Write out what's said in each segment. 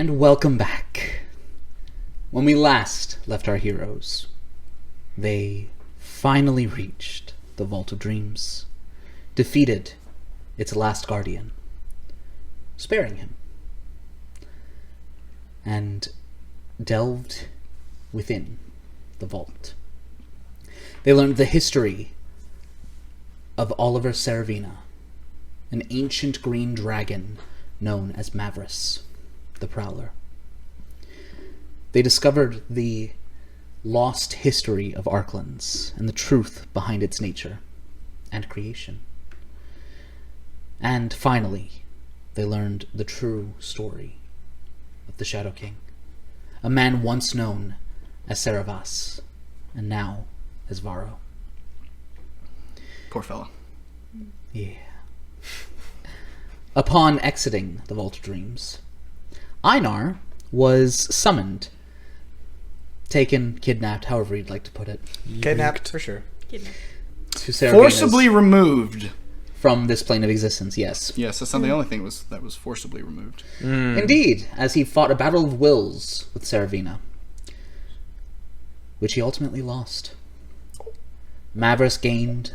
And welcome back. When we last left our heroes, they finally reached the Vault of Dreams, defeated its last guardian, sparing him, and delved within the vault. They learned the history of Oliver Seravena, an ancient green dragon known as Mavris, the Prowler. They discovered the lost history of Arklands and the truth behind its nature and creation. And finally, they learned the true story of the Shadow King, a man once known as Seravas, and now as Varro. Poor fella. Yeah. Upon exiting the Vault of Dreams, Einar was summoned, taken, kidnapped, however you'd like to put it. Kidnapped, for sure. To Seravena's, Forcibly removed. from this plane of existence, yes. Yes, that's not the only thing that was forcibly removed. Indeed, as he fought a battle of wills with Seravena, which he ultimately lost. Mavris gained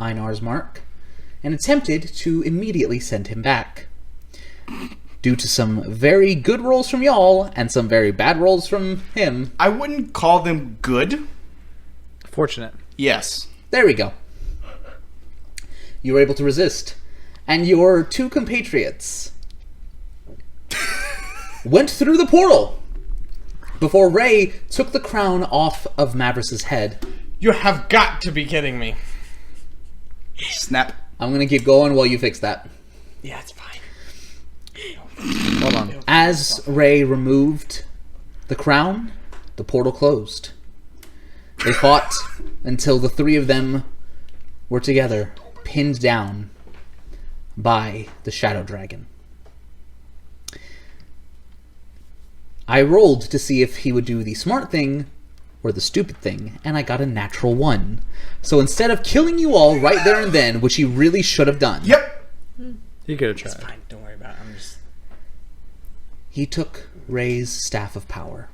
Einar's mark and attempted to immediately send him back. Due to some very good rolls from y'all and some very bad rolls from him. I wouldn't call them good. Fortunate. Yes. There we go. You were able to resist. And your two compatriots went through the portal before Ray took the crown off of Mavris' head. You have got to be kidding me. Snap. I'm going to keep going while you fix that. Yeah, it's fine. Hold on. As Ray removed the crown, the portal closed. They fought until the three of them were together, pinned down by the Shadow Dragon. I rolled to see if he would do the smart thing or the stupid thing, and I got a natural 1. So instead of killing you all right there and then, which he really should have done, Yep. You could have tried. It's fine. Don't worry about it. I'm just... he took Ray's Staff of Power.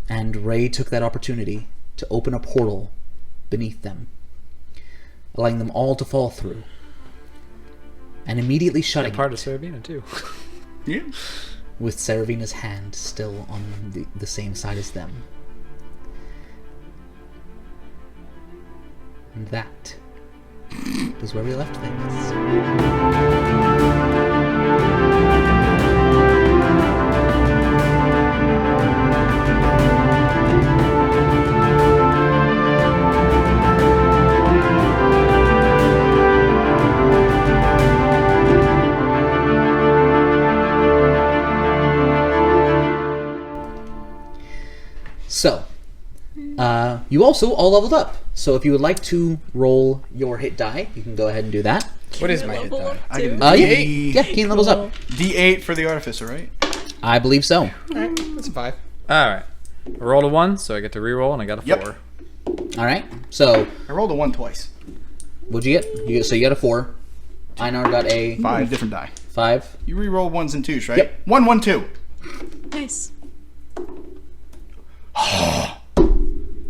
And Ray took that opportunity to open a portal beneath them, allowing them all to fall through, and immediately shutting Part of it, Seravena, too. Yeah. with Seravena's hand still on the same side as them. And that is where we left things. So, you also all leveled up. So if you would like to roll your hit die, you can go ahead and do that. What is my hit die? I get Yeah, Keen levels up. D8 for the Artificer, right? I believe so. Alright, that's a 5. Alright. I rolled a 1, so I get to reroll, and I got a 4. Yep. All right. So I rolled a 1 twice. what'd you get? So you got a 4. Einar got a 5 different die. 5. You re-roll 1s and 2s, right? Yep. 1, 1, 2. Nice.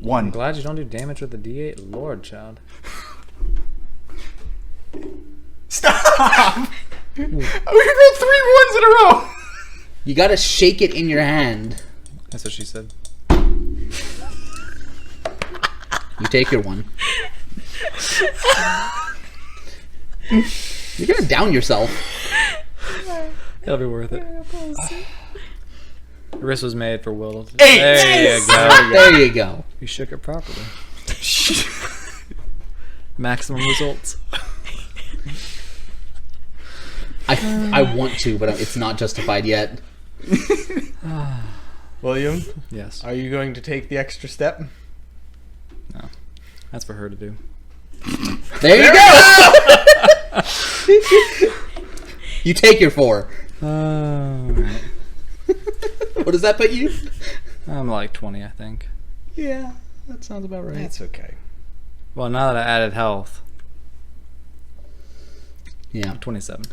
1. Glad you don't do damage with the D8. Lord, child. Stop! We rolled 3 1s in a row. You got to shake it in your hand. That's what she said. You take your 1. You're gonna down yourself. It'll be worth it. The wrist was made for Will. 8! There you go. There you go. You shook it properly. Maximum results. I want to, but it's not justified yet. William, Yes. are you going to take the extra step? No. That's for her to do. There you go. You take your 4. Alright. What does that put you? I'm like 20, I think. Yeah, that sounds about right. That's okay. Well, now that I added health. Yeah. 27.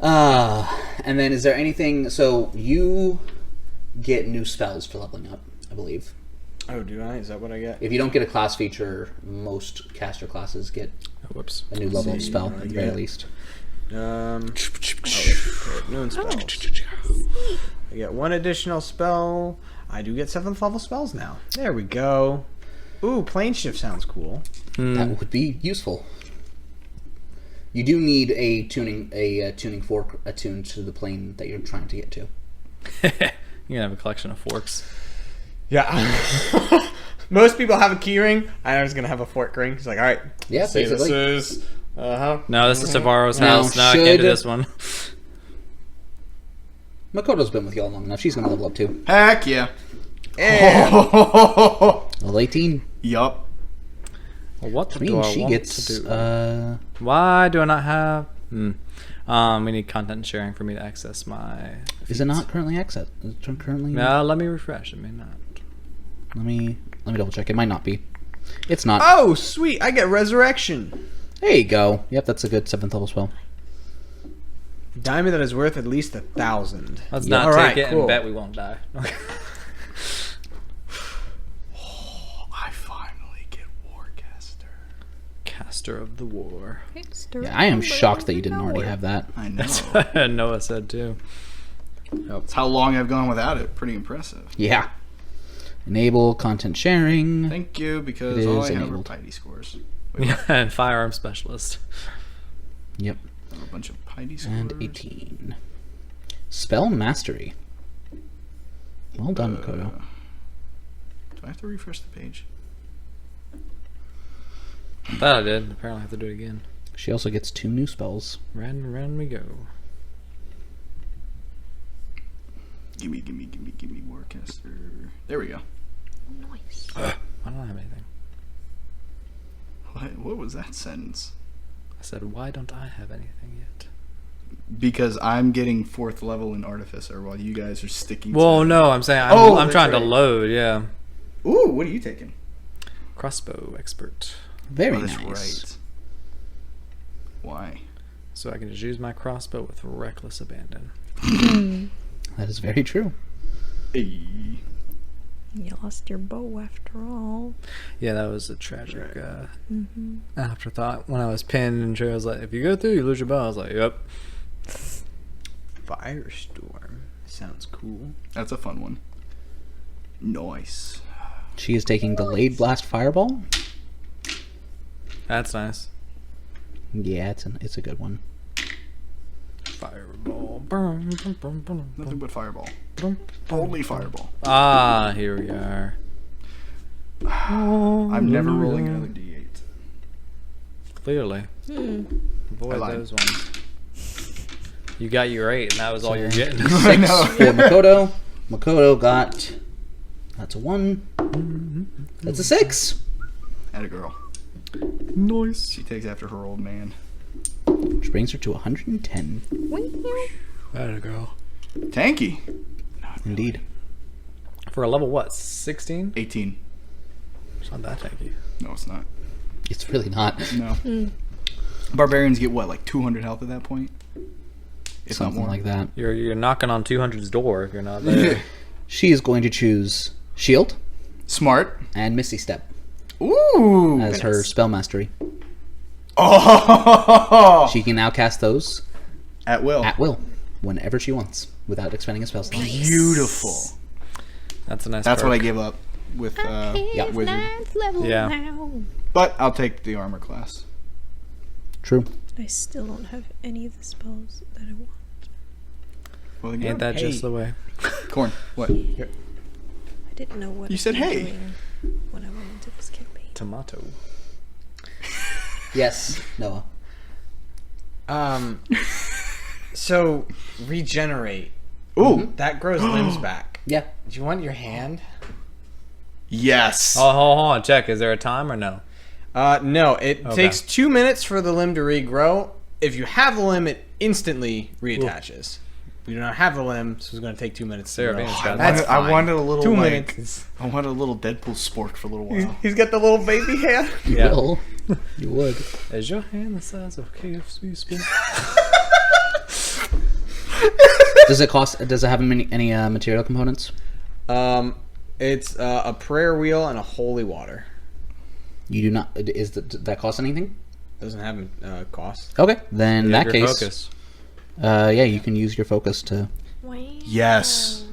And then is there anything... So you get new spells for leveling up, I believe. Oh, do I? Is that what I get? If you don't get a class feature, most caster classes get Oh, whoops. a new level of spell, at the very get- least. Noon spells. I get 1 additional spell. I do get 7th level spells now. There we go. Ooh, plane shift sounds cool. That would be useful. You do need a tuning fork attuned to the plane that you're trying to get to. You're gonna have a collection of forks. Yeah. Most people have a key ring. I was gonna have a fork ring. He's like, all right. Yeah, say this basically. is. No, this is Tavaro's Now, house. No, I can't should- do this one. Makoto's been with you all long enough. She's going to level up too. Heck yeah. And Level 18. Yup. Well, what I do mean, I she want gets... to do? Why do I not have... we need content sharing for me to access my... Is it not currently access? Is it currently... No, let me refresh. It may not. Let me double check. It might not be. It's not. oh, sweet! I get resurrection. There you go. Yep, that's a good 7th level spell. Diamond that is worth at least 1,000. Let's Yeah. not All take right, it cool. and bet we won't die. I finally get Warcaster. Caster of the War. Yeah, I am shocked that you didn't already have that. I know. That's what Noah said too. That's how long I've gone without it. Pretty impressive. Yeah. Enable content sharing. Thank you, It because all is I have enabled. are Piety scores. Wait, Yeah, and firearm specialist. Yep. a bunch of Piety scores. And 18. Spell mastery. Well done, Makoto. Do I have to refresh the page? That I did. Apparently I have to do it again. She also gets 2 new spells. Round we go. Gimme Warcaster. There we go. Nice. I don't have anything. What was that sentence? I said, why don't I have anything yet? Because I'm getting 4th level in Artificer while you guys are sticking Well, to... no, I'm saying Oh, I'm that's trying to right. load, yeah. Ooh, what are you taking? Crossbow expert. Very Oh, that's nice. right. Why? So I can just use my crossbow with reckless abandon. That is very true. Hey. You lost your bow after all. Yeah, that was a tragic afterthought. When I was pinned and Trey was like, if you go through, you lose your bow. I was like, yep. Firestorm. Sounds cool. That's a fun one. Nice. She is taking Delayed Blast Fireball. That's nice. Yeah, it's a good one. Fireball. Nothing but Fireball. Only Fireball. Ah, here we are. I'm never rolling another D8. Clearly. I Avoid lied. those ones. You got your 8, and that was all you're getting. I know. For Makoto. Makoto got... That's a 1. That's a 6. Atta girl. Nice. She takes after her old man. Which brings her to 110. That girl. Tanky. Indeed. For a level what? 16? 18. It's not that tanky. No, it's not. It's really not. No. Barbarians get what, like 200 health at that point? If Something not more. like that. You're knocking on 200's door if you're not there. She is going to choose Shield Smart. and Misty Step Ooh. as her spell mastery. Oh. She can now cast those At will. at will, whenever she wants, without expending a spell slot. Beautiful. That's a nice That's what I perk. give up with Yeah. Wizard. Yeah. Now. But I'll take the armor class. True. I still don't have any of the spells that I want. Well, then Ain't go. that just the way? Corn. What? I didn't know what You said I was hey. doing when I went into this campaign. Tomato. Yes, Noah. So regenerate. Ooh. That grows limbs back. Yeah. Do you want your hand? Yes. Oh, hold on. Check. Is there a time or no? No. It Okay. takes 2 minutes for the limb to regrow. If you have the limb, it instantly reattaches. We do not have the limb, so it's going to take 2 minutes. to Seravena's grow. got it. That's I fine. wanted a little 2 like, minutes. I wanted a little Deadpool spork for a little while. He's got the little baby hand. You Yeah. will. You would. Is your hand the size of KFC spoon? Does it cost? Does it have any material components? It's a prayer wheel and a holy water. You do not. Does that cost anything? Doesn't have cost. Okay, then in that Your case, focus. yeah, you can use your focus to. Wow. Yes.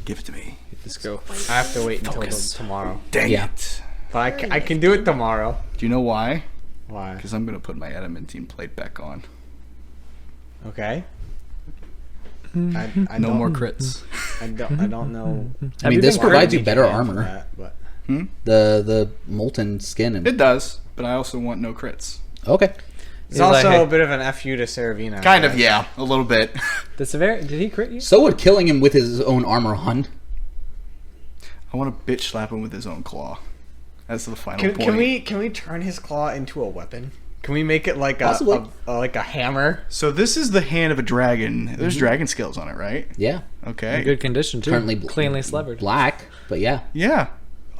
Give it to me. Let's go. I have to wait until Focus. tomorrow. Dang Yeah. it. But I can do it tomorrow. Do you know why? Why? Because I'm going to put my adamantine plate back on. Okay. I No don't- more crits. I don't know. I mean, you this been provides you Major better fan for armor. that, but The molten skin and It does, but I also want no crits. okay. it's He's also like, hey. a bit of an FU to Seravena. Kind of, yeah. A little bit. Did he crit you? So would killing him with his own armor on. I want to bitch slap him with his own claw. That's the final point. Can we turn his claw into a weapon? Can we make it like Possibly. like a hammer? So this is the hand of a dragon. There's dragon scales on it, right? Yeah, Okay. In good condition too. currently Cleanly slivered. black, but yeah, Yeah.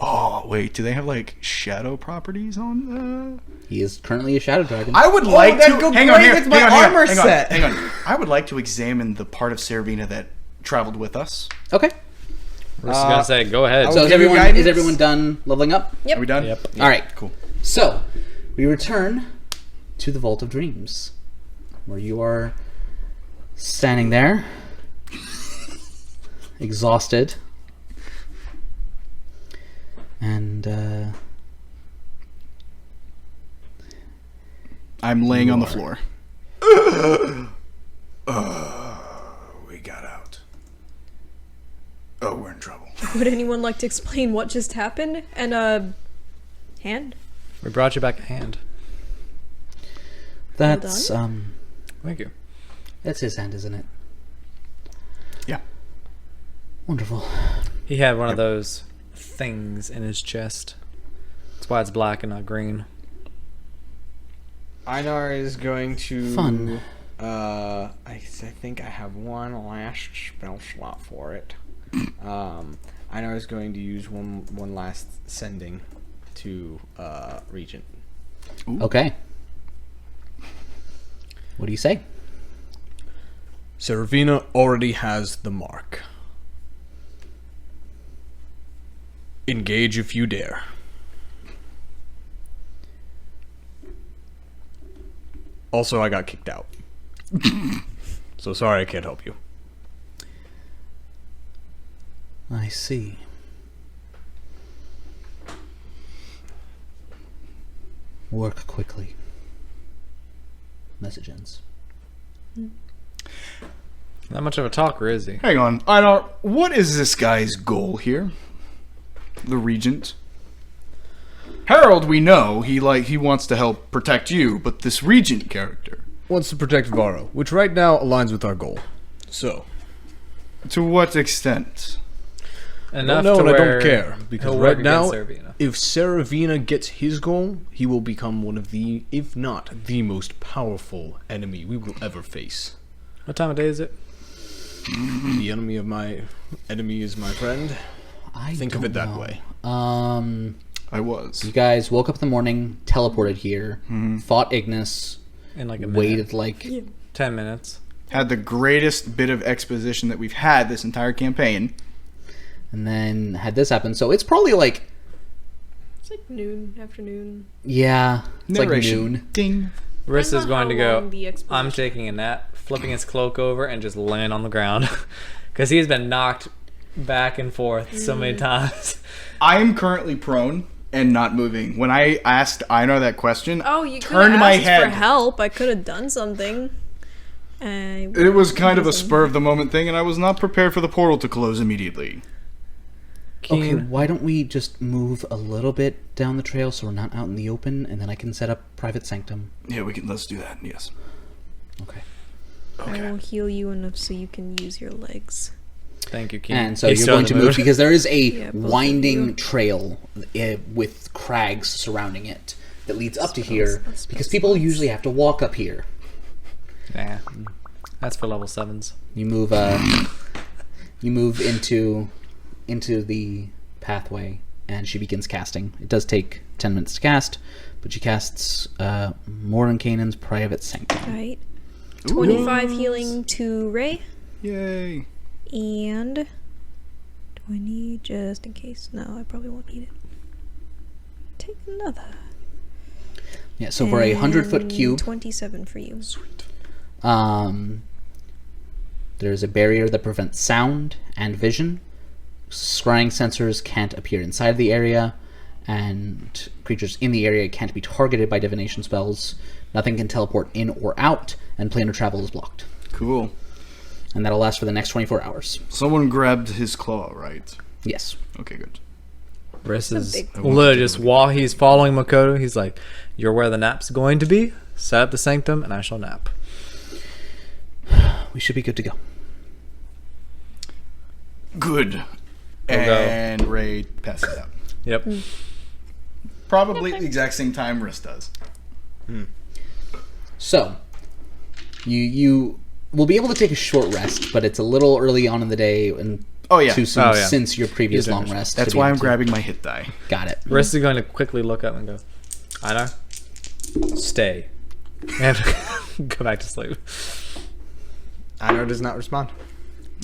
Oh, wait. Do they have, like, shadow properties on he is currently a shadow dragon. I would like that'd to... go hang on great here. with my hang on, hang on, armor hang on, set. Hang on. I would like to examine the part of Seravena that traveled with us. Okay. We're just gonna say, go ahead. So I'll is give you everyone guidance. done leveling up? Yep. Are we done? Yep. All right. Cool. So we return to the Vault of Dreams, where you are standing there, exhausted, and I'm laying on the floor. We got out. Oh, we're in trouble. Would anyone like to explain what just happened? And hand? We brought you back a hand. that's Thank you. that's his hand, isn't it? Yeah. Wonderful. He had one of those things in his chest. That's why it's black and not green. Einar is going to Fun. I think I have one last spell slot for it. Einar is going to use one last sending to Regent. Okay. What do you say? Seravena already has the mark. Engage if you dare. Also, I got kicked out. So sorry I can't help you. I see. Work quickly. Message ends. Not much of a talker, is he? Hang on. Einar, what is this guy's goal here? The Regent? Harold, we know, he wants to help protect you, but this Regent character, Wants to protect Varro, which right now aligns with our goal. So, to what extent? Enough know to and I where don't care, because he'll right work now, against Seravena. if Seravena gets his goal, he will become one of the, if not the most powerful enemy we will ever face. What time of day is it? The enemy is my friend. I Think of don't it that know. way. I was. You guys woke up in the morning, teleported here, fought Ignis, In like a minute. waited like 10 minutes. Had the greatest bit of exposition that we've had this entire campaign. and then had this happen. So it's probably like, It's like noon, afternoon. yeah, it's Narration. like noon. Ding. Riss Depends is on going to how go, long the exposition- I'm taking a nap, flipping his cloak over, and just laying on the ground. Because he's been knocked back and forth so many times. I am currently prone and not moving. When I asked Einar that question, Oh, you could turned have my asked head. for help. I could have done something. It was kind of a spur of the moment thing, and I was not prepared for the portal to close immediately. Okay, Keen. why don't we just move a little bit down the trail so we're not out in the open, and then I can set up private sanctum. Yeah, let's do that. Yes. Okay. I will heal you enough so you can use your legs. Thank you, Keen. And so He's you're so going in to the move mood. because there is a Yeah, both of winding you. trail with crags surrounding it that leads up to Spells, here spells, because people spells. usually have to walk up here. Nah. That's for level 7s. You move into the pathway, and she begins casting. It does take 10 minutes to cast, but she casts Mordenkainen's Private Sanctum. Right. 25 healing to Ray. Yay. And do I need just in case? No, I probably won't need it. Take another. Yeah, so for a 100-foot cube, 27 for you. there's a barrier that prevents sound and vision. Scrying sensors can't appear inside the area, and creatures in the area can't be targeted by divination spells. Nothing can teleport in or out, and planar travel is blocked. Cool. And that'll last for the next 24 hours. Someone grabbed his claw, right? Yes. Okay, good. Briss That's is a big literally just while he's following Makoto, he's like, "You're where the nap's going to be. Set up the sanctum, and I shall nap." We should be good to go. Good. go. And Ray passes out. Yep. Probably the exact same time Riss does. So, you will be able to take a short rest, but it's a little early on in the day and Oh, yeah. too soon Oh, yeah. since your previous You're long doing rest. That's to be why able I'm to- grabbing my hit die. Got it. Briss is going to quickly look up and go, "Einar, stay," and go back to sleep. Einar does not respond.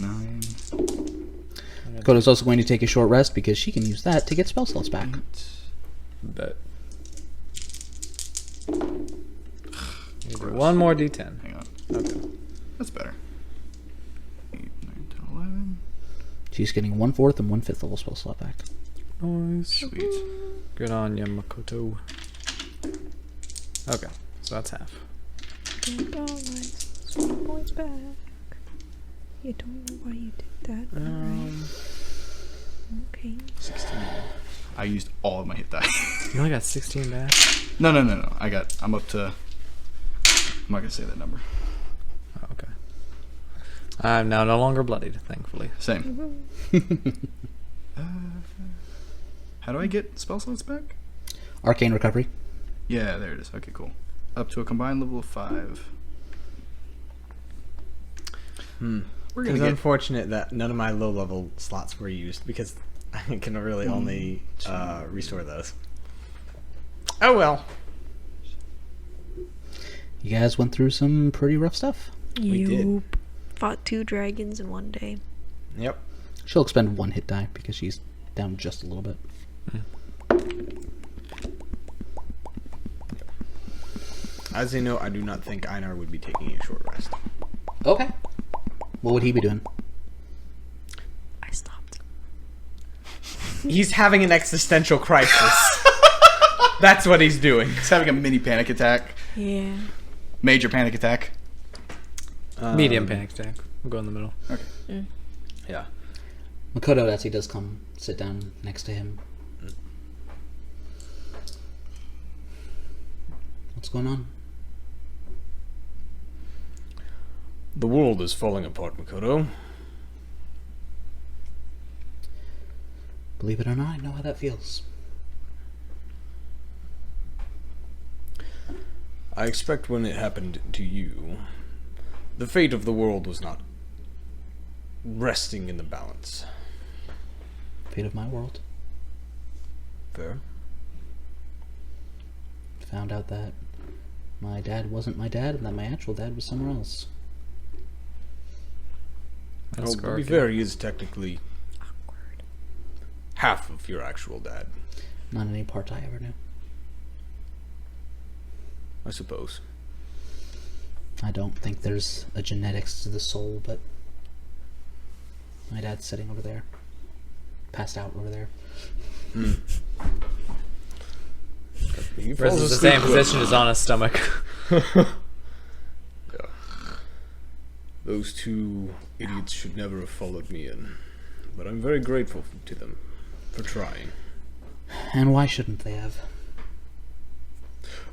9, Koto's also going to take a short rest because she can use that to get spell slots back. But you do one more D10. Hang on. Okay. That's better. 8, 9, 10, 11. She's getting 1/4 and 1/5 level spell slot back. Nice. Sweet. Good on you, Makoto. Okay, so that's half. Get all my sweet points back. You don't know why you did that. Alright. Okay. 16. I used all of my hit die. You only got 16 back? No. I'm up to... I'm not going to say that number. Oh, okay. I'm now no longer bloodied, thankfully. Same. How do I get spell slots back? Arcane Recovery. Yeah, there it is. Okay, cool. Up to a combined level of 5. We're It's gonna get... unfortunate that none of my low level slots were used because I can really only restore those. Oh well. You guys went through some pretty rough stuff. We did. Yup. Fought 2 dragons in one day. Yep. She'll expend 1 hit die because she's down just a little bit. As you know, I do not think Einar would be taking a short rest. Okay. What would he be doing? I stopped. He's having an existential crisis. That's what he's doing. He's having a mini panic attack. Yeah. Major panic attack. Medium panic attack. We'll go in the middle. Okay. Yeah. Makoto actually does come sit down next to him. What's going on? The world is falling apart, Makoto. Believe it or not, I know how that feels. I expect when it happened to you, the fate of the world was not resting in the balance. Fate of my world. Fair? Found out that my dad wasn't my dad and that my actual dad was somewhere else. That's To be correct. fair, he is technically half of your actual dad, Not any part I ever knew. I suppose. I don't think there's a genetics to the soul, but my dad's sitting over there. Passed out over there. He Briss falls is the asleep same quick. position as on his stomach. Yeah. Those two idiots should never have followed me in, but I'm very grateful to them for trying. And why shouldn't they have?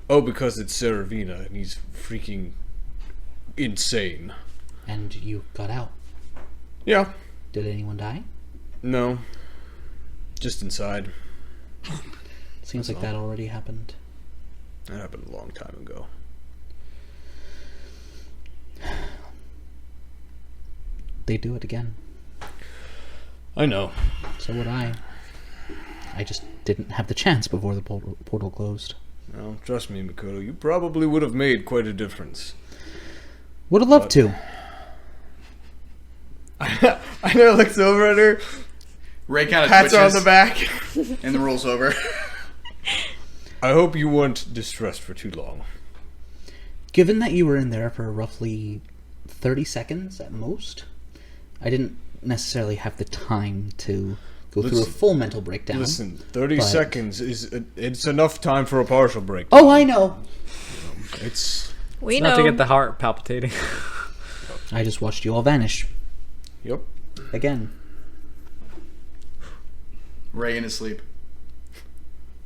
Oh, because it's Seravena and he's freaking insane. And you got out. Yeah. Did anyone die? No. Just inside. Seems like that already happened. That happened a long time ago. they'd do it again. I know. So would I. I just didn't have the chance before the portal closed. Well, trust me, Makoto, you probably would have made quite a difference. Would have loved to. I know, looks over at her, Ray kind of pats her on the twitches back. and then rolls over. I hope you weren't distressed for too long. Given that you were in there for roughly 30 seconds at most, I didn't necessarily have the time to go through a Listen. full mental breakdown. Listen, 30 but- seconds it's enough time for a partial break. Oh, I know! It's We Not know. to get the heart palpitating. I just watched you all vanish. yep. Again. Ray in his sleep.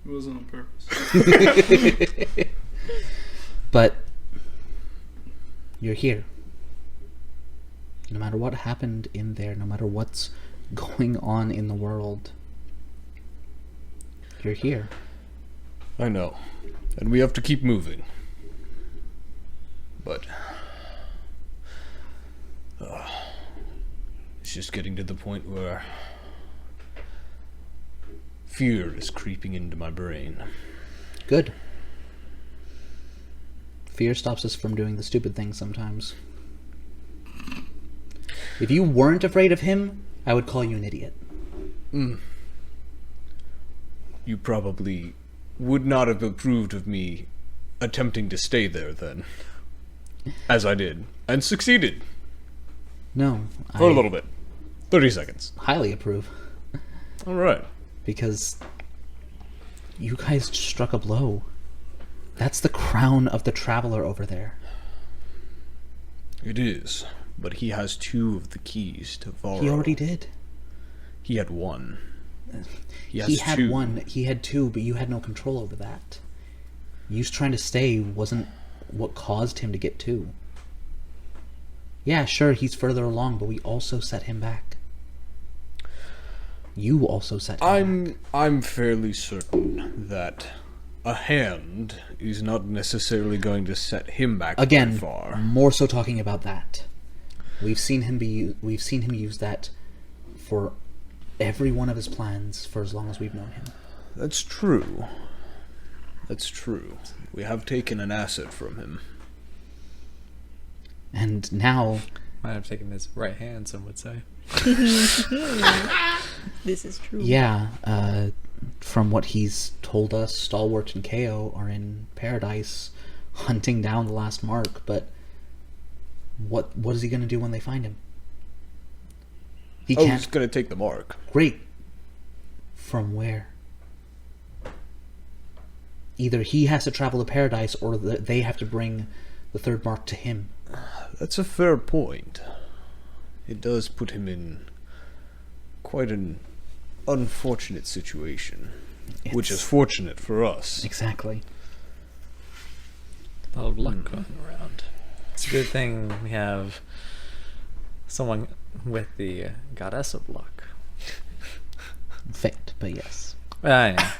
It wasn't on purpose. But you're here. No matter what happened in there, no matter what's going on in the world, you're here. I know. And we have to keep moving. But it's just getting to the point where fear is creeping into my brain. Good. Fear stops us from doing the stupid things sometimes. If you weren't afraid of him, I would call you an idiot. You probably would not have approved of me attempting to stay there then. As I did. And succeeded. No, For a I little bit. 30 seconds. highly approve. Alright. Because you guys struck a blow. That's the crown of the traveler over there. It is. But he has 2 of the keys to Varro. He already did. He had 1. He has He had 2. 1, he had 2, but you had no control over that. You trying to stay wasn't what caused him to get 2. Yeah, sure, he's further along, but we also set him back. You also set him back. I'm fairly certain that a hand is not necessarily going to set him back Again, very far. more so talking about that. We've seen him use that for every one of his plans for as long as we've known him. That's true. That's true. We have taken an asset from him. And now, Might have taken his right hand, some would say. This is true. yeah, from what he's told us, Stalwart and KO are in paradise hunting down the last mark, but what is he going to do when they find him? He Oh, can't. he's going to take the mark. Great. From where? Either he has to travel to paradise, or they have to bring the third mark to him. That's a fair point. It does put him in quite an unfortunate situation. Which is It's- fortunate for us. Exactly. A lot of luck going around. It's a good thing we have someone with the goddess of luck. Fate, but yes. Yeah.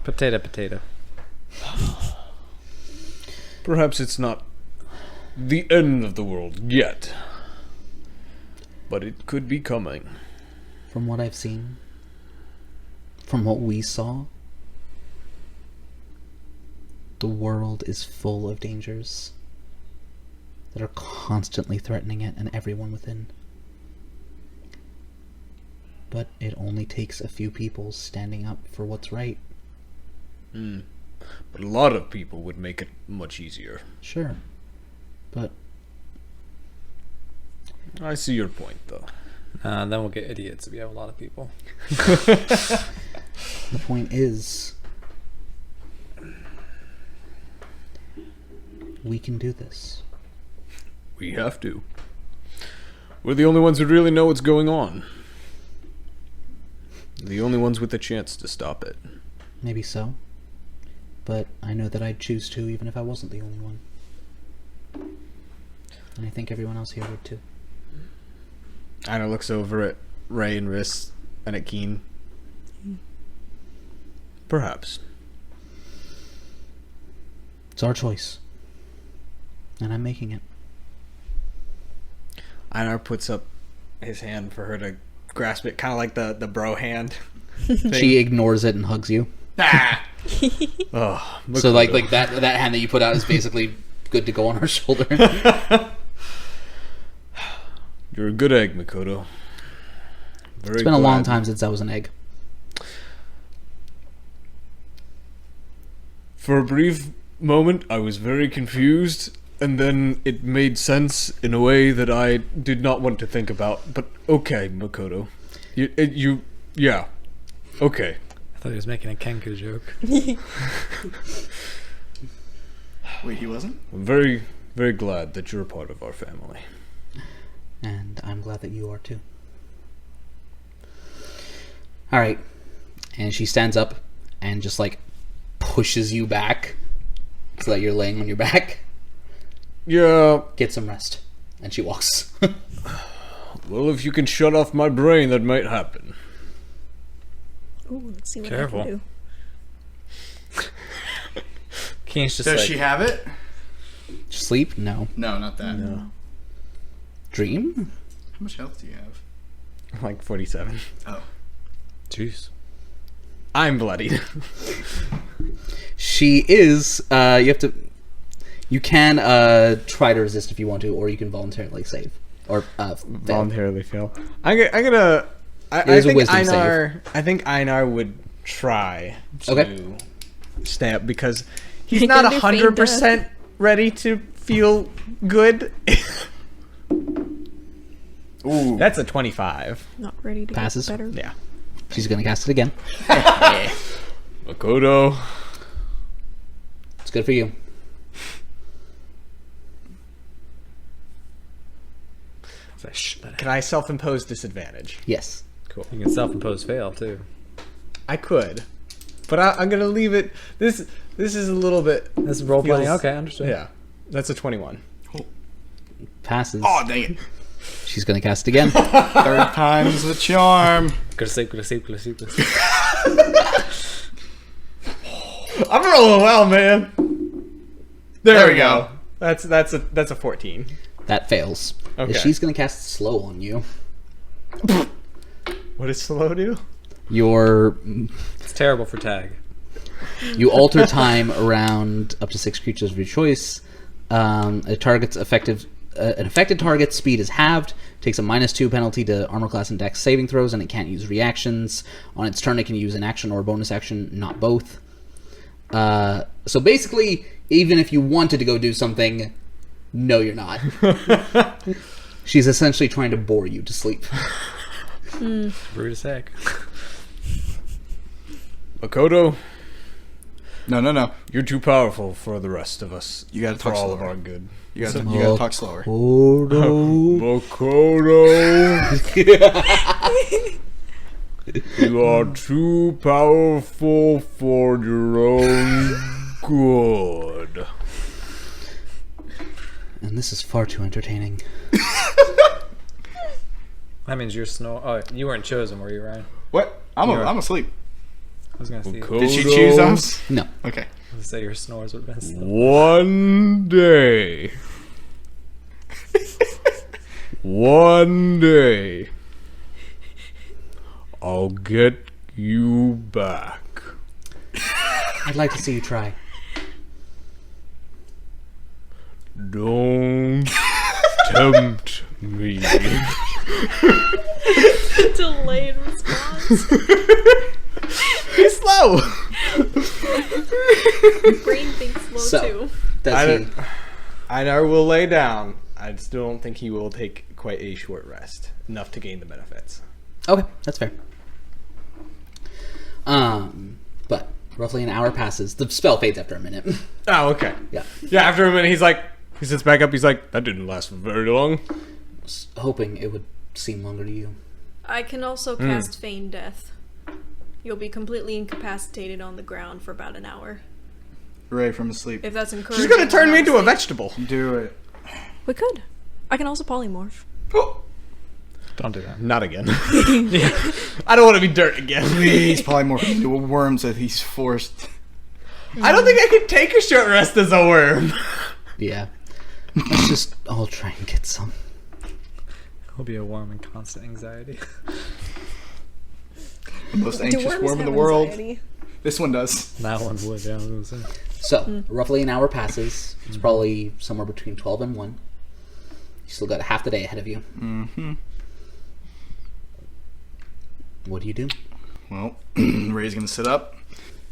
Potato. Perhaps it's not the end of the world yet. But it could be coming. From what I've seen, from what we saw, the world is full of dangers that are constantly threatening it and everyone within. But it only takes a few people standing up for what's right. But a lot of people would make it much easier. Sure. But I see your point, though. Then we'll get idiots if we have a lot of people. the point is, we can do this. We have to. We're the only ones who really know what's going on. The only ones with a chance to stop it. Maybe so. But I know that I'd choose to even if I wasn't the only one. And I think everyone else here would too. Anna looks over at Ray and Riss and at Keen. Perhaps. It's our choice. And I'm making it. Einar puts up his hand for her to grasp it, kind of like the bro hand. She ignores it and hugs you. Ah! Oh, So like that hand that you put out is basically good to go on her shoulder. You're a good egg, Makoto. It's been a long time since I was an egg. For a brief moment, I was very confused, and then it made sense in a way that I did not want to think about. But okay, Makoto. Yeah. Okay. I thought he was making a Kenku joke. Wait, he wasn't? I'm very, very glad that you're a part of our family. And I'm glad that you are too. Alright. And she stands up and just like pushes you back so that you're laying on your back. Yeah. Get some rest. And she walks. Well, if you can shut off my brain, that might happen. Ooh, let's see what Careful. I can do. Keen's just Does like, she have it? Sleep? No. No, not that. No. Dream? How much health do you have? Like 47. Oh. jeez. I'm bloodied. She is, you can try to resist if you want to, or you can voluntarily save. Or, fail. Voluntarily fail. I is a think wisdom Einar. I think Einar would try to Okay. stay up because he's He not can do feint 100% ready to feel good. Ooh. That's a 25. Not ready to Passes. get better. Yeah. She's gonna cast it again. Makoto. It's good for you. It's like, shh, Can I self-impose disadvantage? Yes. Cool. You can self-impose fail too. I could, but I'm gonna leave it. This is a little bit. This is role playing. Feels- Okay, understood. Yeah, that's a 21. Passes. Oh, dang it. She's gonna cast it again. Third time's the charm. Go to sleep. Go to sleep. Go to sleep. Go to sleep. I'm rolling well, man. There we go. That's a 14. That fails. Okay. She's gonna cast slow on you. What does slow do? It's terrible for tag. You alter time around up to 6 creatures of your choice. A target's an affected target's speed is halved, takes a -2 penalty to armor class and dex saving throws, and it can't use reactions. On its turn, it can use an action or a bonus action, not both. So basically, even if you wanted to go do something, no, you're not. She's essentially trying to bore you to sleep. Rude as heck. Makoto, No. you're too powerful for the rest of us. You gotta for talk all of slower. our good. You gotta talk slower. Makoto, you are too powerful for your own good. And this is far too entertaining. That means you're Oh, you weren't chosen, were you, Ryan? What? I'm asleep. I was gonna say. Makoto, Did she choose us? No. Okay. I was gonna say your snores would have been still. One day, I'll get you back. I'd like to see you try. Don't tempt me. Delayed response. He's slow. Brain thinks slow So, too. Does he? Einar will lay down. I still don't think he will take quite a short rest. Enough to gain the benefits. Okay, that's fair. But roughly an hour passes. The spell fades after a minute. Oh, okay. Yeah. Yeah, after a minute, he sits back up. He's like, that didn't last for very long. Was hoping it would seem longer to you. I can also cast Feign Death. You'll be completely incapacitated on the ground for about an hour. Hooray from his sleep. If that's encouraging. She's gonna turn me into a honestly. vegetable. Do it. We could. I can also polymorph. Don't do that. Not again. I don't want to be dirt again. He's probably more into a worm, so he's forced. I don't think I can take a short rest as a worm. Yeah. Let's just all try and get some. He'll be a worm in constant anxiety. The most Do anxious worms worm in the have world. anxiety? This one does. That one would, yeah, I was gonna say. So, roughly an hour passes. It's probably somewhere between 12 and 1. You still got half the day ahead of you. Mm-hmm. What do you do? Well, Ray's gonna sit up.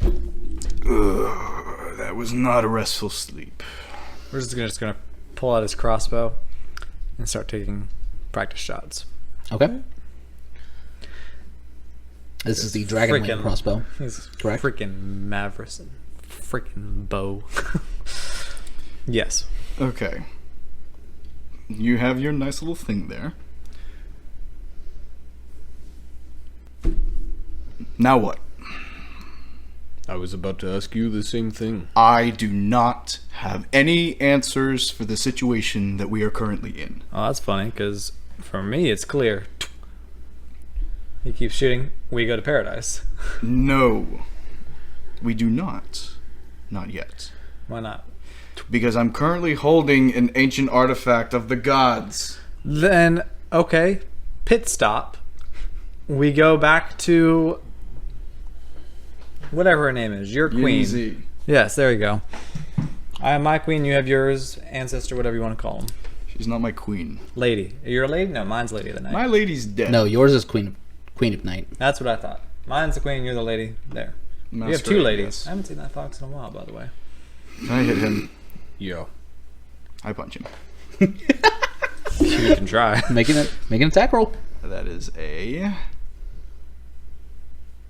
Ugh, that was not a restful sleep. We're just gonna pull out his crossbow and start taking practice shots. Okay. This is the dragon wing crossbow. He's Correct. freaking Mavericks, freaking bow. Yes. Okay. You have your nice little thing there. Now what? I was about to ask you the same thing. I do not have any answers for the situation that we are currently in. Oh, that's funny because for me it's clear. He keeps shooting. We go to paradise. No. We do not. Not yet. Why not? Because I'm currently holding an ancient artifact of the gods. Then okay, pit stop. We go back to whatever her name is. Your queen. Easy. Yes, there you go. I have my queen. You have yours. Ancestor, whatever you want to call him. She's not my queen. Lady. You're a lady? No, mine's lady of the night. My lady's dead. No, yours is Queen of Night. That's what I thought. Mine's the queen. You're the lady. There. You have two Masquerade, ladies. yes. I haven't seen that fox in a while, by the way. I hit him. Yo. I punch him. You can try. Make an attack roll. That is a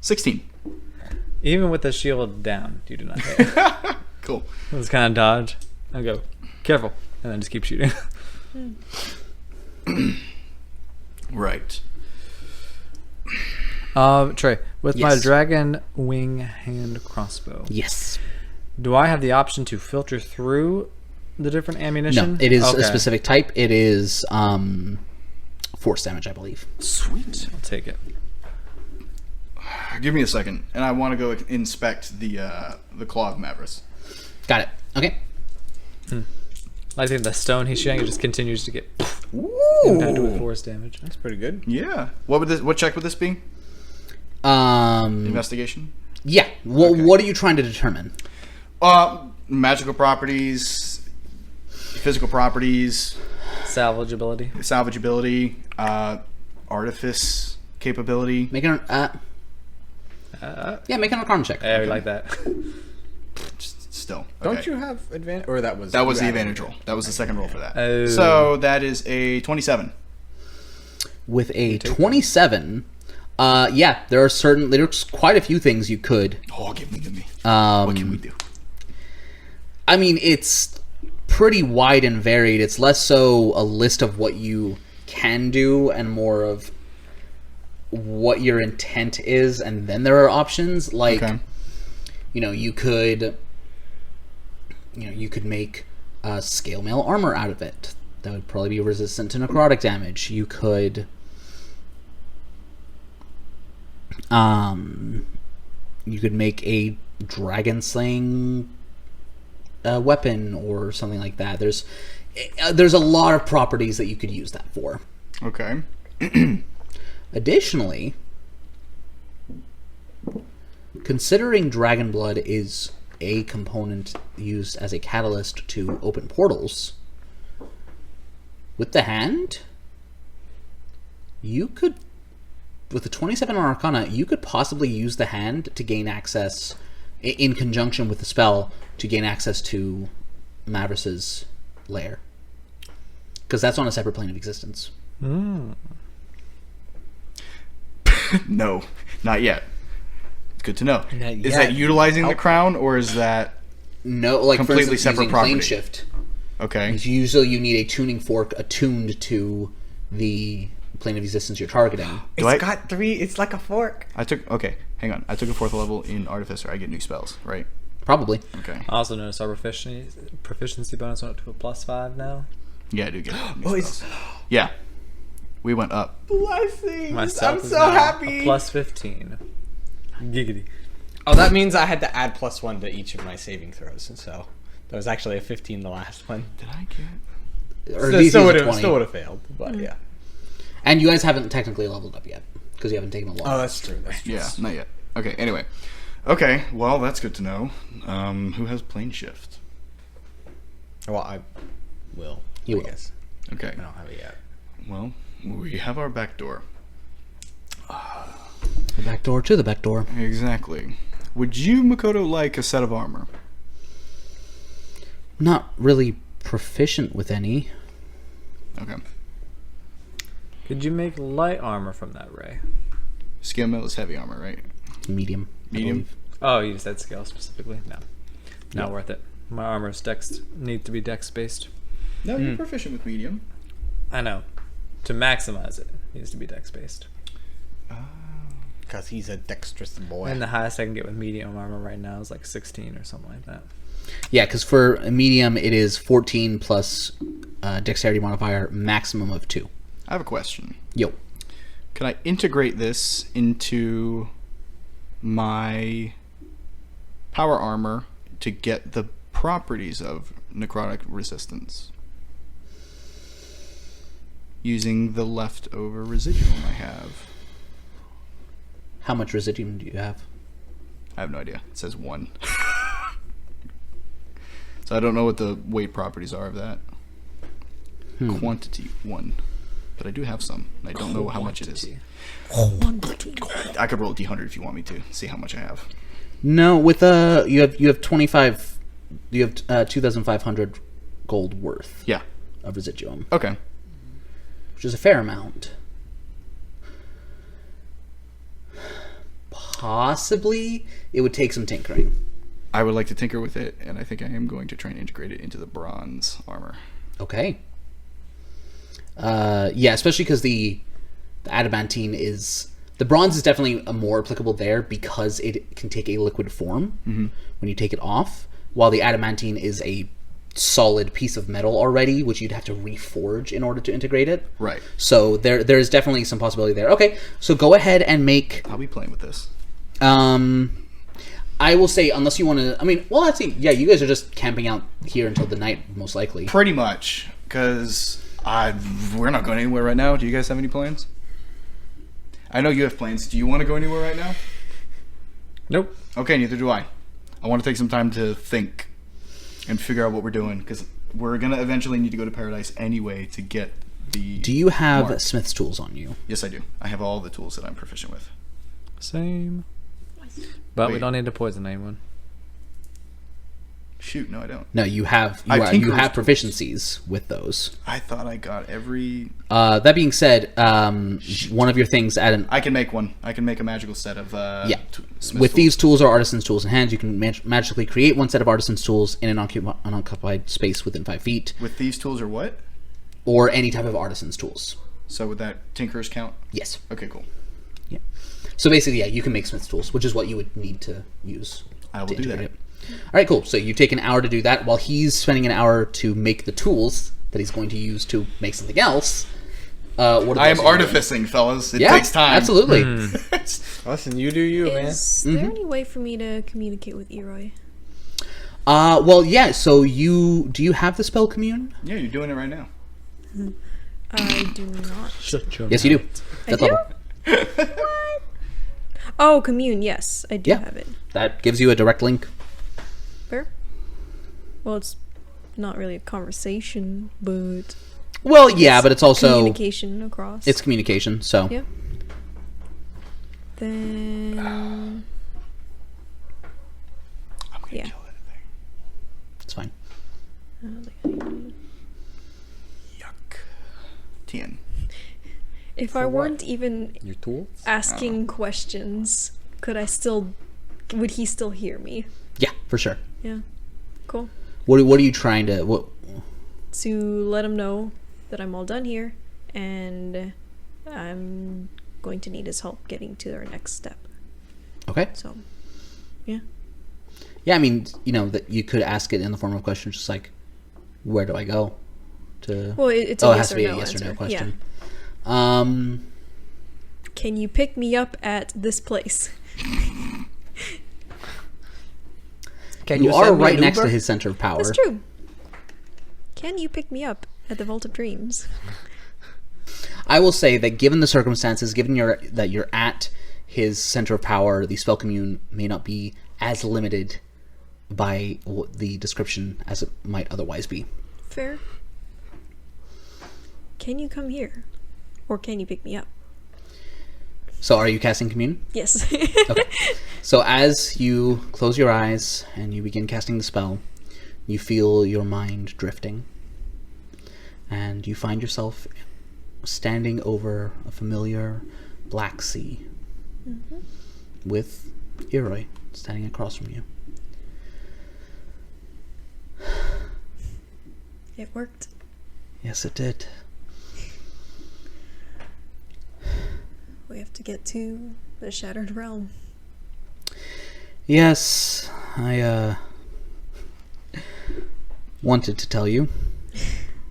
16. Even with the shield down, you do not hit. Cool. It's kind of dodge. I go, careful, and then just keep shooting. Right. Trey, with my Yes. dragon wing hand crossbow, Yes. do I have the option to filter through the different ammunition? No, it is Okay. a specific type. It is force damage, I believe. Sweet. I'll take it. Give me a second, and I want to go inspect the claw of Mavericks. Got it. Okay. I think the stone he's shooting, it just continues to get impacted with force damage. That's pretty good. Yeah. What check would this be? Investigation. Yeah. Well, Okay. what are you trying to determine? Magical properties, physical properties, Salvageability. salvageability, artifice capability. Make an make an Arcana check. Yeah, we like that. Still. Don't okay. you have advantage? Or that was That was the you advantage had- roll. That was the second roll for that. Oh. So that is a 27. With a 27, yeah, there's quite a few things you could. Oh, give me. What can we do? I mean, it's pretty wide and varied. It's less so a list of what you can do and more of what your intent is, and then there are options like, Okay. you could make scale mail armor out of it. That would probably be resistant to necrotic damage. You could make a dragon slaying weapon or something like that. There's a lot of properties that you could use that for. Okay. Additionally, considering dragon blood is a component used as a catalyst to open portals, with the hand, you could, with the 27 on Arcana, you could possibly use the hand to gain access, in conjunction with the spell, to gain access to Mavericks' lair. Because that's on a separate plane of existence. No, not yet. It's good to know. Not Is yet. that utilizing the crown, or is that No, like Completely for instance, separate using property. plane shift. okay? Usually you need a tuning fork attuned to the plane of existence you're targeting. Do I- got 3. It's like a fork. Okay, hang on. I took a 4th level in Artificer. I get new spells, right? Probably. Okay. I also noticed our proficiency bonus went up to a +5 now. Yeah, I do get new Oh, spells. Yeah. We went up. Blessings. Myself I'm is so now happy. a +15. Giggity. Oh, that means I had to add +1 to each of my saving throws, and so that was actually a 15 the last one. Did I get? Or So DC still is would a have 20. failed, but yeah. And you guys haven't technically leveled up yet because you haven't taken a long. Oh, that's true. That's true. Yeah, not yet. Okay, anyway. Okay, well, that's good to know. Who has plane shift? Well, I will. You I will. guess. Okay, I don't have it yet. well, we have our back door. The back door to the back door. Exactly. Would you, Makoto, like a set of armor? Not really proficient with any. Okay. Could you make light armor from that ray? Scale mail is heavy armor, right? Medium. I Medium? believe. Oh, you said scale specifically? No. Not worth it. My armor's needs to be dex based. No, you're proficient with medium. I know. To maximize it needs to be dex based. Because he's a dexterous boy. And the highest I can get with medium armor right now is like 16 or something like that. Yeah, because for a medium, it is 14 plus dexterity modifier, maximum of 2. I have a question. Yo. Can I integrate this into my power armor to get the properties of necrotic resistance? Using the leftover residuum I have. How much residuum do you have? I have no idea. It says 1. So I don't know what the weight properties are of that. Quantity 1. But I do have some. And I don't know how much it is. I could roll a d100 if you want me to. See how much I have. No, with you have 25. You have 2,500 gold worth Yeah. of residuum, Okay. which is a fair amount. Possibly, it would take some tinkering. I would like to tinker with it, and I think I am going to try and integrate it into the bronze armor. Okay. Yeah, especially because the adamantine is... The bronze is definitely more applicable there because it can take a liquid form when you take it off, while the adamantine is a solid piece of metal already, which you'd have to reforge in order to integrate it. Right. So there's definitely some possibility there. Okay, so go ahead and make... I'll be playing with this. I will say, unless you want to... I mean, well, actually, yeah, you guys are just camping out here until the night, most likely. Pretty much, because we're not going anywhere right now. Do you guys have any plans? I know you have plans. Do you want to go anywhere right now? Nope. Okay, neither do I. I want to take some time to think and figure out what we're doing, because we're going to eventually need to go to Paradise anyway to get the... Do you have mark. Smith's tools on you? Yes, I do. I have all the tools that I'm proficient with. Same. But we Wait. don't need to poison anyone. Shoot, no, I don't. No, you have I have you have Tinker's proficiencies with those. I thought I got every... That being said, one of your things at an I can make one. I can make a magical set of Smith's with tools. these tools or artisan's tools in hand, you can magically create one set of artisan's tools in an unoccupied space within 5 feet, With these tools or what? or any type of artisan's tools. So would that Tinker's count? Yes. Okay, cool. Yeah. So basically, yeah, you can make Smith's tools, which is what you would need to use. I will to do that. integrate it. All right, cool. So you take an hour to do that, while he's spending an hour to make the tools that he's going to use to make something else. What I am else are you doing? artificing, fellas. It Yeah, takes time. absolutely. Listen, you do you, man. Is there any way for me to communicate with Eroy? Well, yeah. So do you have the spell commune? Yeah, you're doing it right now. I do not. Yes, you do. I do? Oh, commune. Yes, I do Yeah. have it. That gives you a direct link. Fair. Well, it's not really a conversation, but Well, yeah, but it's also communication across. it's communication. So Yeah. Then I'm gonna Yeah. kill that thing. it's fine. I don't think I need- Yuck. 10. if I weren't even Your tools? asking questions, would he still hear me? Yeah, for sure. Yeah. Cool. What are you trying to? What? To let him know that I'm all done here and I'm going to need his help getting to our next step. Okay. So, yeah. Yeah, I mean, that you could ask it in the form of questions, just like, "Where do I go?" To Well, it's a it has yes to or be no a yes or answer. no question. Yeah. Can you pick me up at this place? Can you are send me right an next to Uber? his center of power. That's true. Can you pick me up at the Vault of Dreams? I will say that given the circumstances, given that you're at his center of power, the spell commune may not be as limited by the description as it might otherwise be. Fair. Can you come here? Or can you pick me up? So are you casting commune? Yes. Okay. So as you close your eyes and you begin casting the spell, you feel your mind drifting. And you find yourself standing over a familiar black sea with Iroi standing across from you. It worked. Yes, it did. We have to get to the Shattered Realm. Yes, I wanted to tell you.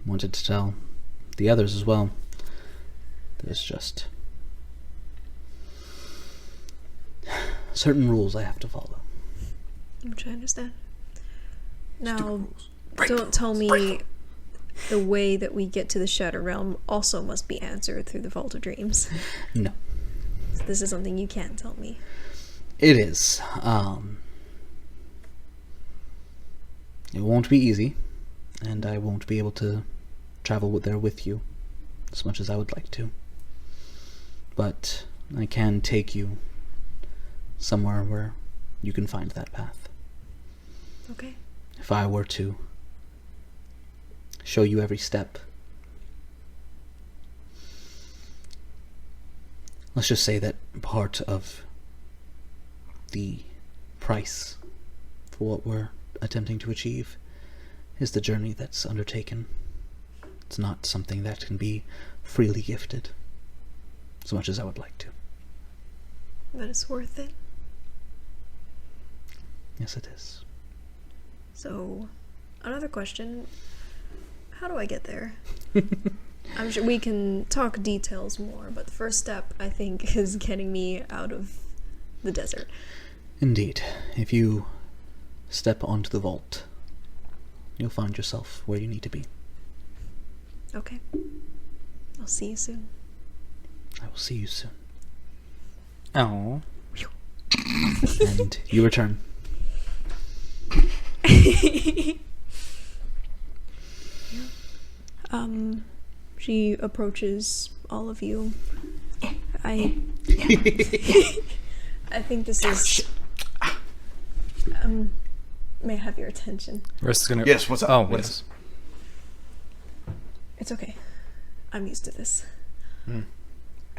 Wanted to tell the others as well. There's just certain rules I have to follow. Which I understand. Now, don't tell me the way that we get to the Shattered Realm also must be answered through the Vault of Dreams. No. So this is something you can't tell me. It is. It won't be easy, and I won't be able to travel there with you as much as I would like to. But I can take you somewhere where you can find that path. Okay. If I were to show you every step, let's just say that part of the price for what we're attempting to achieve is the journey that's undertaken. It's not something that can be freely gifted, as much as I would like to. But it's worth it. Yes, it is. So, another question. How do I get there? I'm sure we can talk details more, but the first step, I think, is getting me out of the desert. Indeed. If you step onto the vault, you'll find yourself where you need to be. Okay. I'll see you soon. I will see you soon. Oh. And you return. She approaches all of you. I think this is may I have your attention? Risk's gonna. Yes, what's up? Oh, What yes. is It's okay. I'm used to this.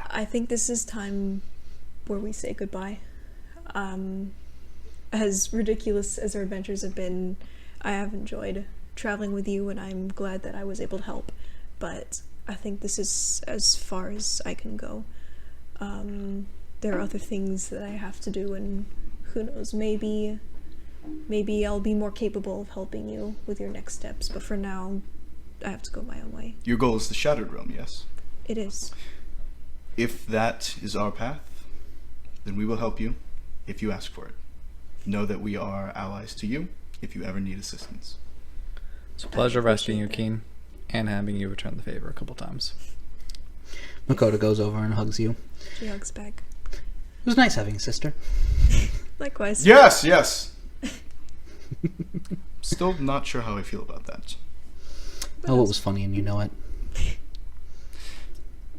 I think this is time where we say goodbye. As ridiculous as our adventures have been, I have enjoyed traveling with you, and I'm glad that I was able to help. But I think this is as far as I can go. There are other things that I have to do, and who knows, maybe I'll be more capable of helping you with your next steps. But for now, I have to go my own way. Your goal is the Shattered Realm, yes? It is. If that is our path, then we will help you if you ask for it. Know that we are allies to you if you ever need assistance. It's a pleasure rescuing you, Keen, and having you return the favor a couple times. Makoto goes over and hugs you. She hugs back. It was nice having a sister. Likewise. Yes! Still not sure how I feel about that. Oh, it was funny and you know it.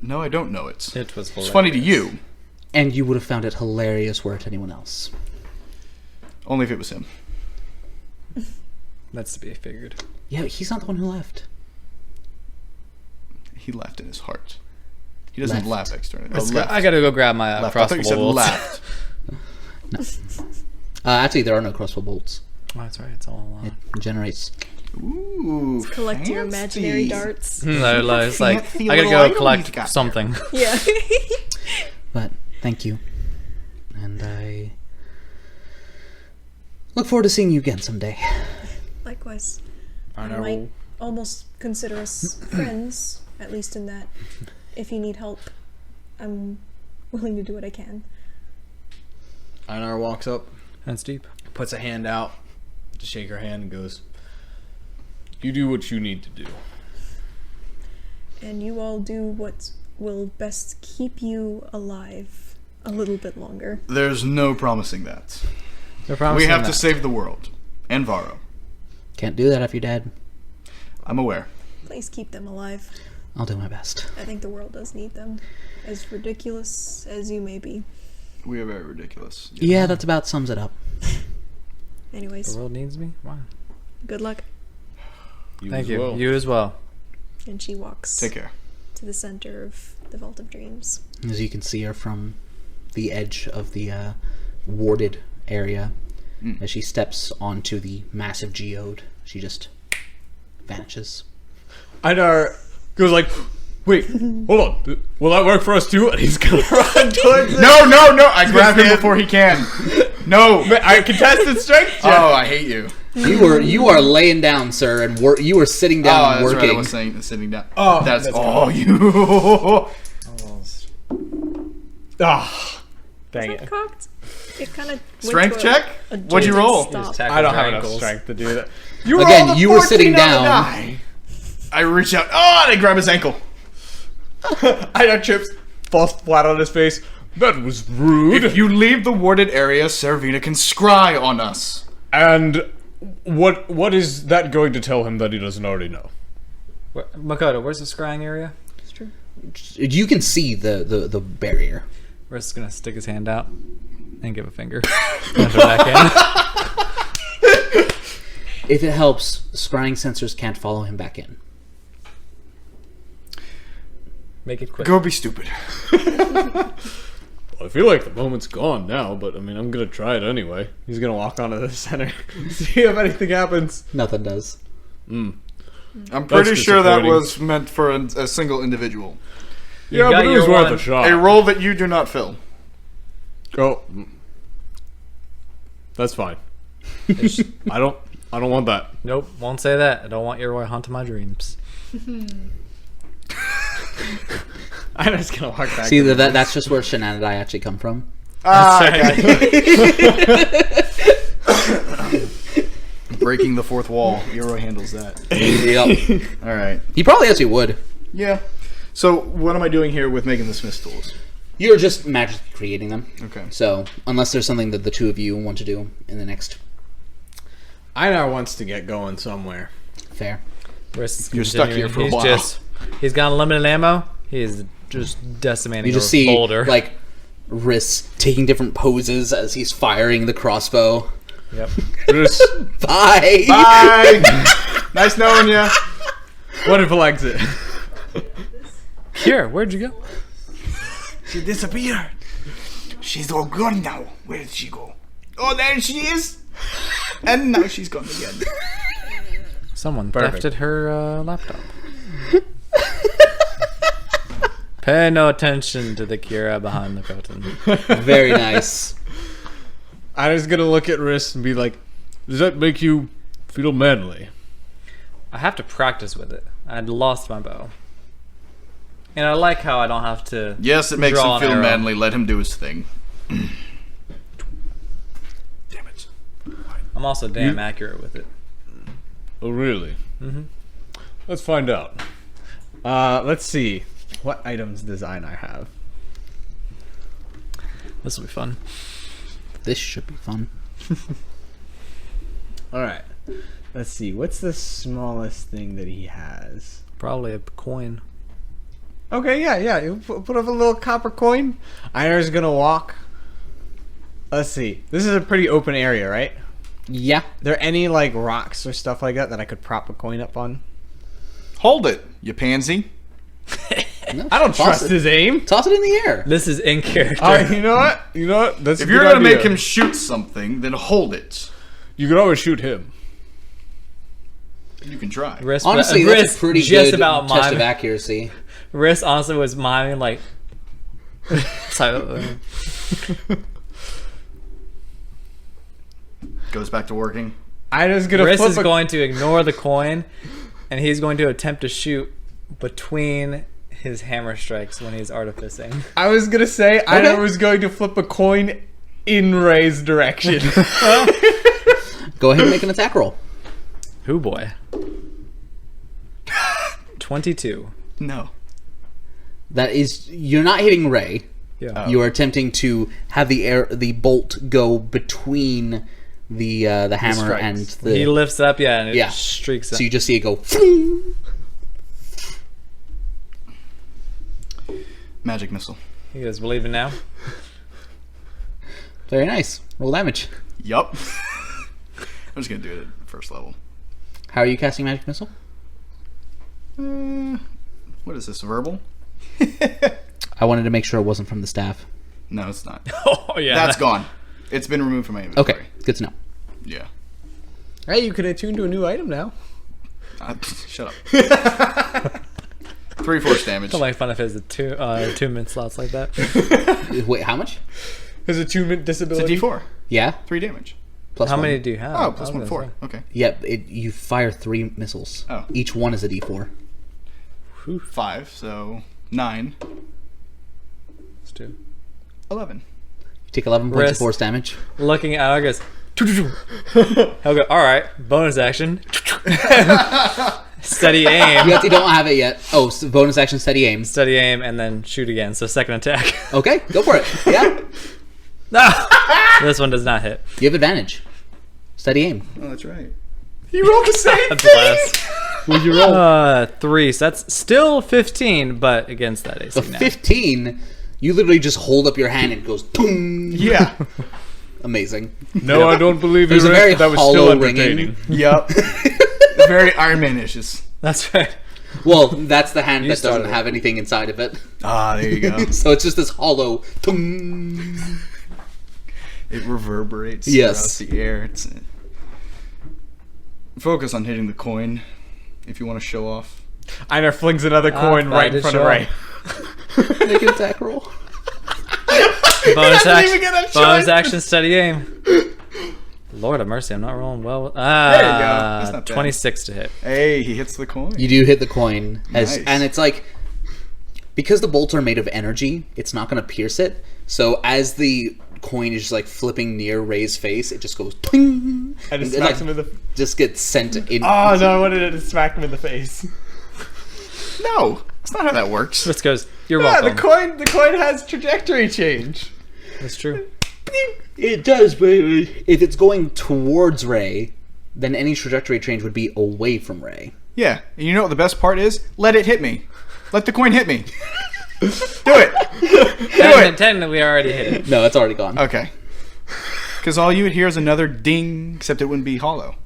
No, I don't know it. It was hilarious. It's funny to you. And you would have found it hilarious were it anyone else. Only if it was him. That's to be figured. Yeah, but he's not the one who left. He laughed in his heart. He doesn't Left. laugh externally. Let's Oh, go- left. I gotta go grab my Left. I thought you said crossbow bolts. laughed. Actually, there are no crossbow bolts. Oh, that's right. It's all. It generates. Ooh, Collect your imaginary fancy. darts. It's like Fancy I gotta little go item you've collect got something. Yeah. But thank you. And I look forward to seeing you again someday. Likewise. I I know. might almost consider us friends, at least in that if you need help, I'm willing to do what I can. Einar walks up, That's deep. puts a hand out to shake her hand, and goes, "You do what you need to do." And you all do what will best keep you alive a little bit longer. There's no promising that. No promise We on have to that. save the world. And Varro. Can't do that if you're dead. I'm aware. Please keep them alive. I'll do my best. I think the world does need them. As ridiculous as you may be. We are very ridiculous. Yeah, that about sums it up. Anyways, The world needs me? Wow. good luck. Thank you. You as well. And she walks Take care. to the center of the Vault of Dreams. As you can see her from the edge of the warded area, as she steps onto the massive geode, she just vanishes. Einar goes like, wait, hold on. Will that work for us too? And he's gonna run towards it. No! I grab him before he can. No! I contested strength check. Oh, I hate you. You are laying down, sir, and you are sitting down Oh, and that's working. right. I was saying sitting down. Oh, that's that's all you. Ah, dang Is that it. cocked? It kind of Strength check? What'd you roll? Stop. I don't have enough strength to do that. You Again, rolled a you were sitting 14 on the down. die. I reach out. Oh, and I grab his ankle. Einar trips, falls flat on his face. That was rude. If you leave the warded area, Seravena can scry on us. And what is that going to tell him that he doesn't already know? Makoto, where's the scrying area? It's true. You can see the barrier. Riss is gonna stick his hand out and give a finger. Enter back in. If it helps, scrying sensors can't follow him back in. Make it quick. Go be stupid. I feel like the moment's gone now, but I mean, I'm gonna try it anyway. He's gonna walk onto the center, see if anything happens. Nothing does. I'm pretty That's sure that disappointing. was meant for a single individual. Yeah, got but it was your worth one. a shot. A role that you do not fill. Oh, that's fine. I don't want that. Nope, won't say that. I don't want your boy haunting my dreams. I'm just gonna walk back. See, that's just where Shannon and I actually come from. Breaking the fourth wall. Euro handles that. Yep. All right. He probably actually would. Yeah. So what am I doing here with making the Smith tools? You're just magically creating them. Okay. So, unless there's something that the two of you want to do in the next Einar wants to get going somewhere. fair. Riss is You're stuck continuing. here for a He's while. He's got unlimited ammo. He is just decimating You just a see, boulder. like, Riss taking different poses as he's firing the crossbow. Yep. Bye! Bye. Nice knowing you. Wonderful exit. Kiera, where'd you go? She disappeared. She's all gone now. Where did she go? Oh, there she is. And now she's gone again. Someone Perfect. thefted her laptop. Pay no attention to the Kiera behind the curtain. Very nice. Einar's gonna look at Riss and be like, "Does that make you feel manly?" I have to practice with it. I'd lost my bow. And I like how I don't have to. Yes, it makes draw him an feel arrow. manly. Let him do his thing. Damn it. I'm also damn accurate with it. Oh, really? Mm-hmm. Let's find out. Let's see. What items does Einar have? This will be fun. This should be fun. Alright. Let's see. What's the smallest thing that he has? Probably a coin. Okay, yeah. You put up a little copper coin. Einar's gonna walk. Let's see. This is a pretty open area, right? Yeah. There any, like, rocks or stuff like that I could prop a coin up on? Hold it, you pansy. No, I don't toss trust it. his aim. Toss it in the air. This is in character. Alright, you know what? That's If a you're good gonna idea. make him shoot something, then hold it. You can always shoot him. You can try. Riss, Honestly, Riss that's a pretty just good about test miming. of accuracy. Riss honestly was miming like. So, Goes back to working. Einar's gonna Riss flip is a going to ignore the coin, and he's going to attempt to shoot between his hammer strikes when he's artificing. I was gonna say Einar was going to flip a coin in Ray's direction. Go ahead and make an attack roll. Who boy? 22. No. That is, you're not hitting Ray. Yeah. You are attempting to have the bolt go between the hammer strikes. and the. He lifts up, and it Yeah. streaks So up. you just see it go. Magic missile. You guys believing now? Very nice. Roll damage. Yup. I'm just gonna do it at first level. How are you casting magic missile? What is this? Verbal? I wanted to make sure it wasn't from the staff. No, it's not. Oh yeah. That's gone. It's been removed from my inventory. Okay, good to know. Yeah. Hey, you can attune to a new item now. Shut up. 3 force damage. I like fun if it's attunement slots like that. Wait, how much? His attunement It's a disability. D4. Yeah, 3 damage. plus How one. many do you have? Oh, plus I was 1, gonna 4. say. Okay. Yep, you fire 3 missiles. Oh. Each one is a D4. 5, so 9. Let's do. 11. You take 11 points of Wrist. force damage. Looking at it, I goes. He'll go. All right, bonus action. Steady aim. You don't have it yet. Oh, so bonus action, steady aim. Steady aim, and then shoot again. So second attack. Okay, go for it. Yeah, This one does not hit. you have advantage. Steady aim. Oh, that's right. You rolled the same That's thing. less. What'd you roll? 3. So that's still 15, but against that AC So now. 15. You literally just hold up your hand and it goes. Boom. Yeah. Amazing. No, I don't believe There's you. a very That was hollow still ringing. entertaining. Yup. Very Iron Man-ish. That's right. Well, that's the hand that doesn't started it. have anything inside of it. Ah, there you go. So it's just this hollow. Boom. It reverberates Yes. throughout the air. It's, focus on hitting the coin if you want to show off. Einar flings another coin that right in did front of show Ray. Make an attack roll. Bonus doesn't action. even get a Bonus choice. action. Steady aim. Lord have mercy, I'm not rolling well. There you go. That's not bad. 26 to hit. Hey, he hits the coin. You do hit the coin, Nice. and it's like, because the bolts are made of energy, it's not going to pierce it. So as the coin is just like flipping near Ray's face, it just goes ting, And it it, smacks him in the. just gets sent in. Oh no! I wanted it to smack him in the face. No, that's not how that works. This goes. You're Yeah, welcome. the coin has trajectory change. That's true. It does, but if it's going towards Ray, then any trajectory change would be away from Ray. Yeah, and you know what the best part is? Let it hit me. Let the coin hit me. Do it. Technically, we already hit it. No, it's already gone. Okay. Because all you would hear is another ding, except it wouldn't be hollow.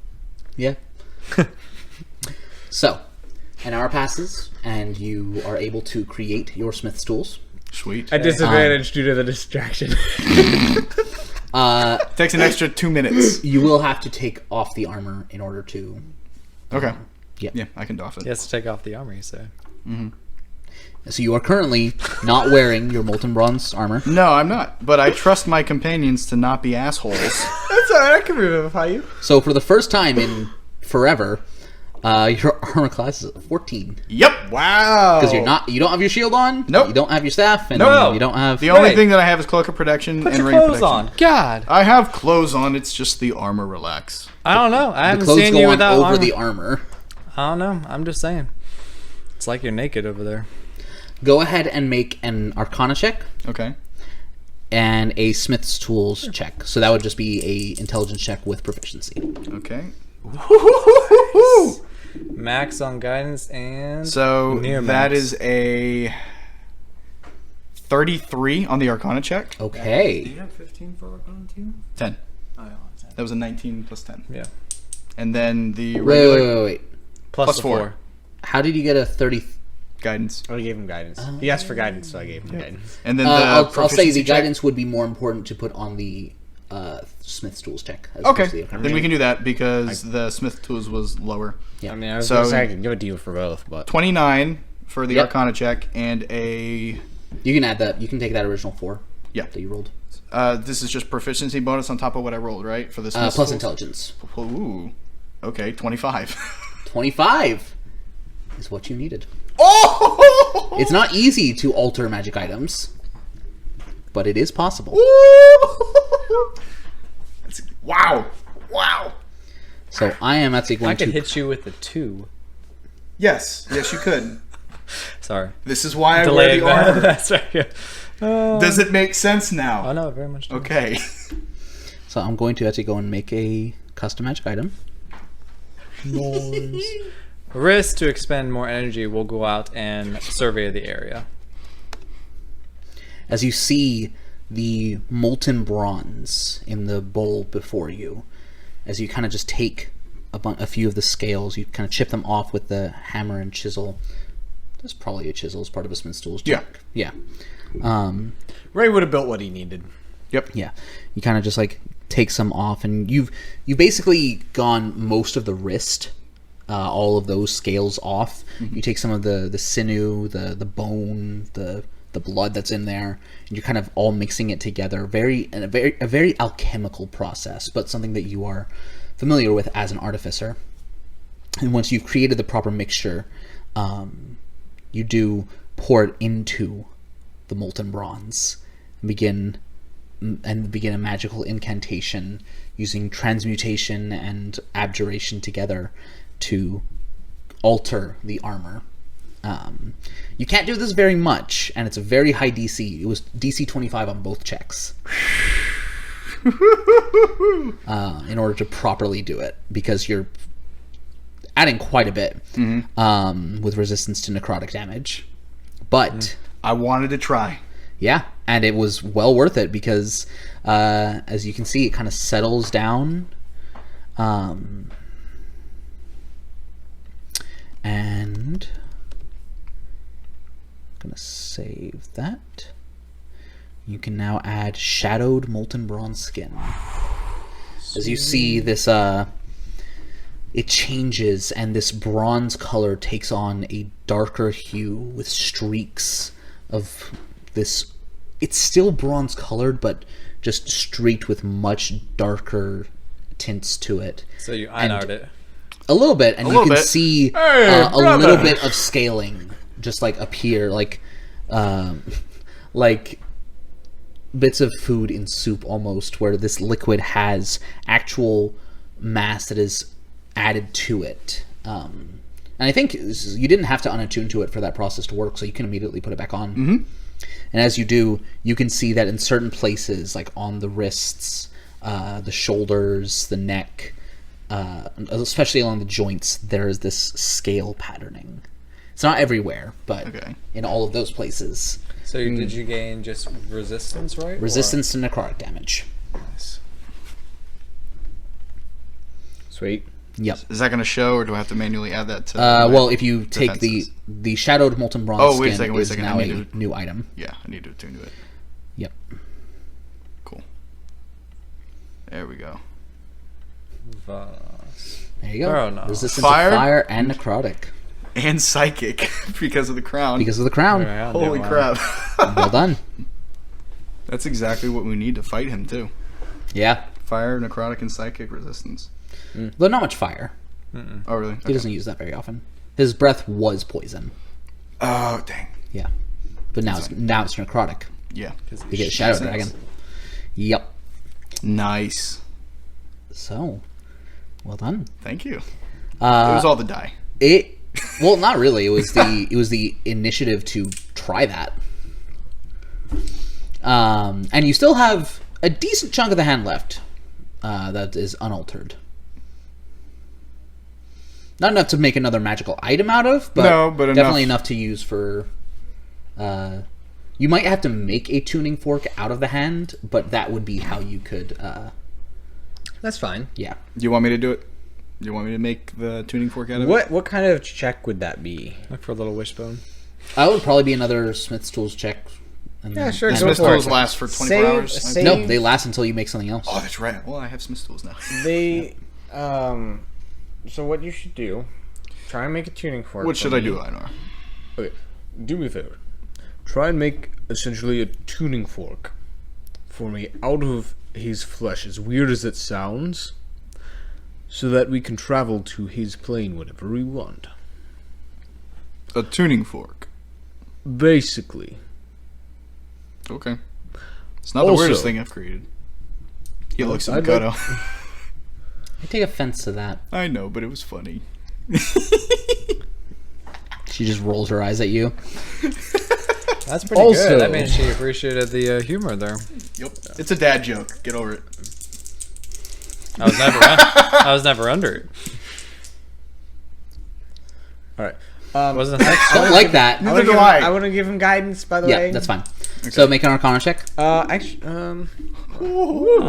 Yeah. So, an hour passes, and you are able to create your Smith's tools. Sweet. At disadvantage due to the distraction. Takes an extra 2 minutes. You will have to take off the armor in order to. Okay. Yeah. Yeah, I can doff it. He has to take off the armor, you say. So you are currently not wearing your molten bronze armor. No, I'm not. But I trust my companions to not be assholes. That's alright. I can revivify you. So for the first time in forever, your armor class is 14 Yep. Wow. because you don't have your shield on. Nope. You don't have your staff, and No. you don't have. The only Right. thing that I have is cloak of protection Put and your ring clothes protection. on. God. I have clothes on. It's just the armor relax. I don't know. I the haven't clothes seen go you on without over armor. the armor. I don't know. I'm just saying. It's like you're naked over there. Go ahead and make an Arcana check Okay. and a Smith's Tools check. So that would just be a intelligence check with proficiency. Okay. Max on guidance and So near that max. is a 33 on the Arcana check. Okay. have 15 for Arcana too? 10. Oh, yeah, That was a 19 plus 10. yeah. And then the Wait, regular wait. Plus Plus the 4. 4. How did you get a 30? guidance. I gave him guidance. He asked for guidance, so I gave him guidance. And then the I'll say proficiency the check. guidance would be more important to put on the Smith's Tools check. As Okay. opposed to the Arcana Then we check. can do that because the Smith tools was lower. Yeah. I mean, I was So- gonna say I could give it to you for both, but 29 for the Yep. Arcana check and a You can add that. You can take that original 4 yeah. that you rolled. This is just proficiency bonus on top of what I rolled, right? For the Smith Plus tools? intelligence. Ooh. Okay, 25. 25 is what you needed. Oh! It's not easy to alter magic items, but it is possible. Wow. Wow. So I am actually I going could to. hit you with a 2. Yes. Yes, you could. Sorry. This is why I wear Delayed the that. armor. That's right. Yeah. Does it make sense now? Oh no, very much. Okay. So I'm going to actually go and make a custom magic item. Risk to expend more energy. We'll go out and survey the area. As you see the molten bronze in the bowl before you, as you kind of just take a few of the scales, you kind of chip them off with the hammer and chisel. There's probably a chisel as part of a smith's tools check. Yeah. Ray would have built what he needed. Yep. Yeah. You kind of just like take some off, and you've basically gone most of the wrist, all of those scales off. You take some of the sinew, the bone, the blood that's in there, and you're kind of all mixing it together. A very alchemical process, but something that you are familiar with as an artificer. And once you've created the proper mixture, you do pour it into the molten bronze and begin a magical incantation using transmutation and abjuration together to alter the armor. You can't do this very much, and it's a very high DC. It was DC 25 on both checks. In order to properly do it, because you're adding quite a bit with resistance to necrotic damage. But I wanted to try. yeah, and it was well worth it because, as you can see, it kind of settles down. And I'm gonna save that. You can now add shadowed molten bronze skin. As you see this, it changes, and this bronze color takes on a darker hue with streaks of this. It's still bronze colored, but just streaked with much darker tints to it. So you ironed it. A little bit, and you little can bit. see Hey, a brother. little bit of scaling just like appear, like bits of food in soup almost, where this liquid has actual mass that is added to it. And I think you didn't have to unattune to it for that process to work, so you can immediately put it back on. Mm-hmm. And as you do, you can see that in certain places, like on the wrists, the shoulders, the neck, especially along the joints, there is this scale patterning. It's not everywhere, but in all of those places. So did you gain just resistance, right? Resistance to necrotic damage. Nice. Sweet. Yep. Is that going to show, or do I have to manually add that to? Well, if you take defenses? the shadowed molten bronze Oh, wait a skin second, is now I a need to- new item. Yeah, I need to attune to it. Yep. Cool. There we go. There you go. Oh, no. Resistance Fire? to fire and necrotic And psychic because of the crown. because of the crown. Holy crap. Well done. That's exactly what we need to fight him, too. Yeah. Fire, necrotic, and psychic resistance. Though not much fire. Oh, really? He doesn't use that very often. His breath was poison. Oh, dang. Yeah. But now it's necrotic. Yeah. You get a shadow dragon. Yep. Nice. So, well done. Thank you. It was all the die. Well, not really. It was the initiative to try that. And you still have a decent chunk of the hand left that is unaltered. Not enough to make another magical item out of, but, definitely enough to use for... you might have to make a tuning fork out of the hand, but that would be how you could... That's fine. yeah. Do you want me to do it? Do you want me to make the tuning fork out of it? What kind of check would that be? Look for a little wishbone. That would probably be another Smith's Tools check. And Yeah, then- sure, and- go Smith for it. tools last for 24 hours? Save- No, they last until you make something else. Oh, that's right. Well, I have Smith tools now. They, so what you should do, try and make a tuning fork. What should for I me. do, Einar? Okay, do me a favor. Try and make essentially a tuning fork for me out of his flesh, as weird as it sounds, so that we can travel to his plane whenever we want. A tuning fork. Basically. Okay. It's not the Also- weirdest thing I've created. He looks I'd Mikado. I take offense to that. I know, but it was funny. She just rolls her eyes at you. That's pretty Also- good. That means she appreciated the humor there. Yep. It's a dad joke. Get over it. I was never under it. All right. Wasn't that? Don't like that. Neither do I. I want to give him guidance, by the way. Yeah, that's fine. So make an Arcana check. Actually,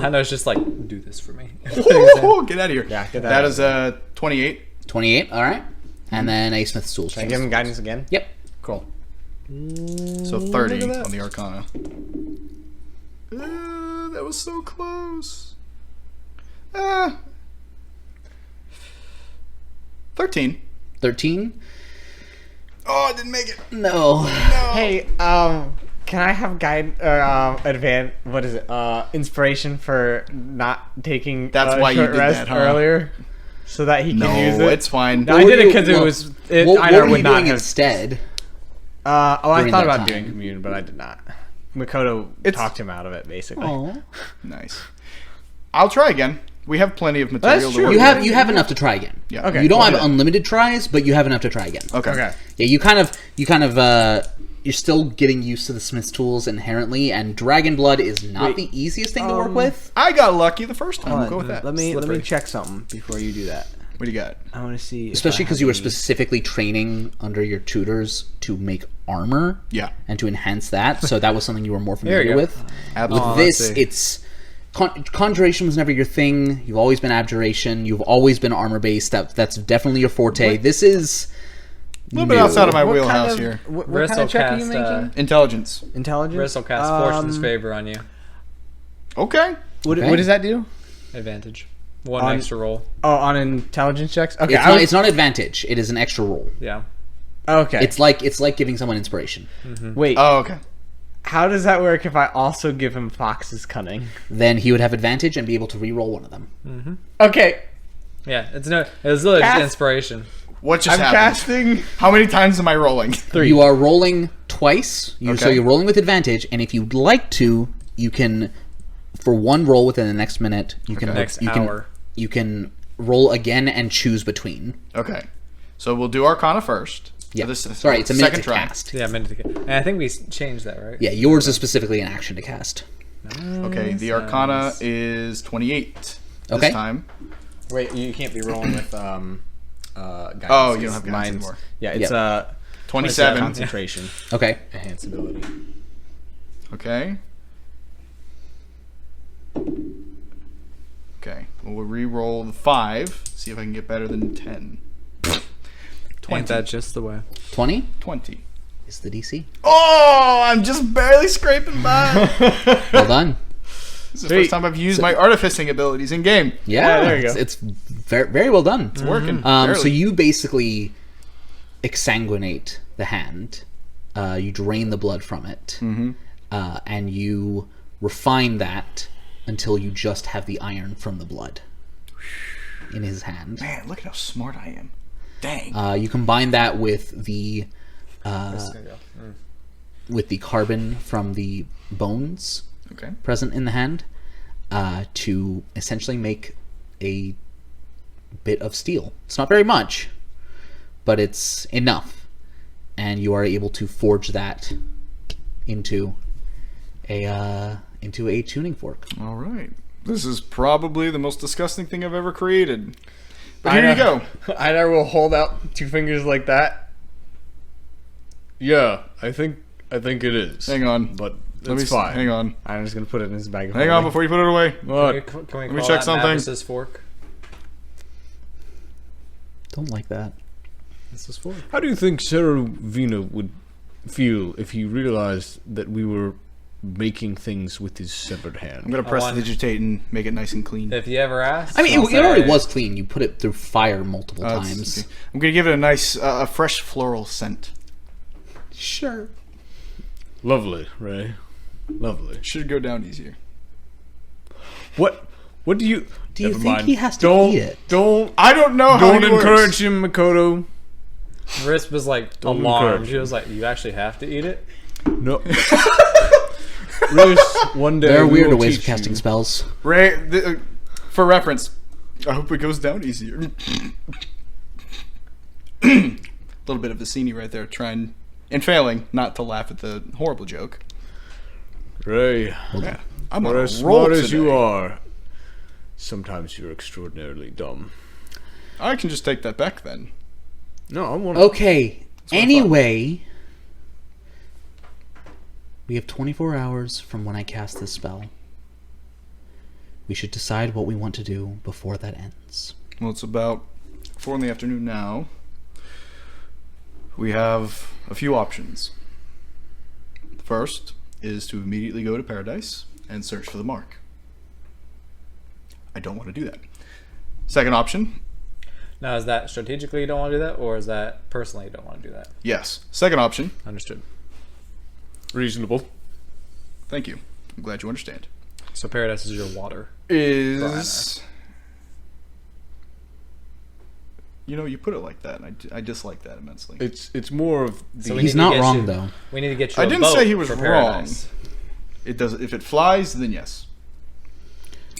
Hannah's just like, do this for me. Ooh, get out of here. Yeah, get that That out is 28. 28. All right. And then a Smith's Tools. Can I give him guidance again? Yep. Cool. So 30 Look at that. on the Arcana. That was so close. 13. 13. Oh, I didn't make it. No. Hey, can I have what is it? Inspiration for not taking That's a why you short did rest that, huh? earlier, so that he can use No, it. it's fine. No, I did it because Well, it was. what Einar were you would not doing have. instead? I during thought that about doing time? commune, but I did not. Makoto talked him out of it, basically. Oh. Nice. I'll try again. We have plenty of material. That's to true. work You have enough to try again. Yeah. Okay. You don't we'll have do that. unlimited tries, but you have enough to try again. Okay. Okay. Yeah, you're still getting used to the Smith's Tools inherently, and Dragon Blood is not the easiest thing to work with. I got lucky the first time. We'll go with that. Let me Slippery. check something before you do that. What do you got? I want to see, Especially because you were specifically training under your tutors to make armor Yeah. and to enhance that, so that was something you were more There you familiar go. with. Absolutely. With let's this, see. it's conjuration was never your thing. You've always been abjuration. You've always been armor based. That's definitely your forte. This is A little bit outside of my wheelhouse here. What Riss kind will of check are you cast, making? Intelligence. Intelligence. Riss will cast Fortune's favor on you. Okay. What Okay. does that do? Advantage. One On- extra roll. Oh, on intelligence checks. Okay. it's not advantage. It is an extra roll. Yeah. Okay. It's like giving someone inspiration. Wait. Oh, okay. How does that work if I also give him Fox's cunning? Then he would have advantage and be able to re-roll one of them. Okay. Yeah. It's literally just Cast- inspiration. What just I'm happened? casting. How many times am I rolling? You are rolling twice. So Okay. you're rolling with advantage, and if you'd like to, you can, for one roll within the next minute, you can Next you hour. you can roll again and choose between. Okay. So we'll do Arcana first. Yeah, For this sorry, it's a minute second to try. cast. Yeah, minute to get. And I think we changed that, right? Yeah, yours is specifically an action to cast. Okay, the Arcana is 28 this Okay. time. Wait, you can't be rolling with guidance. Oh, you don't have guidance Mine's- anymore. Yeah, it's Yeah. 27. concentration, Okay. enhance ability. Okay. Okay. Well, we'll re-roll the 5. See if I can get better than 10. 20. Ain't that just the way? 20 20. is the DC. Oh, I'm just barely scraping by. Well done. This is the first time I've used my artificing abilities in game. Yeah, there you go. It's very, very well done. It's working. So barely. you basically exsanguinate the hand. You drain the blood from it, and you refine that until you just have the iron from the blood in his hand. Man, look at how smart I am. Dang. You combine that with the carbon from the bones Okay. present in the hand to essentially make a bit of steel. It's not very much, but it's enough, and you are able to forge that into a tuning fork. All right. This is probably the most disgusting thing I've ever created. But here you go. Einar will hold out 2 fingers like that. Yeah, I think it is. Hang on. But Let me it's fine. Hang on. I'm just gonna put it in his bag. Of Hang on before you put it away. What? Can we me call check that something. Mavis's fork? Don't like that. This is fork. How do you think Seravena would feel if he realized that we were making things with his severed hand? I'm going to prestidigitate and make it nice and clean. If you ever ask, I mean, I'll it already say- was clean. You put it through fire multiple times. Okay. I'm going to give it a nice, a fresh floral scent. Sure. Lovely, Ray. Lovely. Should go down easier. What do you... Do you Never think mind. he has to Don't, eat it? Don't, I don't know how don't he works. encourage him, Makoto. Riss was like Don't alarmed. encourage She was like, "You actually have to eat it." No. Riz, one day There are we weirder will ways of teach casting you. spells. Ray, for reference, I hope it goes down easier. little bit of Vicini right there, trying and failing not to laugh at the horrible joke. Ray, Yeah, I'm for on a as roll smart as you today. are, sometimes you're extraordinarily dumb. I can just take that back then. No, I want Okay. what I Anyway, we have 24 hours from when I cast this spell. We should decide what we want to do before that ends. Well, it's about 4 in the afternoon now. We have a few options. The first is to immediately go to Paradise and search for the mark. I don't want to do that. Second option, Now, is that strategically you don't want to do that, or is that personally you don't want to do that? yes. Second option, Understood. reasonable. thank you. I'm glad you understand. So Paradise is your water. Is... You know, you put it like that, and I dislike that immensely. It's more of the. So we He's need to not get wrong, you- though. We need to get you I a didn't boat say he was for wrong. Paradise. It does. If it flies, then yes.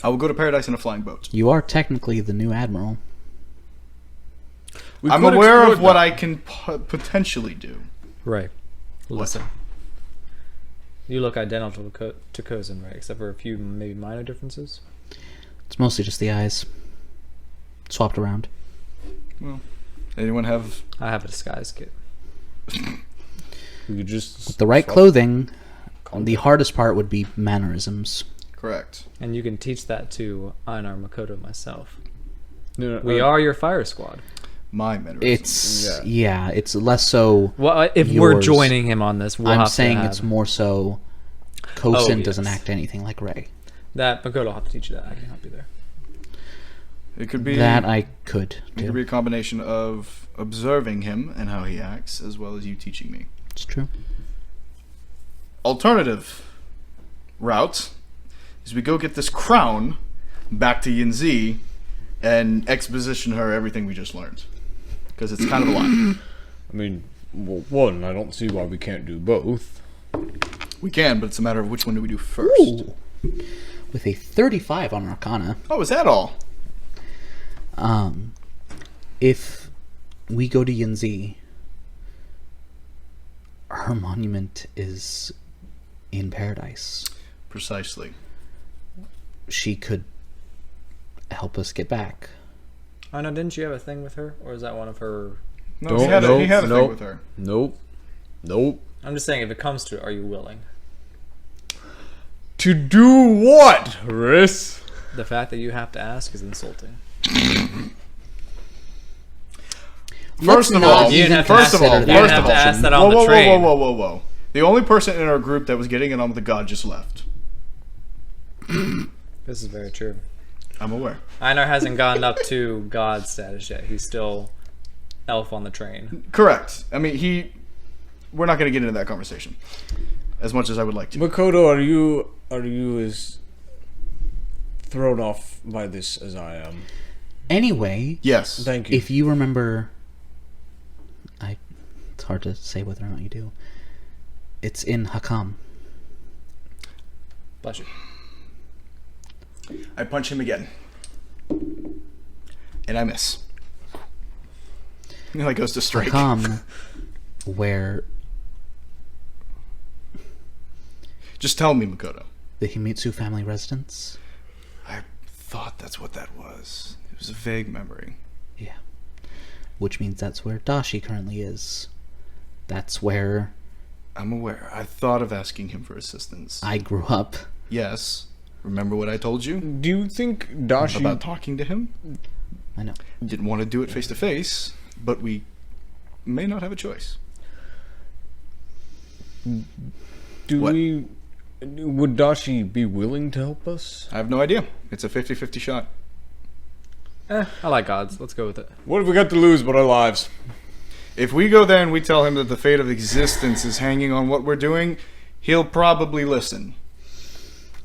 I will go to Paradise in a flying boat. You are technically the new admiral. We I'm could aware explore of what that. I can potentially do. Right. Listen. You look identical to Cousin, right? Except for a few maybe minor differences. It's mostly just the eyes. Swapped around. Well, anyone have... I have a disguise kit. We could just With the right clothing, the hardest part would be mannerisms. Correct. And you can teach that to Einar, Makoto, myself. No, We are your fire squad. My mannerisms. It's it's less so. Well, if we're Yours. joining him on this, we'll I'm have saying to have it's more so. Kosin doesn't yes. act anything like Ray. that. Makoto will have to teach you that. I can help you there. It could be... That I could It could do. be a combination of observing him and how he acts, as well as you teaching me. It's true. Alternative route is we go get this crown back to Yinzi and exposition her everything we just learned. Because it's kind of a lot. I mean, well, one, I don't see why we can't do both. We can, but it's a matter of which one do we do first. Ooh. With a 35 on Arcana, Oh, is that all? if we go to Yinzi, her monument is in Paradise. Precisely. She could help us get back. Oh no, didn't you have a thing with her, or is that one of her? No, Don't- he had a nope, thing nope. with her. Nope. Nope. I'm just saying, if it comes to it, are you willing? To do what, Riss? The fact that you have to ask is insulting. First of not all, You didn't have to first of ask all, that. You didn't first have of to all, ask that on the whoa, train. whoa. The only person in our group that was getting it on with the god just left. This is very true. I'm aware. Einar hasn't gotten up to god status yet. He's still elf on the train. Correct. I mean, we're not going to get into that conversation as much as I would like to. Makoto, are you as thrown off by this as I am? Anyway, Yes. Thank you. if you remember, it's hard to say whether or not you do. It's in Hakam. Bless you. I punch him again. And I miss. He goes to strike. Hakam, where Just tell me, Makoto. the Himitsu family residence. I thought that's what that was. It was a vague memory. Yeah. Which means that's where Dashi currently is. That's where I'm aware. I thought of asking him for assistance. I grew up. Yes. Remember what I told you Do you think Dashi? about talking to him? I know. Didn't want to do it face to face, but we may not have a choice. Do What? we? Would Dashi be willing to help us? I have no idea. It's a 50-50 shot. I like gods. Let's go with it. What have we got to lose but our lives? If we go there and we tell him that the fate of existence is hanging on what we're doing, he'll probably listen.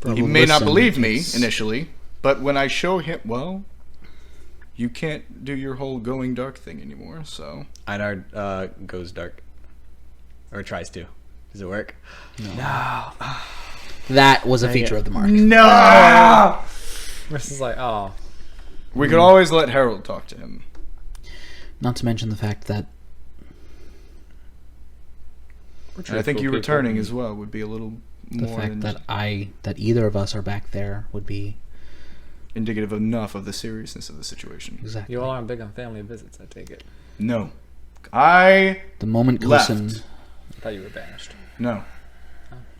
He may not Listen, believe me it's- initially, but when I show him, well, you can't do your whole going dark thing anymore, so... Einar goes dark. Or tries to. Does it work? That was a feature of the mark. No! This is like, oh, We could always let Harold talk to him. Not to mention the fact that And I think you returning as well would be a little The more fact that either of us are back there would be indicative enough of the seriousness of the situation. exactly. You all aren't big on family visits, I take it. No. I The moment left. Coulson... I thought you were banished. No.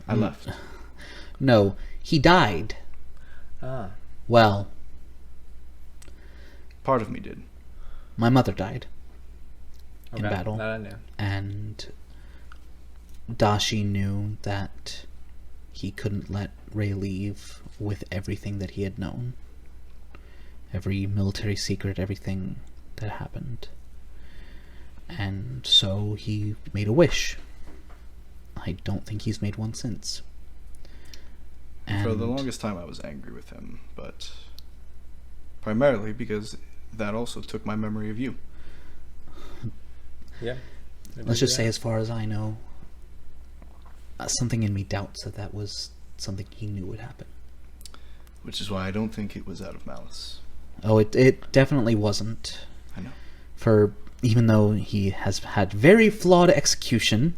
I left. No, he died. Ah. Well, Part of me did. my mother died in Okay, battle. that I knew. And Dashi knew that he couldn't let Ray leave with everything that he had known. Every military secret, everything that happened. And so he made a wish. I don't think he's made one since. And For the longest time, I was angry with him, but primarily because that also took my memory of you. Yeah. let's just say, as far as I know, something in me doubts that was something he knew would happen. Which is why I don't think it was out of malice. Oh, it definitely wasn't. I know. For even though he has had very flawed execution,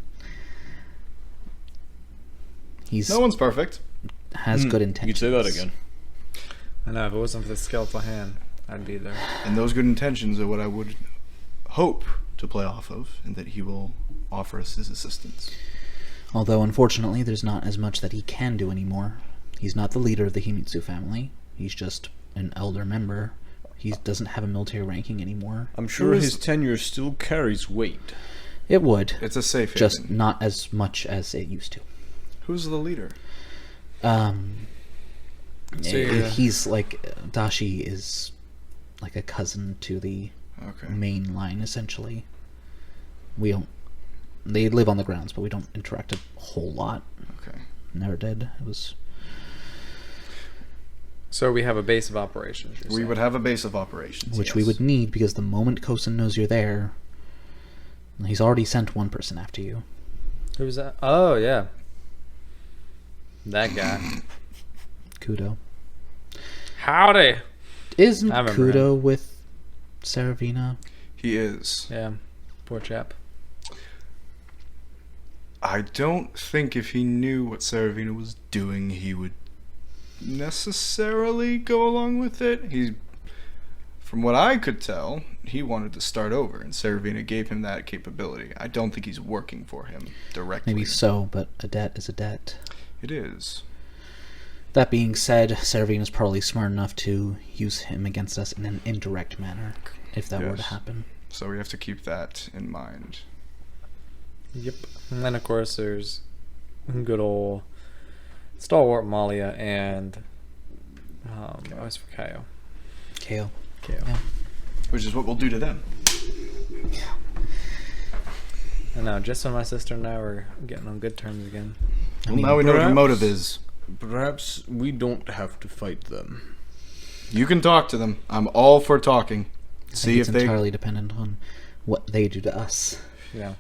he's No one's perfect. has good You intentions. could say that again. I know, if it wasn't for the skeletal hand, I'd be there. And those good intentions are what I would hope to play off of, and that he will offer us his assistance. Although, unfortunately, there's not as much that he can do anymore. He's not the leader of the Himitsu family. He's just an elder member. He doesn't have a military ranking anymore. I'm sure Who is- his tenure still carries weight. It would, It's a safe haven. just not as much as it used to. Who's the leader? He's like Dashi is like a cousin to the Okay. main line, essentially. We don't. They live on the grounds, but we don't interact a whole lot. Okay. Never did. It was So we have a base of operations. We would have a base of operations. which we yes. would need because the moment Kosen knows you're there, he's already sent one person after you. Who's that? Oh, yeah. That guy. Kudo. Howdy. Isn't I remember Kudo with Seravena? He is. Yeah. Poor chap. I don't think if he knew what Seravena was doing, he would necessarily go along with it. From what I could tell, he wanted to start over, and Seravena gave him that capability. I don't think he's working for him directly. Maybe so, but a debt is a debt. It is. That being said, Seravena's probably smart enough to use him against us in an indirect manner, if that were to Yes. happen. So we have to keep that in mind. Yep. And then, of course, there's good old stalwart Malia and always for Kaio. KO. Kaio. Which is what we'll do to them. And now, just when my sister and I were getting on good terms again. I Well, mean, now we know what your perhaps- motive is. Perhaps we don't have to fight them. You can talk to them. I'm all for talking. I See think if it's they. entirely dependent on what they do to us. Yeah.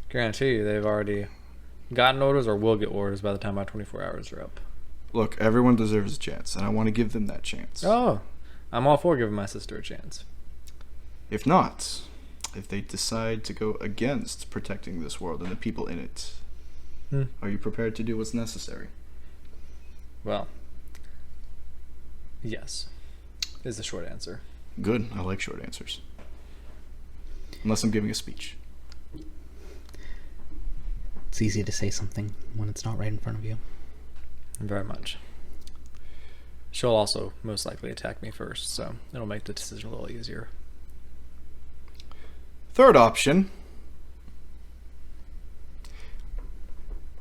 Guarantee you they've already gotten orders or will get orders by the time my 24 hours are up. Look, everyone deserves a chance, and I want to give them that chance. Oh, I'm all for giving my sister a chance. If not, if they decide to go against protecting this world and the people in it, are you prepared to do what's necessary? Well, yes, is the short answer. Good. I like short answers. Unless I'm giving a speech. It's easy to say something when it's not right in front of you. Very much. She'll also most likely attack me first, so it'll make the decision a little easier. Third option.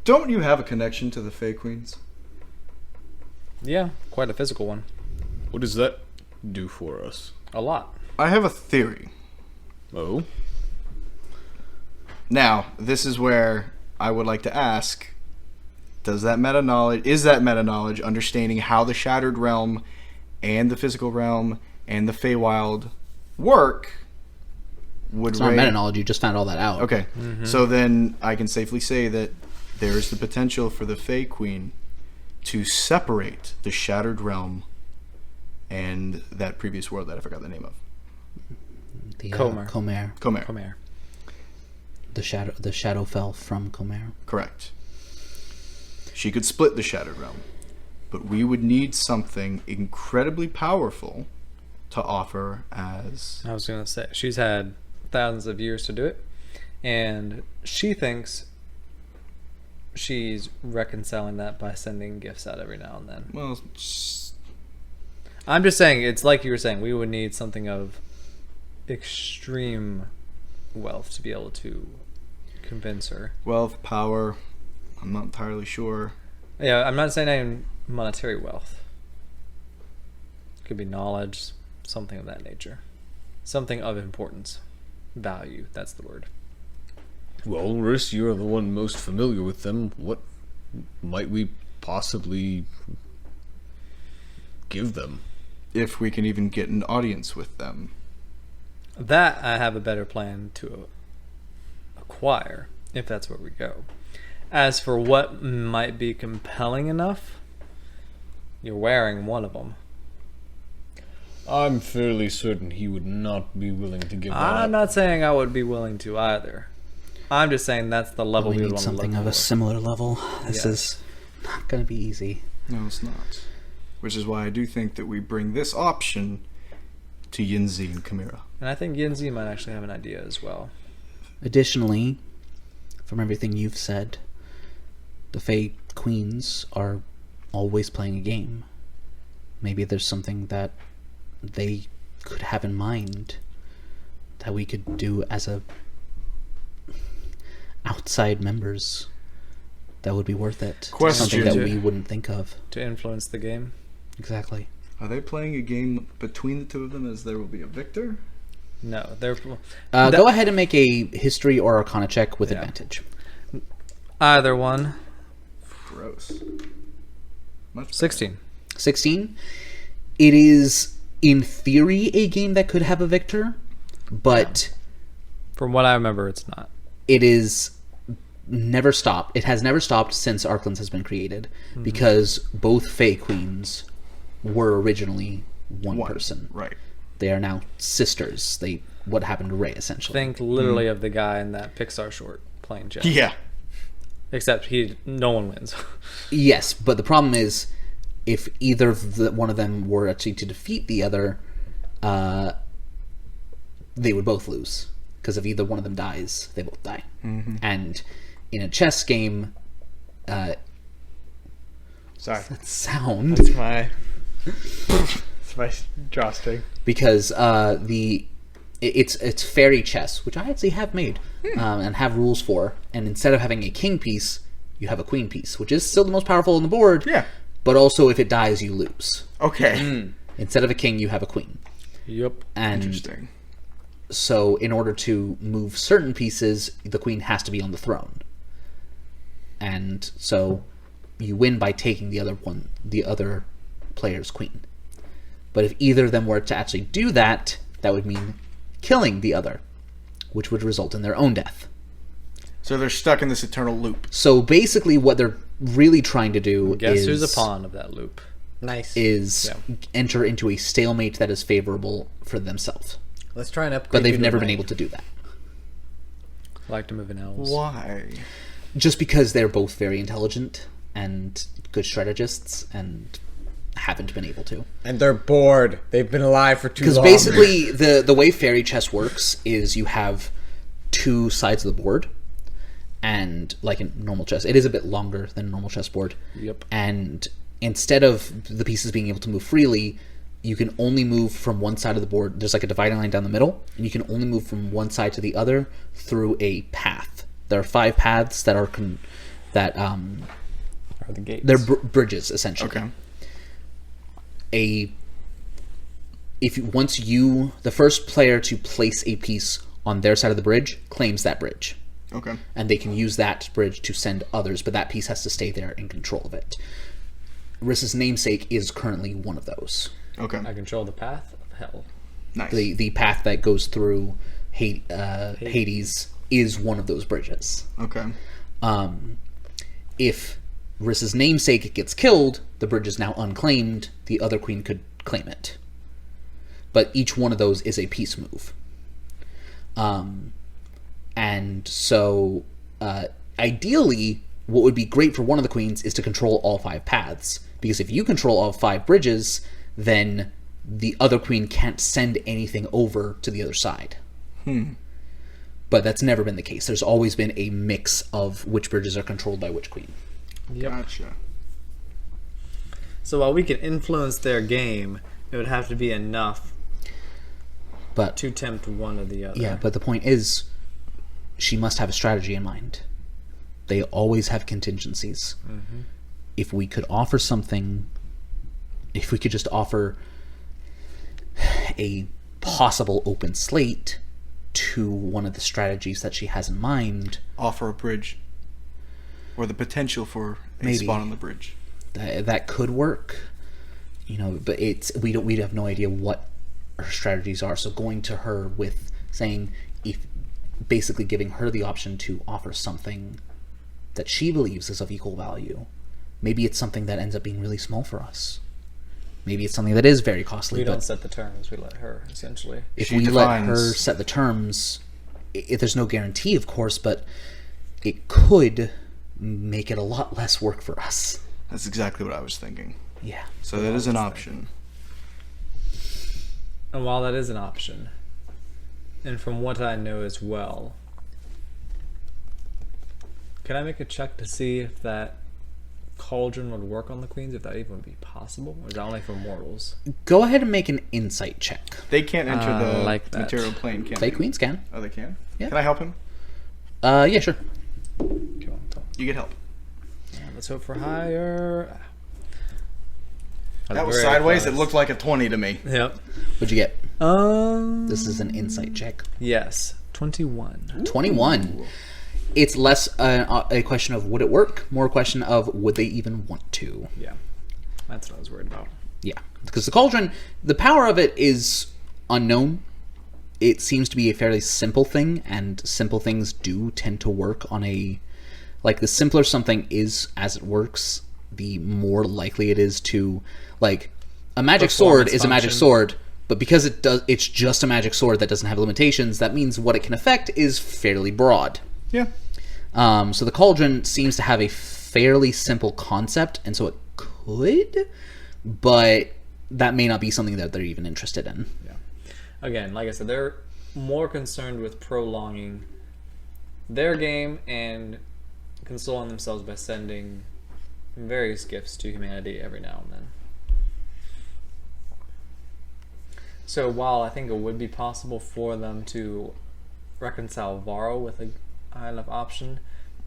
Don't you have a connection to the Fey Queens? Yeah, quite a physical one. What does that do for us? A lot. I have a theory. Oh? Now, this is where I would like to ask, is that meta-knowledge understanding how the Shattered Realm and the physical realm and the Feywild work would It's not Ray- meta knowledge, you just found all that out. Okay, so then I can safely say that there is the potential for the Fey Queen to separate the Shattered Realm and that previous world that I forgot the name of. The, Comer. Comer. Comer. Come here. the shadow fell from Comer. Correct. She could split the Shattered Realm, but we would need something incredibly powerful to offer as... I was going to say, she's had thousands of years to do it, and she thinks she's reconciling that by sending gifts out every now and then. Well, I'm just saying, it's like you were saying, we would need something of extreme wealth to be able to convince her. wealth, power, I'm not entirely sure. Yeah, I'm not saying any monetary wealth. It could be knowledge, something of that nature. Something of importance. Value, that's the word. Well, Riss, you're the one most familiar with them. What might we possibly give them? If we can even get an audience with them. That I have a better plan to acquire, if that's where we go. As for what might be compelling enough, you're wearing one of them. I'm fairly certain he would not be willing to give that I'm up. not saying I would be willing to either. I'm just saying that's the level We we would need want to look something of for. a similar level. This Yes. is not going to be easy. No, it's not. Which is why I do think that we bring this option to Yinzi and Chimera. And I think Yinzi might actually have an idea as well. Additionally, from everything you've said, the Fae Queens are always playing a game. Maybe there's something that they could have in mind that we could do as a outside members that would be worth it. Question. Something that we wouldn't think of. To influence the game. Exactly. Are they playing a game between the two of them as there will be a victor? No, they're Go ahead and make a history or arcana check with Yeah. advantage. either one. Gross. Much better. 16. 16. It is, in theory, a game that could have a victor, but From what I remember, it's not. it is never stopped. It has never stopped since Arklands has been created, because both Fae Queens were originally one person. Right. They are now sisters. What happened to Rey, essentially. Think literally of the guy in that Pixar short playing chess. Yeah. Except no one wins. Yes, but the problem is, if either one of them were actually to defeat the other, they would both lose. Because if either one of them dies, they both die. Mm-hmm. And in a chess game, Sorry. that sound, That's my. It's my drawstring. because it's fairy chess, which I actually have made and have rules for. And instead of having a king piece, you have a queen piece, which is still the most powerful on the board. Yeah. But also, if it dies, you lose. Okay. Instead of a king, you have a queen. Yep. And Interesting. so, in order to move certain pieces, the queen has to be on the throne. And so, you win by taking the other player's queen. But if either of them were to actually do that, that would mean killing the other, which would result in their own death. So they're stuck in this eternal loop. So basically, what they're really trying to do Guess who's a pawn of that loop? Nice. is Yeah. enter into a stalemate that is favorable for themselves. Let's try and upgrade. But they've you to never been rank. able to do that. Like to move in elves. Why? Just because they're both very intelligent and good strategists and haven't been able to. And they're bored. They've been alive for too Because long. basically, the way fairy chess works is you have two sides of the board, and like in normal chess, it is a bit longer than a normal chessboard. Yep. And instead of the pieces being able to move freely, you can only move from one side of the board. There's like a dividing line down the middle, and you can only move from one side to the other through a path. There are 5 paths that are Are the gates. they're bridges essentially. Okay. The first player to place a piece on their side of the bridge claims that bridge, Okay. and they can use that bridge to send others, but that piece has to stay there in control of it. Riss's namesake is currently one of those. Okay. I control the path of hell. Nice. The path that goes through Hades is one of those bridges. Okay. If Riss's namesake gets killed, the bridge is now unclaimed. The other queen could claim it. But each one of those is a peace move. And so, ideally, what would be great for one of the queens is to control all 5 paths. Because if you control all 5 bridges, then the other queen can't send anything over to the other side. But that's never been the case. There's always been a mix of which bridges are controlled by which queen. Yep. Gotcha. So while we can influence their game, it would have to be enough But to tempt one or the other. yeah, but the point is, she must have a strategy in mind. They always have contingencies. If we could offer something, if we could just offer a possible open slate to one of the strategies that she has in mind, Offer a bridge. Or the potential for a Maybe. spot on the bridge. that could work. You know, but we have no idea what her strategies are. So going to her with saying, if basically giving her the option to offer something that she believes is of equal value. Maybe it's something that ends up being really small for us. Maybe it's something that is very costly. We but don't set the terms, we let her, essentially. if She we let defines- her set the terms, there's no guarantee, of course, but it could make it a lot less work for us. That's exactly what I was thinking. Yeah. So that is an option. And while that is an option, and from what I know as well, can I make a check to see if that cauldron would work on the queens, if that even would be possible? Or is that only for mortals? Go ahead and make an insight check. They can't enter the like that. material plane, can Fey they? queens can. Oh, they can? Yeah. Can I help him? Yeah, sure. Cool. You get help. Let's hope for higher. That was Very sideways. close. It looked like a 20 to me. Yep. What'd you get? This This is an insight check. Yes. 21. 21. It's less a question of would it work, more a question of would they even want to. Yeah. That's what I was worried about. Yeah, because the cauldron, the power of it is unknown. It seems to be a fairly simple thing, and simple things do tend to work on a... Like, the simpler something is as it works, the more likely it is to... Like, a magic sword is a magic function. sword, but because it's just a magic sword that doesn't have limitations, that means what it can affect is fairly broad. Yeah. So the cauldron seems to have a fairly simple concept, and so it could, but that may not be something that they're even interested in. Yeah. Again, like I said, they're more concerned with prolonging their game and consoling themselves by sending various gifts to humanity every now and then. So while I think it would be possible for them to reconcile Varro with a high enough option,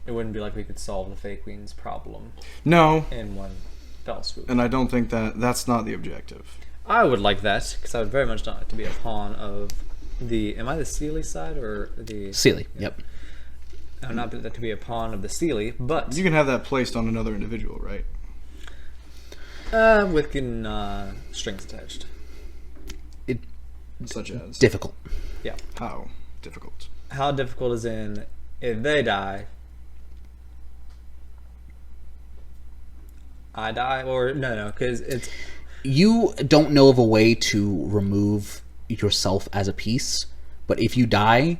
it wouldn't be like we could solve the Fey Queen's problem No, in one fell swoop. and I don't think that's not the objective. I would like that, because I would very much like to be a pawn of the... Am I the Sealy side, or the... Sealy, yep. I would not like to be a pawn of the Sealy, but... You can have that placed on another individual, right? with strings attached. Such as Difficult. Yeah. how difficult. How difficult is in, if they die, I die? Or, no, because it's... You don't know of a way to remove yourself as a piece, but if you die,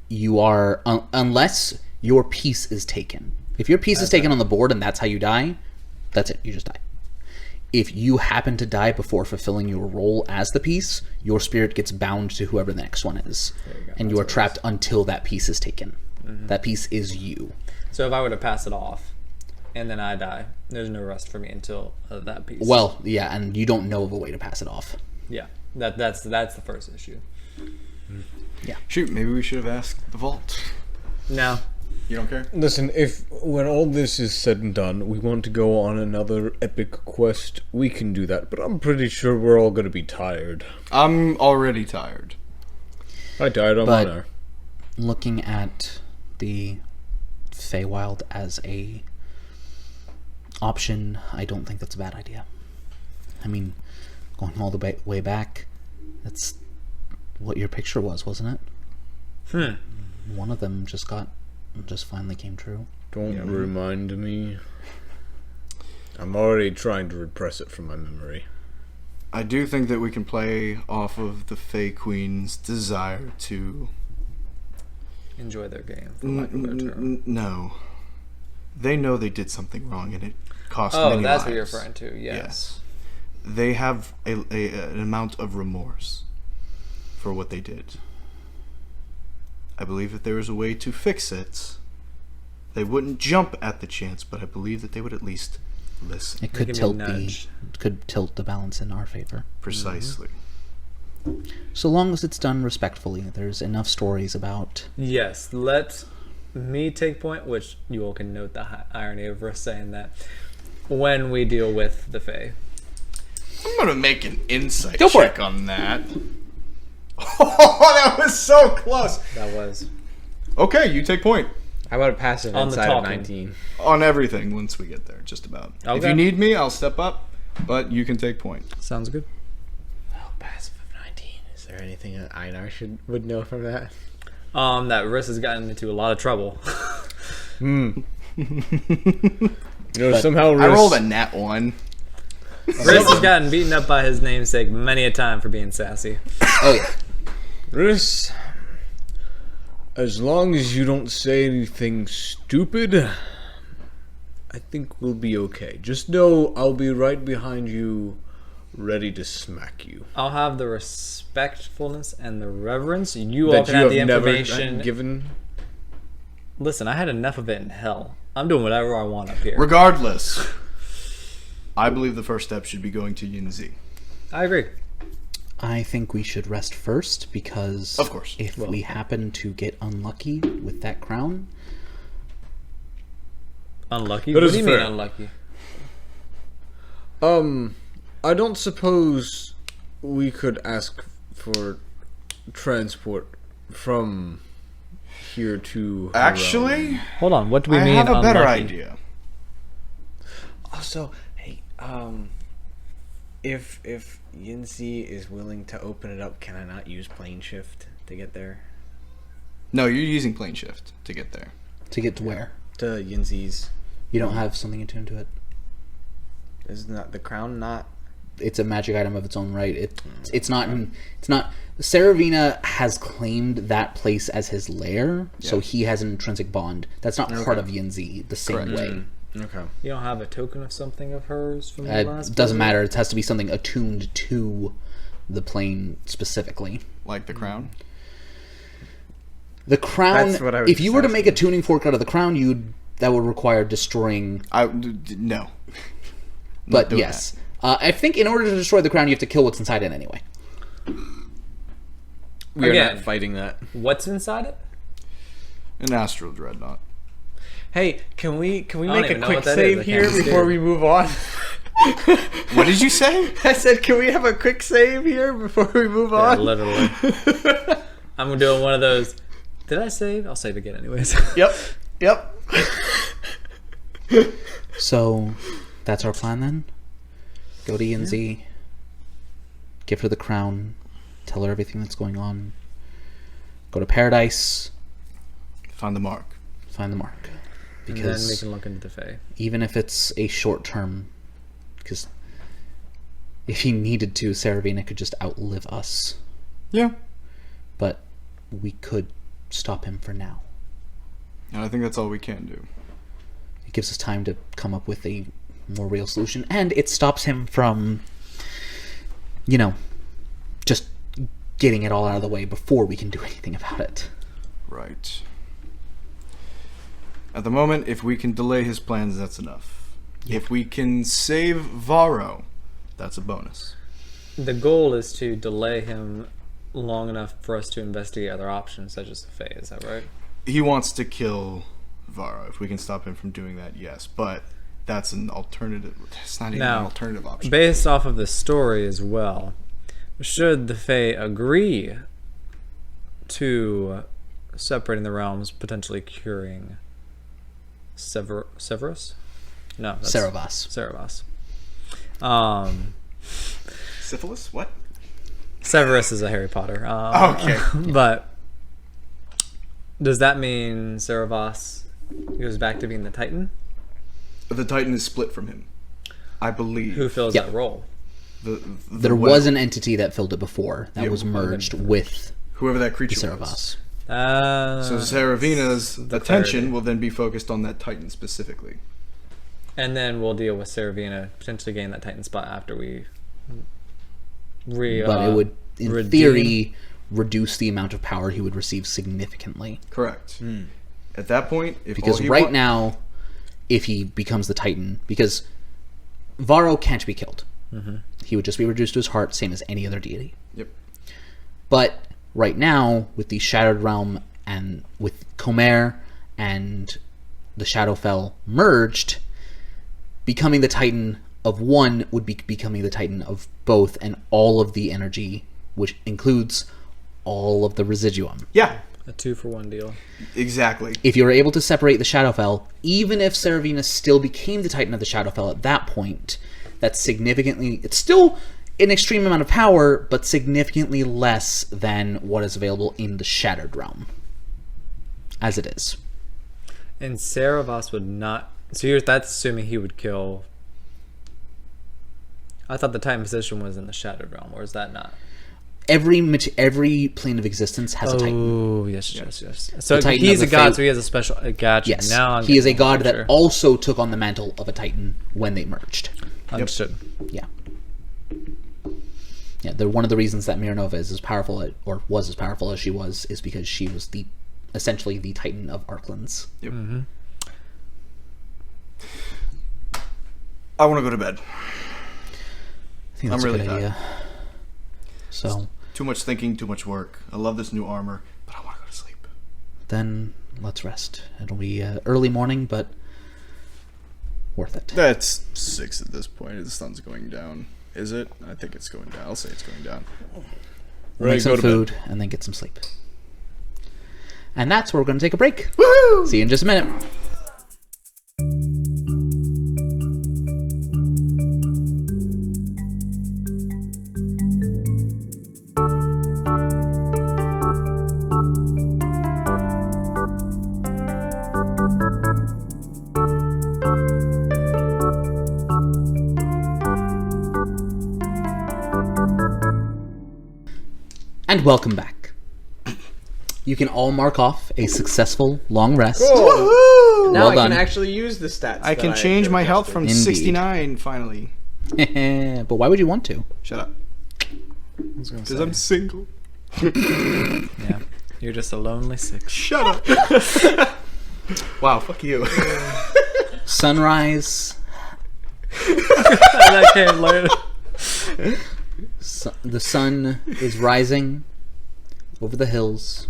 you are... unless your piece is taken. If your piece is taken on the board and that's how you die, that's it. You just die. If you happen to die before fulfilling your role as the piece, your spirit gets bound to whoever the next one is. There you go. And you are trapped until that piece is taken. That piece is you. So if I were to pass it off, and then I die, there's no rest for me until that piece. Well, yeah, and you don't know of a way to pass it off. Yeah, that's the first issue. Shoot, maybe we should have asked the vault. No. You don't care? Listen, if when all this is said and done, we want to go on another epic quest, we can do that. But I'm pretty sure we're all going to be tired. I'm already tired. I died on But- honor. Looking at the Feywild as a option, I don't think that's a bad idea. I mean, going all the way back, that's what your picture was, wasn't it? One of them just finally came true. Don't remind me. I'm already trying to repress it from my memory. I do think that we can play off of the Fey Queen's desire to enjoy their game, for lack of a better term. No. They know they did something wrong, and it cost Oh, many that's lives. what you're referring to. Yes. They have an amount of remorse for what they did. I believe if there was a way to fix it, they wouldn't jump at the chance, but I believe that they would at least listen. It could Give me a tilt nudge. the balance in our favor. Precisely. So long as it's done respectfully. There's enough stories about. Yes, let me take point, which you all can note the irony of us saying that when we deal with the Fae. I'm gonna make an insight Go for check it. on that. Oh, that was so close. That was Okay, you take point How about a passive On the inside of talking. 19? on everything once we get there, just about. If Okay. you need me, I'll step up, but you can take point. sounds good. Oh, passive of 19. Is there anything that Einar would know from that? That Riss has gotten into a lot of trouble. You know, somehow I rolled a nat 1. Riss has gotten beaten up by his namesake many a time for being sassy. Oh yeah. Riss, as long as you don't say anything stupid, I think we'll be okay. Just know I'll be right behind you, ready to smack you. I'll have the respectfulness and the reverence. You all That can you have have the never information. given. Listen, I had enough of it in hell. I'm doing whatever I want up here. Regardless, I believe the first step should be going to Yinzi. I agree. I think we should rest first because, Of course. if we happen to get unlucky with that crown, Unlucky? That What is do you mean fair. unlucky? I don't suppose we could ask for transport from here to. Actually, Hold on. What do we I mean have a better unlucky? idea. Also, hey, if Yinzi is willing to open it up, can I not use plane shift to get there? No, you're using plane shift to get there. to get to where? To Yinzi's. You don't have something attuned to it. Is not the crown not? It's a magic item of its own right. It's not. Seravena has claimed that place as his lair, so Yeah. he has an intrinsic bond. That's not part of Yinzi the same Correct. way. Okay. You don't have a token of something of hers from the It last doesn't visit? matter. It has to be something attuned to the plane specifically. Like the crown. The crown. That's what I was if you were to just make a tuning fork out of the crown, that would require destroying. No. But doing yes, I think in order to destroy the crown, you have to kill what's inside it anyway. We are Again. not fighting that. What's inside it? An astral dreadnought. Hey, can we don't make a even know quick what that save is. I here can't be before scared. we move on? What did you say? I said, can we have a quick save here before we move Yeah, on? literally. I'm doing one of those. Did I save? I'll save again anyways. Yep. So that's our plan then. Go to Yinzi, give her the crown, tell her everything that's going on. Go to Paradise, Find the mark. find the mark. And then we Because can look into the Fae. even if it's a short term, because if he needed to, Seravena could just outlive us. Yeah. But we could stop him for now. And I think that's all we can do. It gives us time to come up with a more real solution, and it stops him from, just getting it all out of the way before we can do anything about it. Right. At the moment, if we can delay his plans, that's enough. If we can save Varro, that's a bonus. The goal is to delay him long enough for us to investigate other options, such as the Fae. Is that right? He wants to kill Varro. If we can stop him from doing that, yes. But that's an alternative. It's not even Now, an alternative option. Based off of the story as well, should the Fae agree to separating the realms, potentially curing Severus? No, that's Ceravas. Ceravas. Syphilis? What? Severus is a Harry Potter. Okay. But does that mean Ceravas goes back to being the Titan? The Titan is split from him. I believe. Who fills Yeah. that role? There was an entity that filled it before that Yeah, was merged with whoever that the creature was. Ceravas. So Seravena's the attention third. will then be focused on that Titan specifically. And then we'll deal with Seravena, potentially gain that Titan spot after we But it would, in redeem. theory, reduce the amount of power he would receive significantly. Correct. At that point, if Because all he right wa- now, if he becomes the Titan, because Varro can't be killed. He would just be reduced to his heart, same as any other deity. Yep. But right now, with the Shattered Realm and with Comer and the Shadowfell merged, becoming the Titan of one would be becoming the Titan of both, and all of the energy, which includes all of the residuum. Yeah, A 2-for-1 deal. exactly. If you were able to separate the Shadowfell, even if Seravena still became the Titan of the Shadowfell at that point, that's significantly... It's still an extreme amount of power, but significantly less than what is available in the Shattered Realm. As it is. And Seravas would not... So that's assuming he would kill... I thought the Titan position was in the Shattered Realm, or is that not? Every plane of existence has a Titan. Oh, yes. So The Titan he's of a the god, fate- so he has a special... Gotcha. Yes, Now I'm he is a getting god that closer. also took on the mantle of a Titan when they merged. Understood. Yeah. Yeah, one of the reasons that Miranova is as powerful, or was as powerful as she was, is because she was essentially the Titan of Arklands. Yep. I want to go to bed. I think that's I'm a really good idea. So, Too much thinking, too much work. I love this new armor, but I want to go to sleep. then let's rest. It'll be early morning, but worth it. That's 6 at this point. The sun's going down. Is it? I think it's going down. I'll say it's going down. We'll make Right, go some to bed. food and then get some sleep. And that's where we're going to take a break. Woohoo! See you in just a minute. And welcome back. You can all mark off a successul long rest. Woohoo! Now Well I done. can actually use the stats. I can change my health from Indeed. 69 finally. But why would you want to? Shut up. was gonna Because say. I'm single. Yeah. You're just a lonely six. Shut up. Wow, fuck you. Sunrise. That came later. The sun is rising over the hills.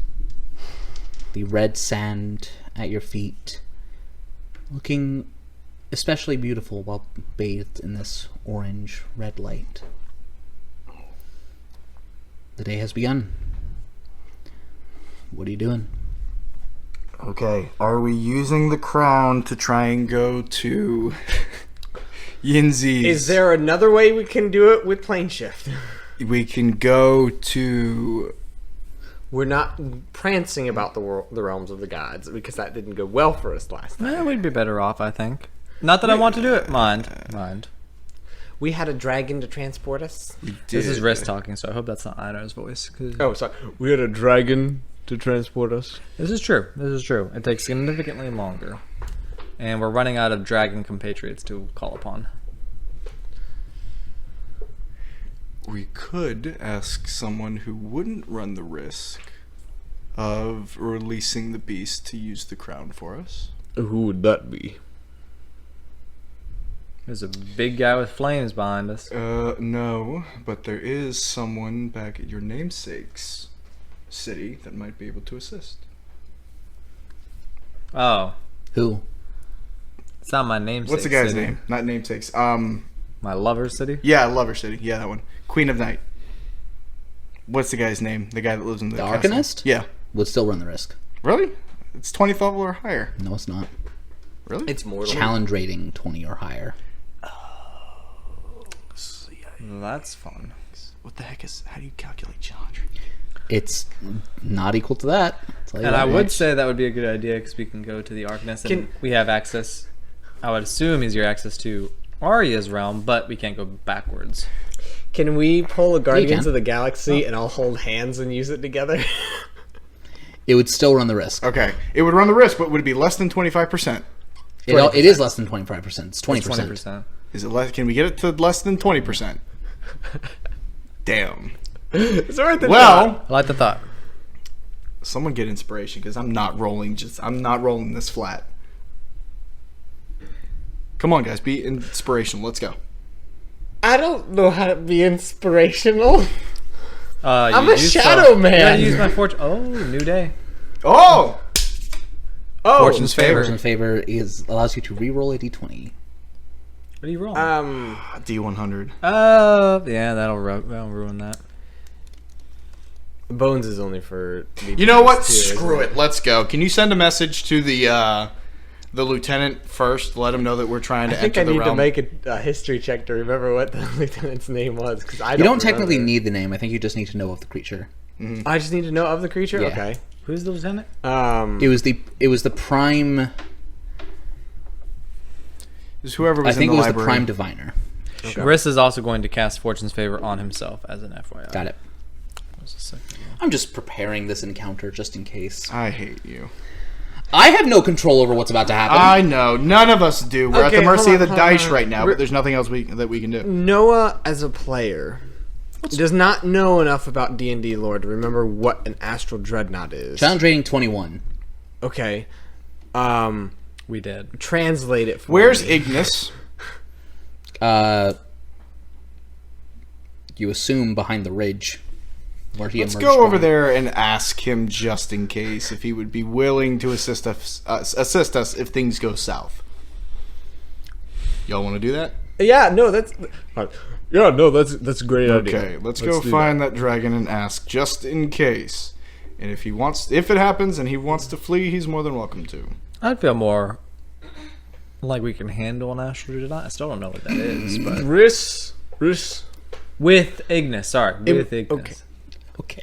The red sand at your feet, looking especially beautiful while bathed in this orange red light. The day has begun. What are you doing? Okay, are we using the crown to try and go to Yinzi's? Is there another way we can do it with plane shift? We can go to... We're not prancing about the realms of the gods because that didn't go well for us last time. We'd be better off, I think. Not that I want to do it. Mind. We had a dragon to transport us. This is Riss talking, so I hope that's not Aino's voice. 'Cause Oh, sorry. We had a dragon to transport us. This is true. It takes significantly longer. And we're running out of dragon compatriots to call upon. We could ask someone who wouldn't run the risk of releasing the beast to use the crown for us. Who would that be? There's a big guy with flames behind us. No, but there is someone back at your namesake's city that might be able to assist. Oh, Who? it's not my namesake. What's the guy's city. name? Not namesakes. My lover city. Yeah, Lover City. Yeah, that one. Queen of Night. What's the guy's name? The guy that lives in the The castle. Arcanist? Yeah. Would still run the risk. Really? It's 20th level or higher. No, it's not. Really? It's mortal. Challenge rating 20 or higher. That's fun. What the heck is... How do you calculate challenge? It's not equal to that. I'll tell you And that I would much. say that would be a good idea because we can go to the Arkness and Can- we have access. I would assume easier access to Arya's realm, but we can't go backwards. Can we pull a Guardians can. of the Galaxy and all hold hands and use it together? It would still run the risk. Okay. It would run the risk, but would it be less than 25%? It is less than 25%. It's 20%. 20%. Is it less? Can we get it to less than 20%? Damn. It's worth it. Well, I like the thought. someone get inspiration because I'm not rolling this flat. Come on, guys, be inspirational. Let's go. I don't know how to be inspirational. I'm You a used shadow some- man. You gotta use my fortune. Oh, new day. Oh, Fortune's favor. Fortune's favor allows you to re-roll a d20. What are you rolling? D100. Yeah, that'll ruin that. Bones is only for. You know what? too, isn't Screw it. Let's go. Can you send a message to the lieutenant first? Let him know that we're trying to I think enter I the need realm. to make a history check to remember what the lieutenant's name was because I You don't don't technically remember. need the name. I think you just need to know of the creature. I just need to know of the creature. Yeah. Okay. Who's the lieutenant? It was the prime. It's whoever was I think in it the was the library. prime diviner. Okay. Riss is also going to cast Fortune's favor on himself as an FYI. Got it. What was the second one? I'm just preparing this encounter just in case. I hate you. I have no control over what's about to happen. I know. None of us do. We're at the Okay, mercy hold of the on, hold dice on. right now, but there's nothing else that we can do. Noah, as a player, does not know enough about D&D lore to remember what an astral dreadnought is. Challenge rating 21. Okay. We did. Translate it for Where's me. Ignis? You assume behind the ridge where he Let's emerged go over from. there and ask him just in case if he would be willing to assist us if things go south. Y'all want to do that? Yeah, no, that's a great idea. Okay, let's go find that dragon and ask just in case. And if it happens and he wants to flee, he's more than welcome to. I'd feel more like we can handle an astral dreadnought. I still don't know what that is, but Riss. with Ignis. Sorry, with Ignis. okay. Okay.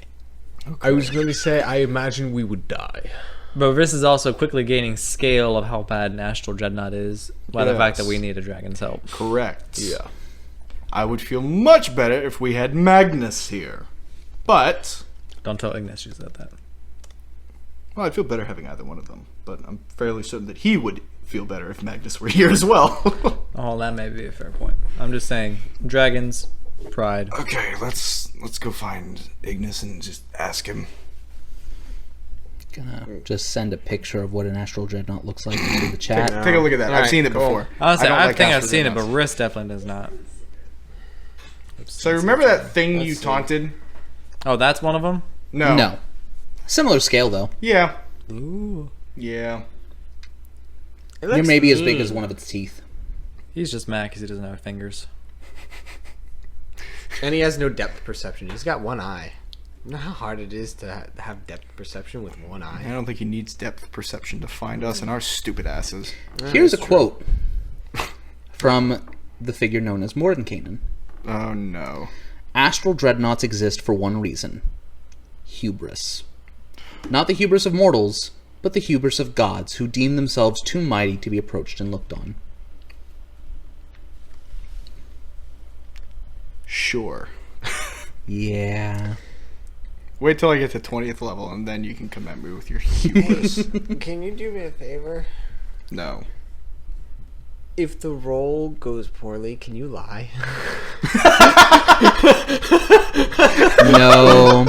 I was going to say, I imagine we would die. But Riss is also quickly gaining scale of how bad an astral dreadnought is by the fact that we need a dragon's help. Correct. Yeah. I would feel much better if we had Magnus here. But, Don't tell Ignis you said that. well, I'd feel better having either one of them. But I'm fairly certain that he would feel better if Magnus were here as well. Oh, that may be a fair point. I'm just saying, dragons, pride. Okay, let's go find Ignis and just ask him. Gonna just send a picture of what an astral dreadnought looks like into the chat. Take a look at that. I've Alright, seen it cool. before. Honestly, don't I like think I've astral seen it, but dreadnoughts. Riss definitely does not. So remember that thing you taunted? Oh, that's one of them? No. Similar scale though. Yeah. Ooh. Yeah. You're maybe as big as one of its teeth. He's just mad because he doesn't have fingers. And he has no depth perception. He's got one eye. You know how hard it is to have depth perception with one I eye? don't think he needs depth perception to find us and our stupid asses. Here's a quote from the figure known as Mordenkainen. Oh no. Astral dreadnoughts exist for one reason. Hubris. Not the hubris of mortals, but the hubris of gods who deem themselves too mighty to be approached and looked on. Sure. Yeah. Wait till I get to 20th level and then you can come at me with your hubris. Can you do me a favor? No. If the roll goes poorly, can you lie? No.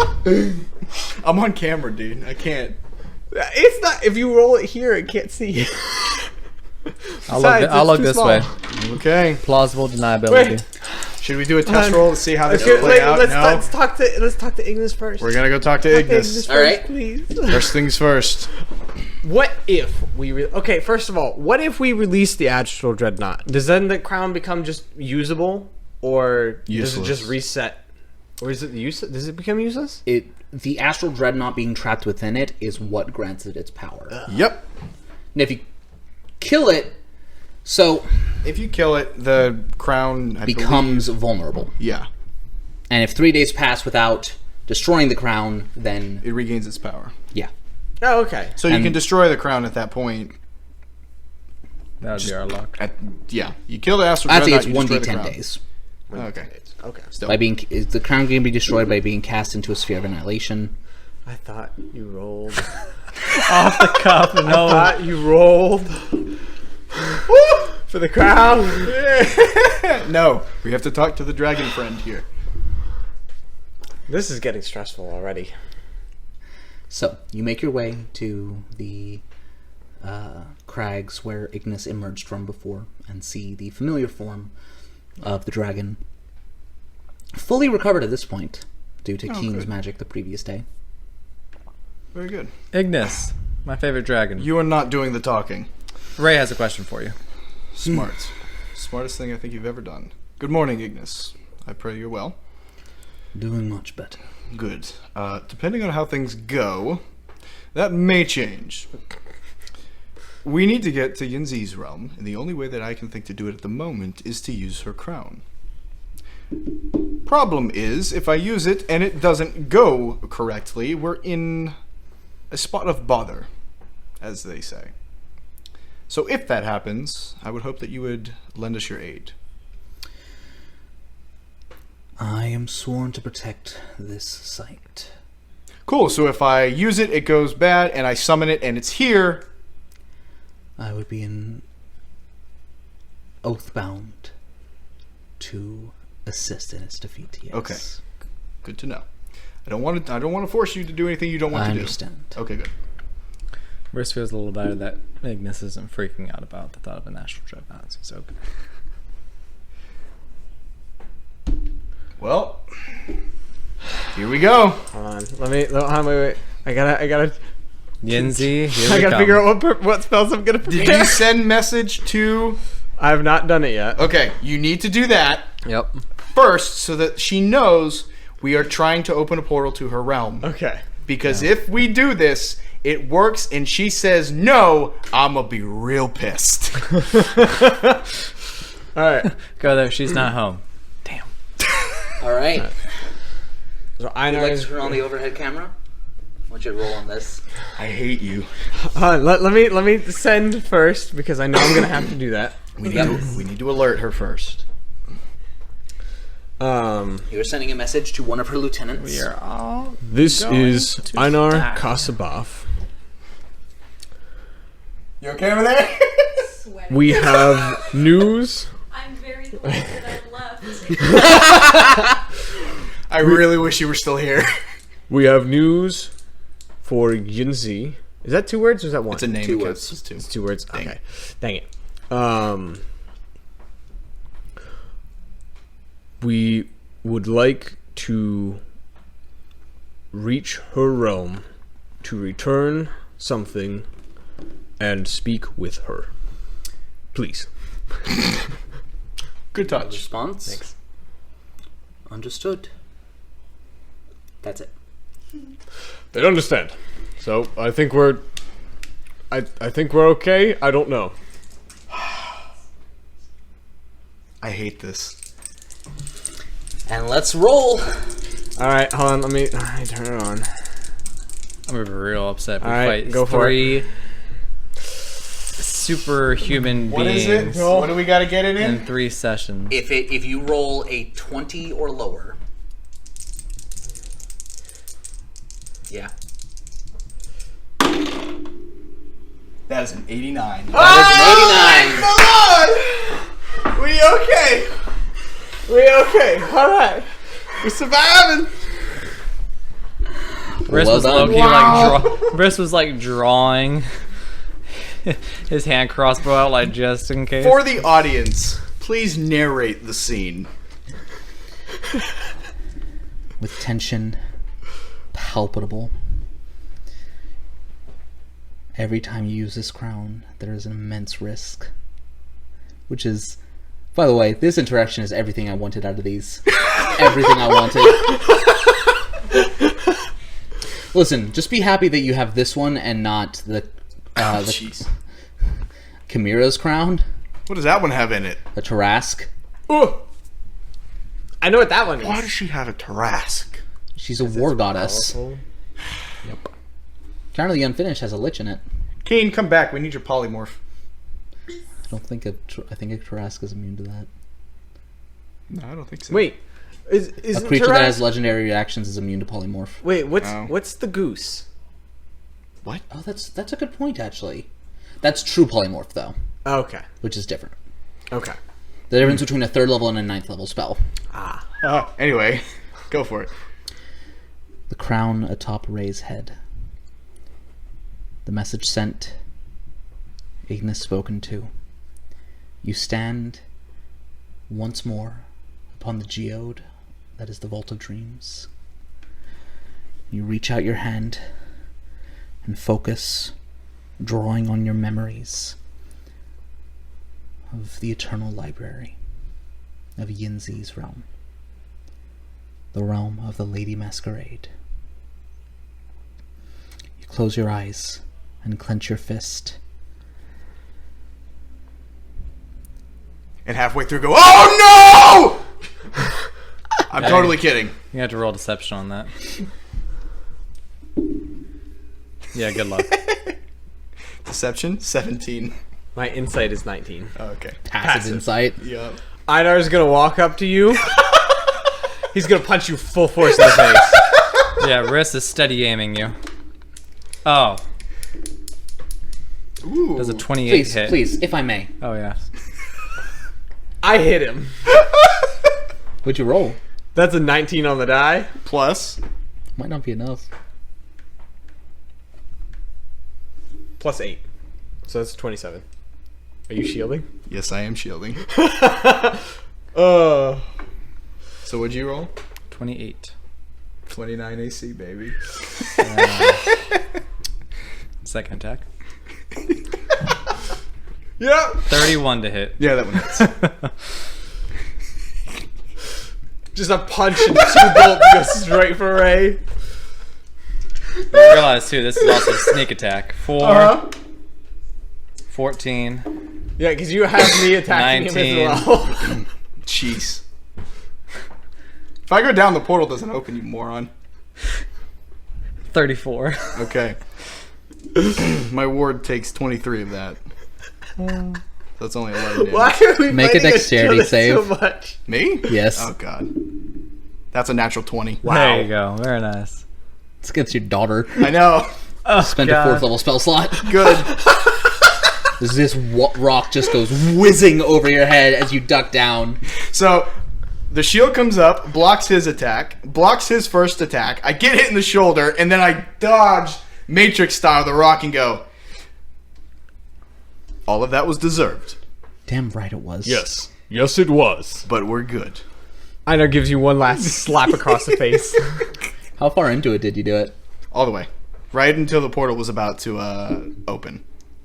I'm on camera, dude. I can't. It's not. If you roll it here, it can't see you. I'll look this way. Okay. Plausible deniability. Wait. Should we do a test roll to see how this Okay, will play out? let's No. let's talk to Ignis first. We're gonna go talk to Ignis. All right. please. First things first. What if we okay? First of all, what if we release the astral dreadnought? Does then the crown become just usable, or does it Useless. just reset, or is it useless? Does it become useless? The astral dreadnought being trapped within it is what grants it its power. Yep. And if you kill it, so If you kill it, the crown becomes vulnerable. Yeah. And if 3 days pass without destroying the crown, then It regains its power. yeah. Oh, okay. So you And- can destroy the crown at that point. That would be our luck. Yeah. You kill the astral I think dreadnought, it's you destroy the 1d10 crown. days. Okay. Okay. Still. The crown can be destroyed by being cast into a sphere of annihilation, I thought you rolled. Off the cuff. I thought you rolled. For the crown. No, we have to talk to the dragon friend here. This is getting stressful already. So, you make your way to the crags where Ignis emerged from before and see the familiar form of the dragon, fully recovered at this point due to Keen's good. magic the previous day. Very good. Ignis, my favorite dragon. You are not doing the talking. Ray has a question for you. Smart. Smartest thing I think you've ever done. Good morning, Ignis. I pray you're well. Doing much better. Good. Depending on how things go, that may change. We need to get to Yinzi's realm, and the only way that I can think to do it at the moment is to use her crown. Problem is, if I use it and it doesn't go correctly, we're in a spot of bother, as they say. So if that happens, I would hope that you would lend us your aid. I am sworn to protect this site. Cool, so if I use it, it goes bad, and I summon it, and it's here. I would be in oath bound to assist in its defeat. Yes. Okay. Good to know. I don't want to force you to do anything you don't want I to do. understand. Okay, good. Briss feels a little better that Ignis isn't freaking out about the thought of an astral dreadnought. So okay. Well, here we go. Hold on. Wait. I gotta Yinzi, here I we gotta come. figure out what spells I'm gonna Did prepare. you send message to... I have not done it yet. Okay, you need to do that Yep. first so that she knows we are trying to open a portal to her realm. Okay. Because if we do this, it works and she says no, I'm gonna be real pissed. Alright. Go there. She's not home. Damn. All right. So Would I you know. like to turn on the overhead camera? I want you to roll on this. I hate you. Let me send first because I know I'm gonna have to do that. We need to alert her first. You're sending a message to one of her lieutenants. We are all. This Going is to Einar die. Kasabov. You okay over there? Sweating. We have news. I'm very glad that I left. I really wish you were still here. We have news for Yinzi. Is that 2 words or is that 1? It's a name. Two because words. It's two. It's 2 words. Dang. Okay. Dang it. We would like to reach her realm to return something and speak with her. Please. Good touch. Response? Thanks. Understood. That's it. They understand. So I think we're I think we're okay. I don't know. I hate this. And let's roll. Alright, hold on, let me turn it on. I'm gonna be real upset. We Alright, fight go for three superhuman What is beings it? What do we got to get it in in? 3 sessions. If you roll a 20 or lower. Yeah. That is an 89. That We okay. We okay. Alright. We're surviving. Briss Well was done. low-key Briss was like drawing his hand crossbow out like just in case. For the audience, please narrate the scene. with tension palpable. Every time you use this crown, there is an immense risk. Which is, by the way, this interaction is everything I wanted out of these. Everything I wanted. Listen, just be happy that you have this one and not the Jeez. Chimera's crown, What does that one have in it? the Tarask. Ooh. I know what that one is. Why does she have a Tarask? She's a war goddess. Powerful. Currently Unfinished has a lich in it. Keen, come back. We need your polymorph. I don't think I think a Tarask is immune to that. No, I don't think so. Wait, Is A creature that has legendary reactions is immune to polymorph. Wait, what's the goose? What? Oh, that's a good point, actually. That's true polymorph, though, Okay. which is different. Okay. The difference between a 3rd level and a 9th level spell. Oh, anyway, go for it. The crown atop Ray's head. The message sent. Ignis spoken to. You stand once more upon the geode that is the Vault of Dreams. You reach out your hand and focus, drawing on your memories of the Eternal Library of Yinzi's realm. The realm of the Lady Masquerade. You close your eyes and clench your fist. And halfway through, go, oh no! I'm totally kidding. You have to roll deception on that. Yeah, good luck. Deception 17. My insight is 19. Oh, okay. Passive insight. Yep. Einar's gonna walk up to you. He's gonna punch you full force in the face. Yeah, Riss is steady aiming you. Oh. Ooh. Does a 28 Please, hit? please, if I may. Oh, yeah. I hit him. What'd you roll? That's a 19 on the die. Plus. Might not be enough. Plus 8. So that's 27. Are you shielding? Yes, I am shielding. Uh. So what'd you roll? 28. 29 AC, baby. Second attack. Yeah. 31 to hit. Yeah, that one hits. Just a punch and 2 bolts go straight for Ray. You realize, too, this is also a sneak attack. 4, 14, Yeah, because you have me attacking 19. him as well. Jeez. If I go down, the portal doesn't open, you moron. 34. Okay. My ward takes 23 of that. So that's only 11 damage. Why are we Make a fighting dexterity each other save. so much? Me? Yes. Oh, God. That's a natural 20. There you go. Very nice. It's against your daughter. I know. Oh, Spent God. a 4th level spell slot. Good. This rock just goes whizzing over your head as you duck down. So, the shield comes up, blocks his attack, blocks his first attack. I get hit in the shoulder, and then I dodge Matrix style the rock and go. All of that was deserved, Damn right it was. Yes. Yes, it was. but we're good. Einar gives you one last slap across the face. How far into it did you do it? All the way. Right until the portal was about to open.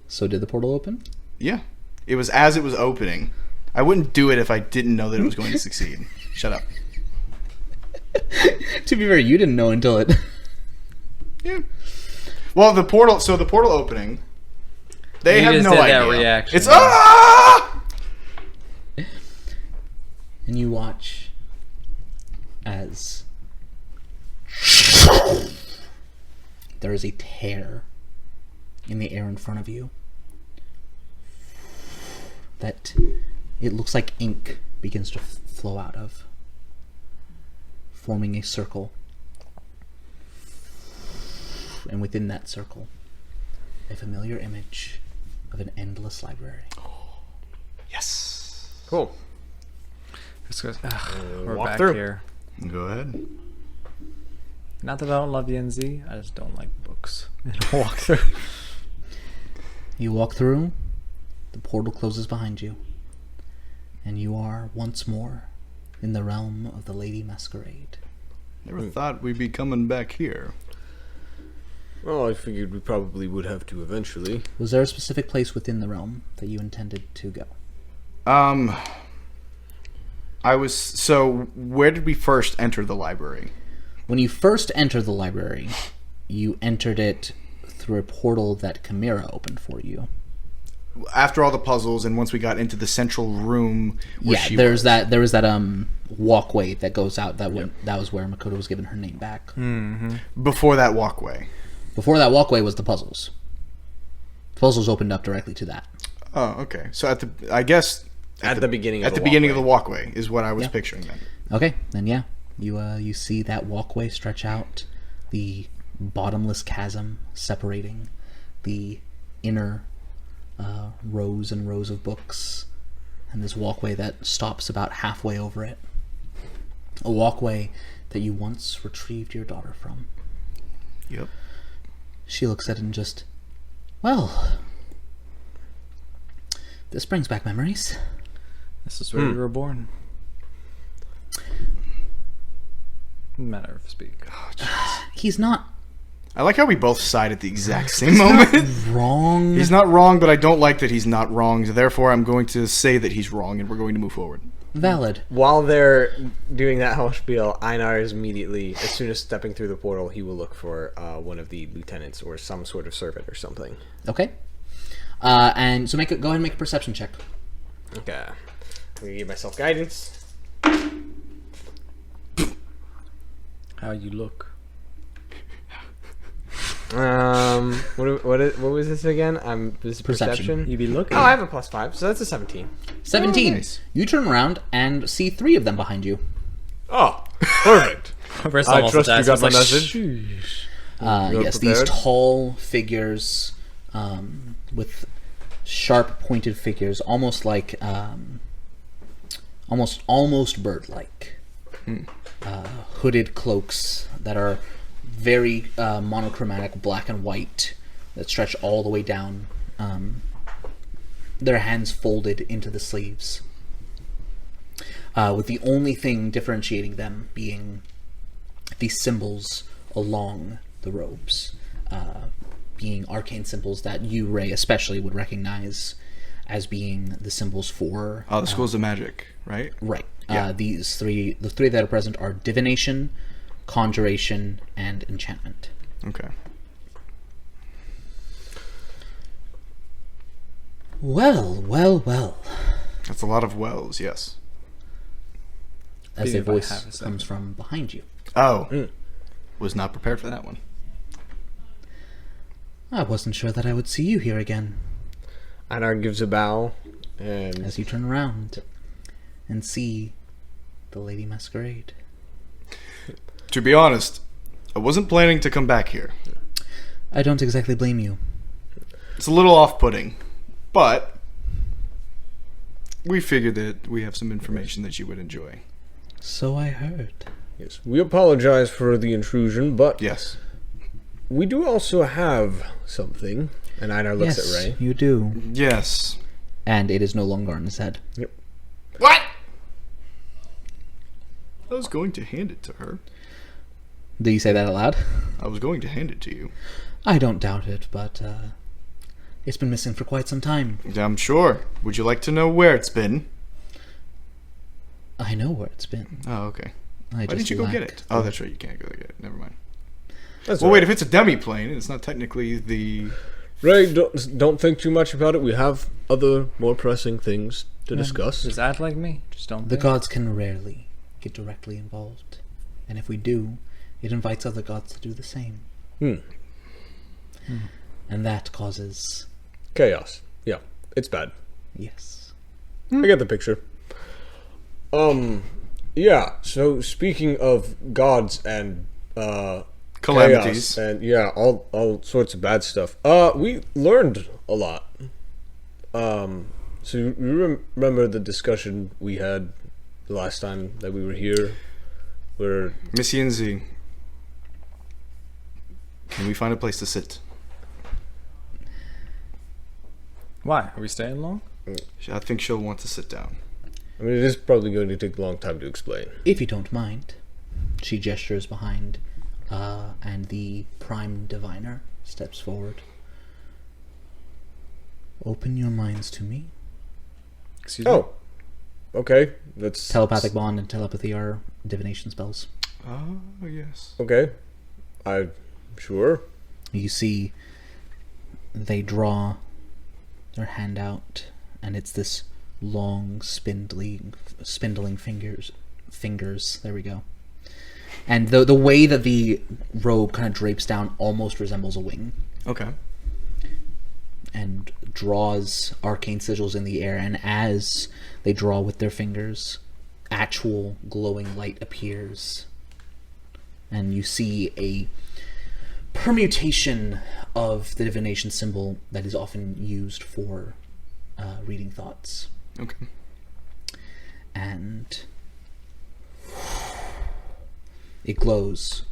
So did the portal open? Yeah. It was as it was opening. I wouldn't do it if I didn't know that it was going to succeed. Shut up. To be fair, you didn't know until it... Yeah. Well, the portal opening, they You have just no did idea. that reaction. It's ah! And you watch as there is a tear in the air in front of you that it looks like ink begins to flow out of, forming a circle. And within that circle, a familiar image of an endless library. Yes. Cool. This goes, we're walk back through. here. Go ahead. Not that I don't love YNZ, I just don't like books. And walk through. You walk through, the portal closes behind you, and you are once more in the realm of the Lady Masquerade. Never thought we'd be coming back here. Well, I figured we probably would have to eventually. Was there a specific place within the realm that you intended to go? So where did we first enter the library? When you first entered the library, you entered it through a portal that Chimera opened for you. After all the puzzles and once we got into the central room where she there was. was that walkway that goes out that was where Makoto was given her name back. Before that walkway. Before that walkway was the puzzles. The puzzles opened up directly to that. Oh, okay. So at the beginning At the beginning of of the walkway is what I was picturing then. Okay, then yeah, you see that walkway stretch out, the bottomless chasm separating the inner rows and rows of books, and this walkway that stops about halfway over it. A walkway that you once retrieved your daughter from. Yep. She looks at it and just, well, this brings back memories. This is where you were born. Matter of speak. He's not I like how we both sighed at the exact same moment. wrong. He's not wrong, but I don't like that he's not wrong. So therefore, I'm going to say that he's wrong, and we're going to move forward. Valid. While they're doing that whole spiel, Einar is immediately, as soon as stepping through the portal, he will look for one of the lieutenants or some sort of servant or something. Okay. And so go ahead and make a perception check. Okay. I'm going to give myself guidance. How you look. What was this again? This is perception. You be looking. Oh, I have a +5, so that's a 17. 17. Oh, nice. You turn around and see 3 of them behind you. Oh, perfect. First I almost trust you asked, got was my like, message. "Sheesh." Yes, these prepared? tall figures with sharp pointed figures, almost like almost bird-like. Hooded cloaks that are very monochromatic, black and white, that stretch all the way down. Their hands folded into the sleeves, with the only thing differentiating them being the symbols along the robes, being arcane symbols that you, Ray, especially would recognize as being the symbols for... Oh, the schools of magic, right? Right. Yeah. The three that are present are divination, conjuration, and enchantment. Okay. Well. That's a lot of wells, yes. As Be a if I voice have a second. comes from behind you. Oh. Was not prepared for that one. I wasn't sure that I would see you here again. Einar gives a bow, and As you turn around and see the Lady Masquerade. To be honest, I wasn't planning to come back here. I don't exactly blame you. It's a little off-putting, but we figured that we have some information that you would enjoy. So I heard. Yes, we apologize for the intrusion, but Yes. we do also have something. and Einar looks Yes, at Ray. you do. Yes. And it is no longer on his head. What? I was going to hand it to her. Do you say that out loud? I was going to hand it to you. I don't doubt it, but it's been missing for quite some time. I'm sure. Would you like to know where it's been? I know where it's been. Oh, okay. I Why just didn't you go lack- get it? Oh, that's right. You can't go get it. Never mind. That's Well, all wait. right. If it's a demi-plane, it's not technically the... Ray, don't think too much about it. We have other, more pressing things to discuss. Just act like me. Just don't. The think. gods can rarely get directly involved. And if we do, it invites other gods to do the same. And that causes... Chaos. Yeah, it's bad. Yes. I get the picture. Yeah, so speaking of gods and Calamities. chaos and yeah, all sorts of bad stuff. We learned a lot. So you remember the discussion we had the last time that we were here, where Miss Yinzi, can we find a place to sit? Why? Are we staying long? I think she'll want to sit down. I mean, it is probably going to take a long time to explain. If you don't mind. She gestures behind, and the Prime Diviner steps forward. Open your minds to me. Excuse me. Oh, okay. That's Telepathic bond and telepathy are divination spells. Oh, yes. okay. I'm sure. You see, they draw their hand out, and it's this long, spindling fingers. There we go. And the way that the robe kind of drapes down almost resembles a wing, Okay. and draws arcane sigils in the air. And as they draw with their fingers, actual glowing light appears, and you see a permutation of the divination symbol that is often used for reading thoughts. Okay. And it glows.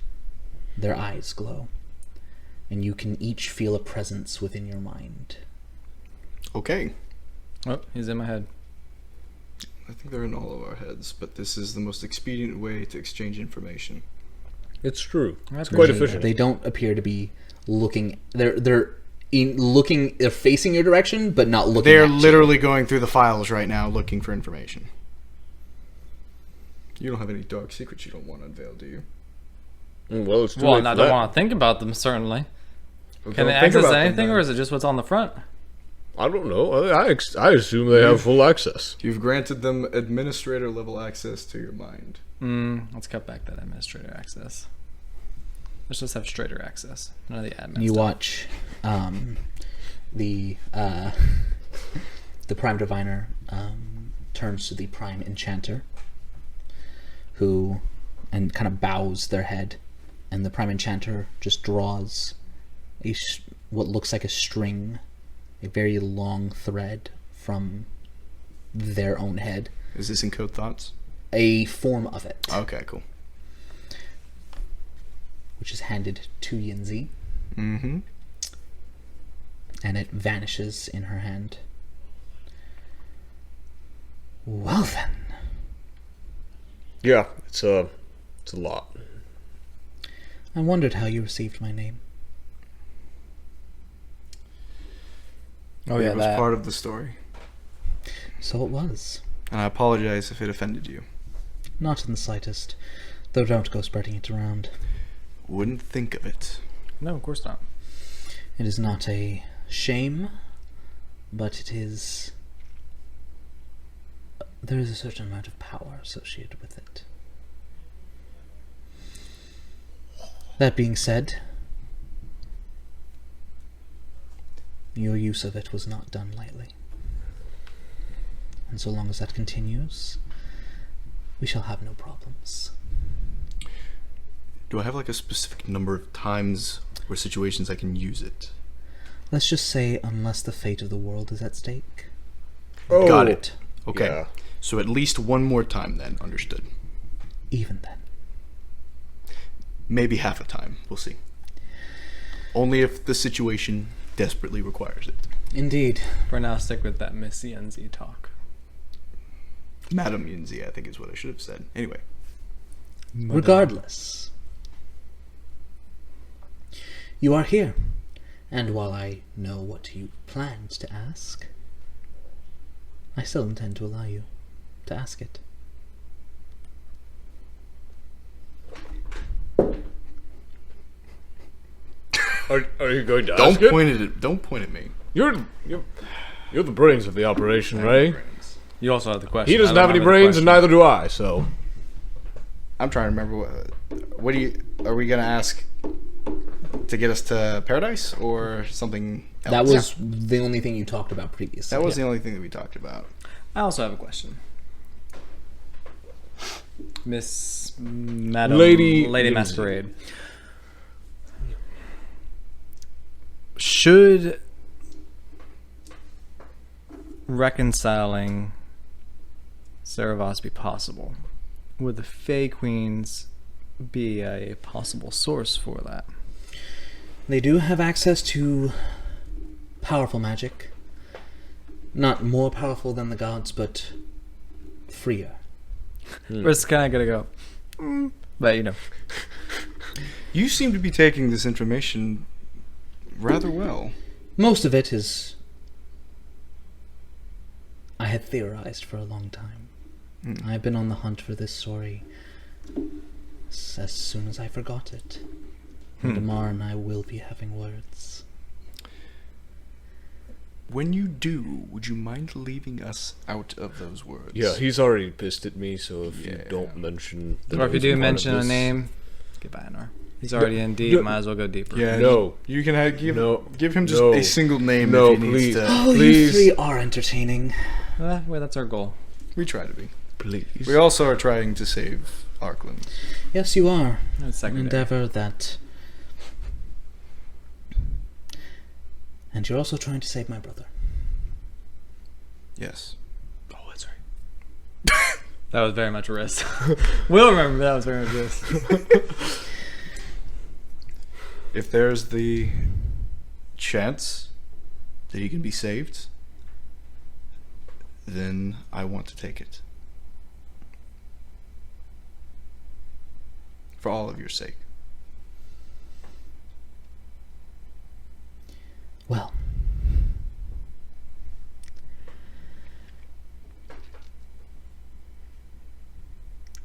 Their eyes glow. And you can each feel a presence within your mind. Okay. Oh, he's in my head. I think they're in all of our heads, but this is the most expedient way to exchange information. It's true. That's It's quite They- efficient. They don't appear to be looking. They're looking. They're facing your direction, but not looking. They're at you. literally going through the files right now looking for information. You don't have any dark secrets you don't want to unveil, do you? Well, it's too Well, late I for don't that. want to think about them, certainly. Well, Can they don't think access about them, anything, then. or is it just what's on the front? I don't know. I assume they have full access. You've granted them administrator level access to your mind. Let's cut back that administrator access. Let's just have straighter access. None of the admin You stuff. watch the prime diviner turns to the prime enchanter, who and kind of bows their head, and the prime enchanter just draws what looks like a string, a very long thread from their own head, Is this in Code Thoughts? a form of it, Okay, cool. which is handed to Yinzi, Mm-hmm. and it vanishes in her hand. Well then. Yeah, it's a lot. I wondered how you received my name. Oh, It yeah, was that. part of the story. So it was. And I apologize if it offended you. Not in the slightest. Though don't go spreading it around. Wouldn't think of it. No, of course not. It is not a shame, but it is... There is a certain amount of power associated with it. That being said, your use of it was not done lightly. And so long as that continues, we shall have no problems. Do I have like a specific number of times or situations I can use it? Let's just say, unless the fate of the world is at stake. Oh, Got it. Okay. Yeah. So at least one more time then. Understood. Even then. Maybe half a time. We'll see. Only if the situation desperately requires it. Indeed. For now, stick with that Miss CNZ talk. Madam Yinzi, I think is what I should have said. Anyway. Regardless, you are here, and while I know what you planned to ask, I still intend to allow you to ask it. Are you going to ask it? Don't point at me. You're the brains of the operation, Ray. You also have the question. He doesn't I have don't any brains, and question. neither do I. So I'm trying to remember what do you are we gonna ask to get us to paradise or something else? That was the only thing you talked about previously. That was the only thing that we talked about. I also have a question. Miss Madam Lady Lady Yinzi. Masquerade. Should reconciling Seravena be possible? Would the Fey Queens be a possible source for that? They do have access to powerful magic. Not more powerful than the gods, but freer. We're just kind of gonna go, but you know, You seem to be taking this information rather well. Most of it is... I had theorized for a long time. I've been on the hunt for this story as soon as I forgot it. And tomorrow and I will be having words. When you do, would you mind leaving us out of those words? yeah, he's already pissed at me. So if you Yeah. don't mention, or if you he's do part of mention a this- name, goodbye, Nor. He's already in deep. no. Might as well go deeper. Yeah. No. You can give him just No. a single name No, if he needs please. to. Oh, Please. you three are entertaining. Well, that's our goal. We try to be. please. We also are trying to save Arklands. Yes, you are. That's An secondary. endeavor that. And you're also trying to save my brother. Yes. Oh, that's right. That was very much a risk. We'll remember that was very much a risk. If there's the chance that he can be saved, then I want to take it. For all of your sake. Well.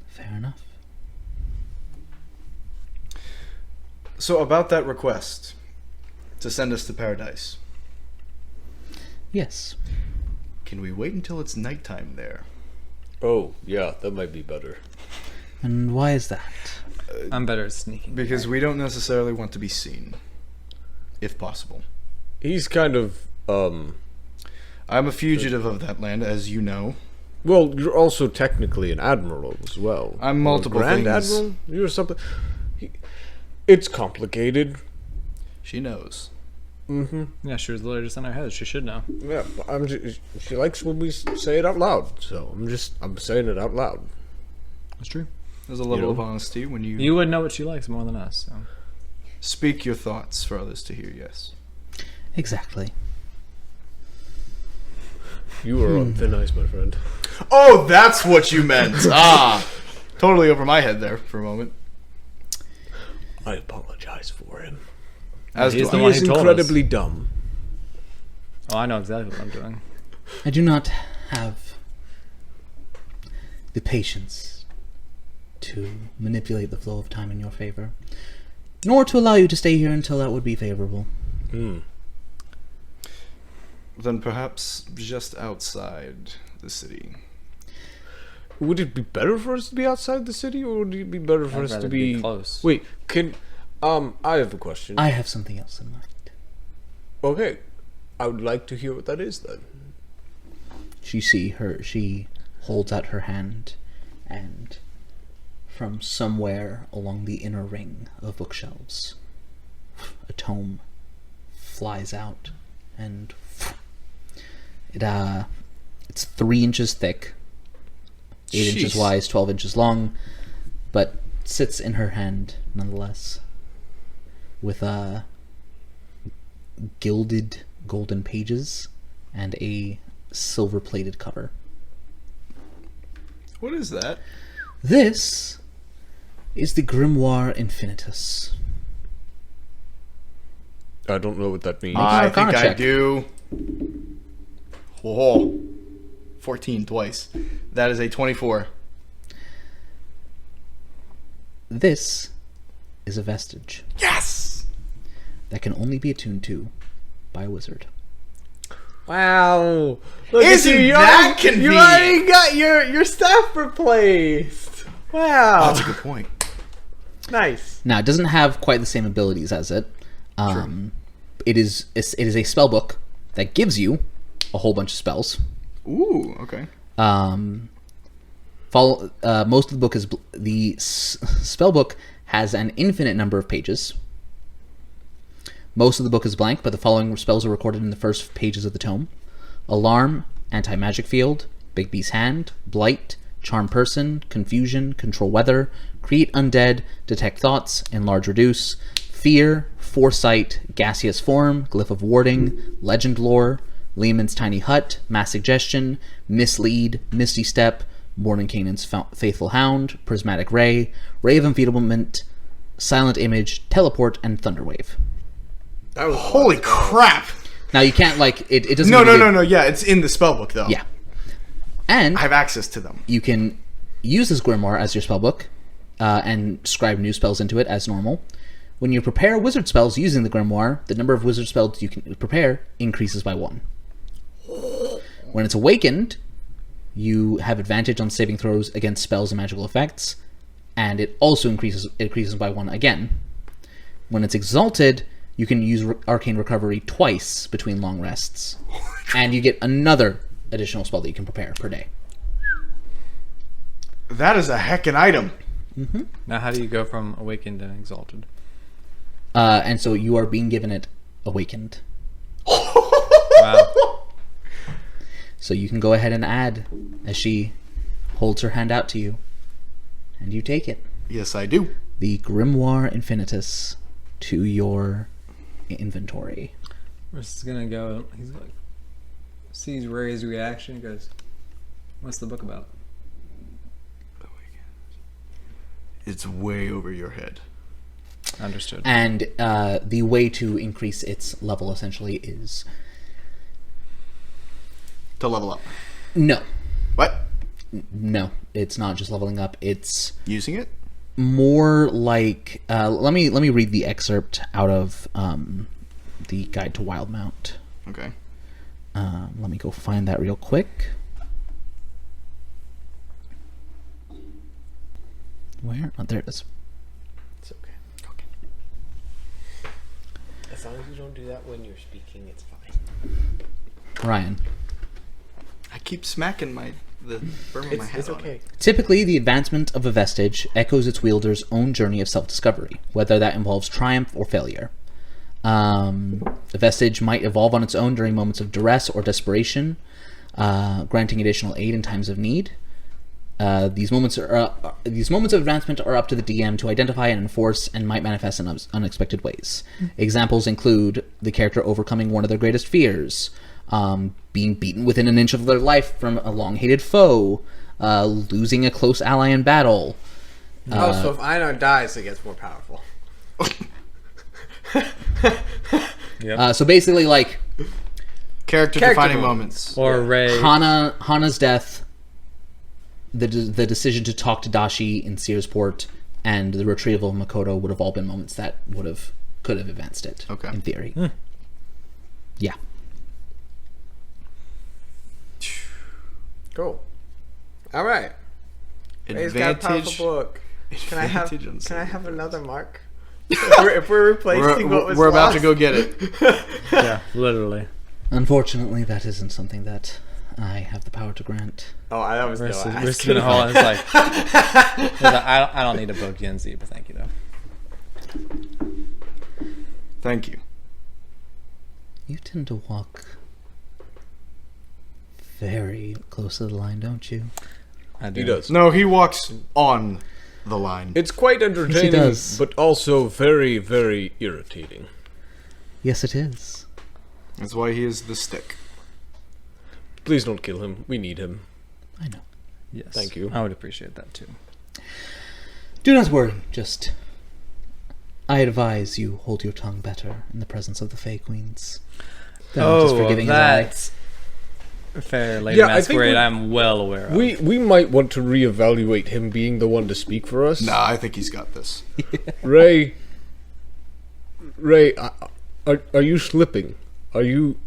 Fair enough. So about that request to send us to paradise, Yes. can we wait until it's nighttime there? Oh, yeah, that might be better. And why is that? I'm better at sneaking. Because we don't necessarily want to be seen, if possible. He's kind of, I'm a fugitive of that land, as you know. well, you're also technically an admiral as well. I'm multiple Grand things. Admiral? You're something. It's complicated. She knows. Mm-hmm. Yeah, she was the latest on our heads. She should know. Yeah, but she likes when we say it out loud, so I'm saying it out loud. That's true. There's a level know? of honesty when you, You would know what she likes more than us. So. speak your thoughts for others to hear, yes. Exactly. You are on thin ice, my friend. Oh, that's what you meant! Totally over my head there for a moment. I apologize for him. As He's do the I. one He is who told incredibly dumb. Oh, I know exactly what I'm doing. I do not have the patience to manipulate the flow of time in your favor, nor to allow you to stay here until that would be favorable. Hmm. Then perhaps just outside the city. Would it be better for us to be outside the city, or would it be better for I'd us to rather be close. Wait, I have a question. I have something else in mind. Okay, I would like to hear what that is then. She holds out her hand, and from somewhere along the inner ring of bookshelves, a tome flies out, and it's 3 inches thick, 8 inches Jeez. wide, 12 inches long, but sits in her hand nonetheless, with gilded golden pages and a silver-plated cover. What is that? This is the Grimoire Infinitus. I don't know what that means. an I Arcana think I check. do. Whoa. 14 twice. That is a 24. This is a vestige Yes! that can only be attuned to by a wizard. Wow! Isn't that convenient? You already got your stuff replaced. Wow! That's a good point. Nice. Now, it doesn't have quite the same abilities as it. It is a spell book that gives you a whole bunch of spells. Ooh, okay. Most of the book is the spell book has an infinite number of pages. Most of the book is blank, but the following spells are recorded in the first pages of the tome: Alarm, Anti-Magic Field, Big B's Hand, Blight, Charm Person, Confusion, Control Weather, Create Undead, Detect Thoughts, Enlarge Reduce, Fear, Foresight, Gaseous Form, Glyph of Warding, Legend Lore, Lehman's Tiny Hut, Mass Suggestion, Mislead, Misty Step, Mordenkainen's Faithful Hound, Prismatic Ray, Ray of Enfeeblement, Silent Image, Teleport, and Thunderwave. That was Holy crap! Now you can't it doesn't. No, give you no. Yeah, it's in the spellbook though. Yeah, and I have access to them. you can use this grimoire as your spellbook and scribe new spells into it as normal. When you prepare wizard spells using the grimoire, the number of wizard spells you can prepare increases by 1. When it's awakened, you have advantage on saving throws against spells and magical effects, and it also increases by 1 again. When it's exalted, you can use Arcane Recovery twice between long rests, and you get another additional spell that you can prepare per day. That is a heckin' item. Now, how do you go from awakened and exalted? And so you are being given it awakened. Wow. So you can go ahead and add as she holds her hand out to you. And you take it. Yes, I do. The Grimoire Infinitus to your inventory. Chris is gonna go. He's like, sees Ray's reaction. He goes, "What's the book about?" It's way over your head. Understood. And the way to increase its level essentially is... To level up. No. What? No, it's not just leveling up. It's Using it? more like... let me read the excerpt out of the Guide to Wildmount. Okay. Let me go find that real quick. Where? Oh, there it is. It's okay. As long as you don't do that when you're speaking, it's fine. Ryan. I keep smacking the berm of my head. It's okay. Typically, the advancement of a vestige echoes its wielder's own journey of self-discovery, whether that involves triumph or failure. The vestige might evolve on its own during moments of duress or desperation, granting additional aid in times of need. These moments of advancement are up to the DM to identify and enforce, and might manifest in unexpected ways. Examples include the character overcoming one of their greatest fears, being beaten within an inch of their life from a long-hated foe, losing a close ally in battle. So if Einar dies, it gets more powerful. Yep. So basically, like Character defining moments. Or Ray. Hana's death, the decision to talk to Dashi in Searsport, and the retrieval of Makoto would have all been moments that could have advanced it. Okay. In theory. Yeah. Cool. All right. Ray's got a powerful Advantage. book. Can I have Advantage on Can I have saving another mark? if we're replacing what was We're about lost? to go get it. Yeah, literally. Unfortunately, that isn't something that I have the power to grant. Oh, that was no Versus ask. in a hole, and it's like, he's like, I don't need a book, Gen Z, but thank you though. Thank you. You tend to walk very close to the line, don't you? I do. He does. No, he walks on the line. It's quite entertaining, does. but also very, very irritating. Yes, it is. That's why he is the stick. Please don't kill him. We need him. I know. Yes. Thank you. I would appreciate that too. Do not worry. Just, I advise you hold your tongue better in the presence of the Fey Queens. They're not as forgiving as I. that's fair, Lady Yeah, I think Masquerade. we- I'm well aware of. We might want to reevaluate him being the one to speak for us. Nah, I think he's got this. Ray, are you slipping? Are you?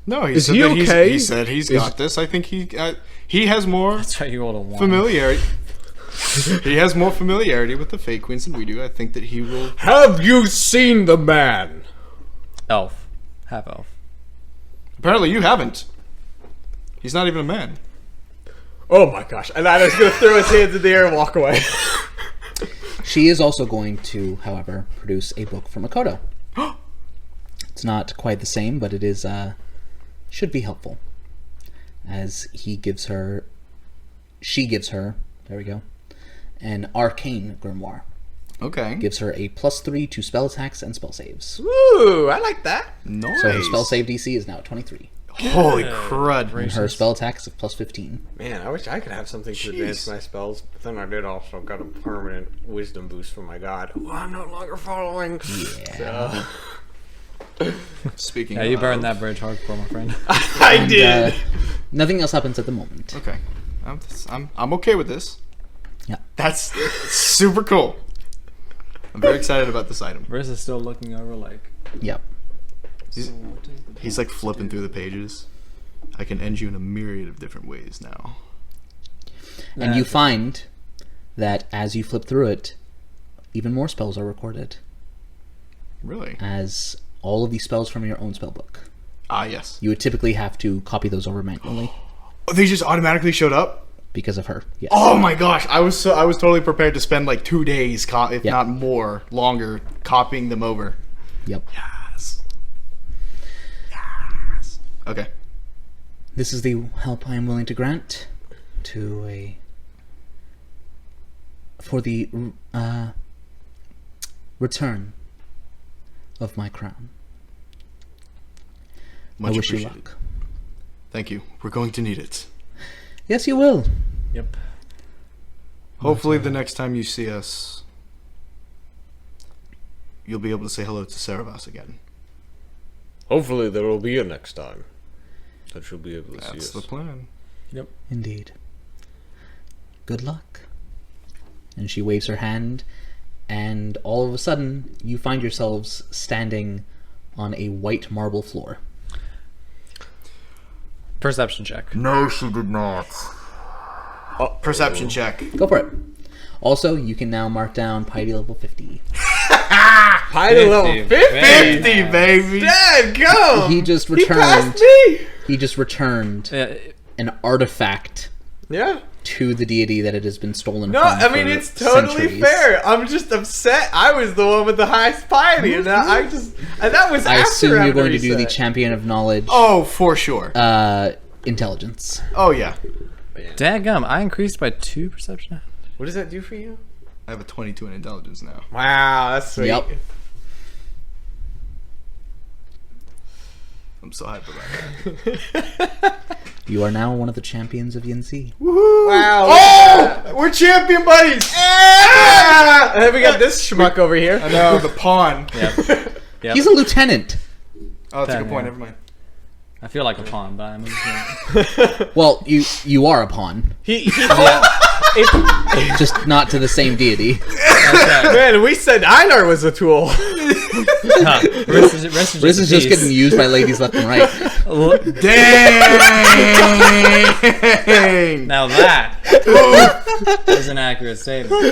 No, he Is said he that okay? he said he's got this. I think he has more That's right, you rolled a 1. familiarity. He has more familiarity with the Fey Queens than we do. I think that he will. Have you seen the man? Elf. Half elf. Apparently, you haven't. He's not even a man. Oh my gosh! And Einer's gonna throw his hands in the air and walk away. She is also going to, however, produce a book for Makoto. It's not quite the same, but it is should be helpful. As she gives her, there we go, an arcane grimoire. Okay. Gives her a +3 to spell attacks and spell saves. Ooh, I like that. Nice. So her spell save DC is now 23. Holy crud. And her spell attacks of +15. Man, I wish I could have something to advance Jeez. my spells. But then I did also got a permanent wisdom boost from my god, who I'm no longer following. Yeah. Speaking Yeah, of... you burned that bridge hardcore, my friend. I And, did. nothing else happens at the moment. Okay. I'm okay with this. Yeah. That's super cool. I'm very excited about this item. Riz is still looking over like, Yep. He's like flipping through the pages. I can end you in a myriad of different ways now. And you find that as you flip through it, even more spells are recorded. Really? As all of these spells from your own spellbook. Ah, yes. You would typically have to copy those over manually. Oh, they just automatically showed up? because of her. Yes. Oh my gosh, I was totally prepared to spend like 2 days, if Yeah. not more, longer, copying them over. Yep. Yes. Okay. This is the help I am willing to grant for the return of my crown. Much I wish you appreciated. luck. Thank you. We're going to need it. Yes, you will. Yep. Hopefully, the next time you see us, you'll be able to say hello to Seravena again. Hopefully there will be a next time that you'll be able to see That's us. the plan. Indeed. Good luck. And she waves her hand, and all of a sudden, you find yourselves standing on a white marble floor. Perception check. No, she did not. Perception check. Go for it. Also, you can now mark down piety level 50. Piety level 50. 50, baby! Dad, go! He just He returned. passed me! He just returned Yeah, an artifact Yeah. to the deity that it has been stolen No, from. I mean for it's totally centuries. fair. I'm just upset. I was the one with the highest piety, and that was. I after assume you're going to he do the said. champion of knowledge. Oh, for sure. Intelligence. Oh, yeah. dadgum, I increased by 2 perception. What does that do for you? I have a 22 in intelligence now. Wow, that's sweet. Yep. I'm so hyped about that. You are now one of the champions of Yinzi. Woohoo! Wow. Oh! We're champion buddies! And then we got this schmuck over here. I know, the pawn. Yep. He's a lieutenant. Oh, that's a good point. Yeah. Never mind. I feel like a pawn, but I'm a Well, you are a pawn, He just not to the same deity. man, we said Einar was a tool. Riss This is just getting used by ladies left and right. Dang! Now that is an accurate statement.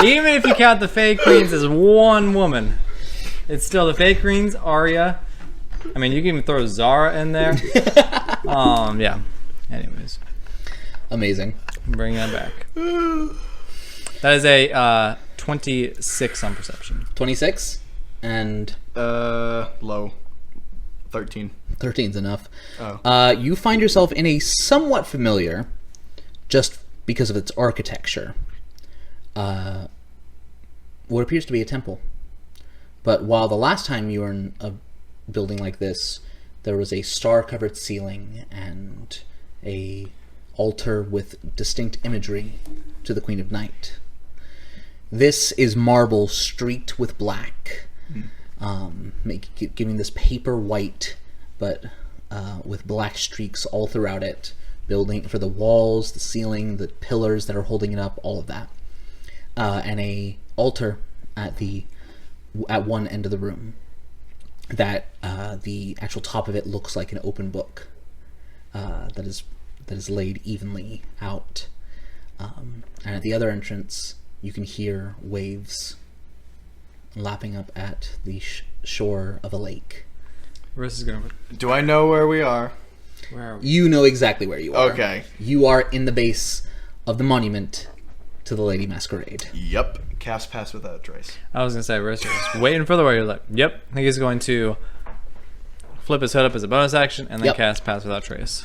Even if you count the Fey Queens as one woman, it's still the Fey Queens, Arya. I mean, you can even throw Zara in there. Yeah. Anyways, Amazing. bring that back. That is a 26 on perception. 26 and Low. 13. 13's enough. Oh. You find yourself in a somewhat familiar, just because of its architecture, what appears to be a temple. But while the last time you were in a building like this, there was a star-covered ceiling and a altar with distinct imagery to the Queen of Night. This is marble streaked with black, giving this paper white, but with black streaks all throughout it, building for the walls, the ceiling, the pillars that are holding it up, all of that, and a altar at one end of the room. That the actual top of it looks like an open book that is laid evenly out, and at the other entrance you can hear waves lapping up at the shore of a lake. Riss is gonna. Do I know where we are? Where are we? You know exactly where you are. Okay. You are in the base of the monument to the Lady Masquerade. Yep. Cast pass without trace. I was gonna say Riss was waiting for the word. You're like, yep. I think he's going to flip his hood up as a bonus action and then Yep. cast Pass Without Trace.